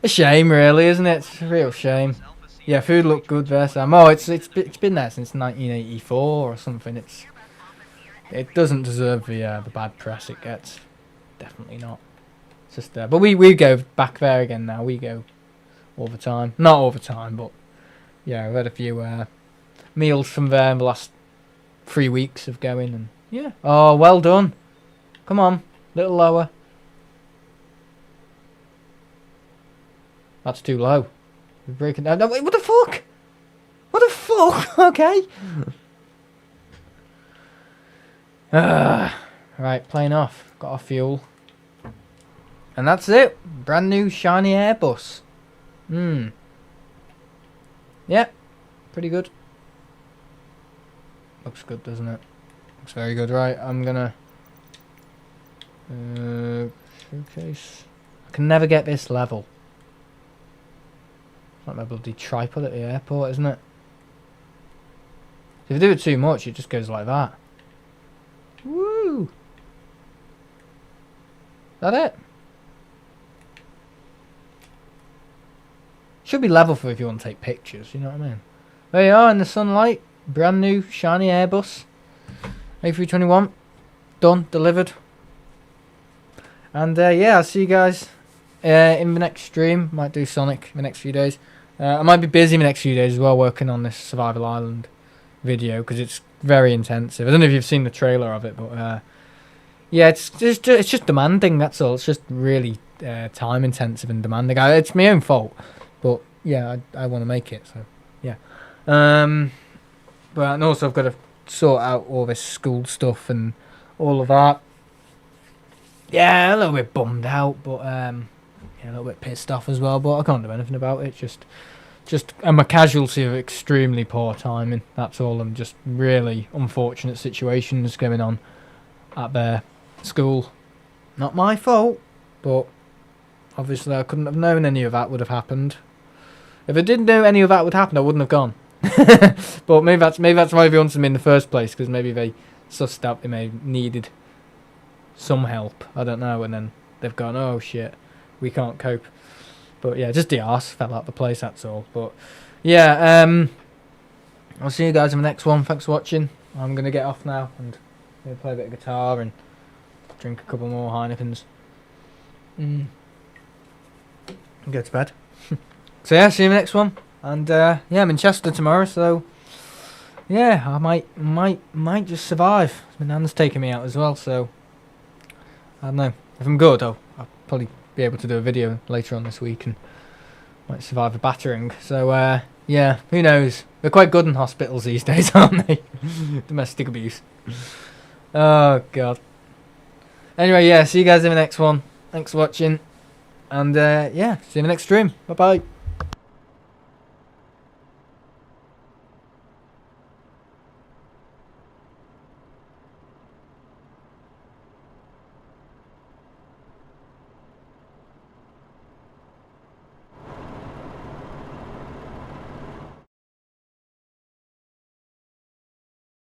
shame, really, isn't it? It's a real shame. Yeah, food looked good there, Sam. Oh, it's been there since 1984 or something. It doesn't deserve the bad press it gets. Definitely not. It's just but we go back there again now. We go all the time. Not all the time, but yeah, I've had a few meals from there in the last 3 weeks of going, and yeah. Oh, well done. Come on, little lower. That's too low. We're breaking down. No, wait, what the fuck? What the fuck? Okay. Right, plane off. Got our fuel. And that's it. Brand new shiny Airbus. Yeah, pretty good. Looks good, doesn't it? Looks very good. Right, I'm gonna showcase. I can never get this level. It's like my bloody tripod at the airport, isn't it? If you do it too much, it just goes like that. Woo! Is that it? Should be level for if you want to take pictures, you know what I mean? There you are in the sunlight. Brand new shiny Airbus A321. Done, delivered. And yeah, I'll see you guys in the next stream. Might do Sonic in the next few days. I might be busy in the next few days as well, working on this Survival Island video, because it's very intensive. I don't know if you've seen the trailer of it, but yeah, it's just demanding, that's all. It's just really time intensive and demanding. It's my own fault, but yeah, I want to make it, so yeah. But and also I've got to sort out all this school stuff and all of that. Yeah, a little bit bummed out, but yeah, a little bit pissed off as well. But I can't do anything about it. Just I'm a casualty of extremely poor timing. That's all. I'm just really unfortunate situations going on at their school. Not my fault, but obviously I couldn't have known any of that would have happened. If I didn't know any of that would happen, I wouldn't have gone. But maybe that's why they wanted me in the first place, because maybe they sussed out they may have needed some help. I don't know, and then they've gone, oh shit, we can't cope. But yeah, just the arse fell out the place, that's all. But yeah, I'll see you guys in the next one. Thanks for watching. I'm gonna get off now and gonna play a bit of guitar and drink a couple more Heinekens. And go to bed. So yeah, see you in the next one. And yeah, I'm in Chester tomorrow, so yeah, I might just survive. My nan's taking me out as well, so I don't know. If I'm good, I'll probably be able to do a video later on this week and might survive a battering. So yeah, who knows? They're quite good in hospitals these days, aren't they? Domestic abuse. Oh god. Anyway, yeah, see you guys in the next one. Thanks for watching, and yeah, see you in the next stream. Bye bye.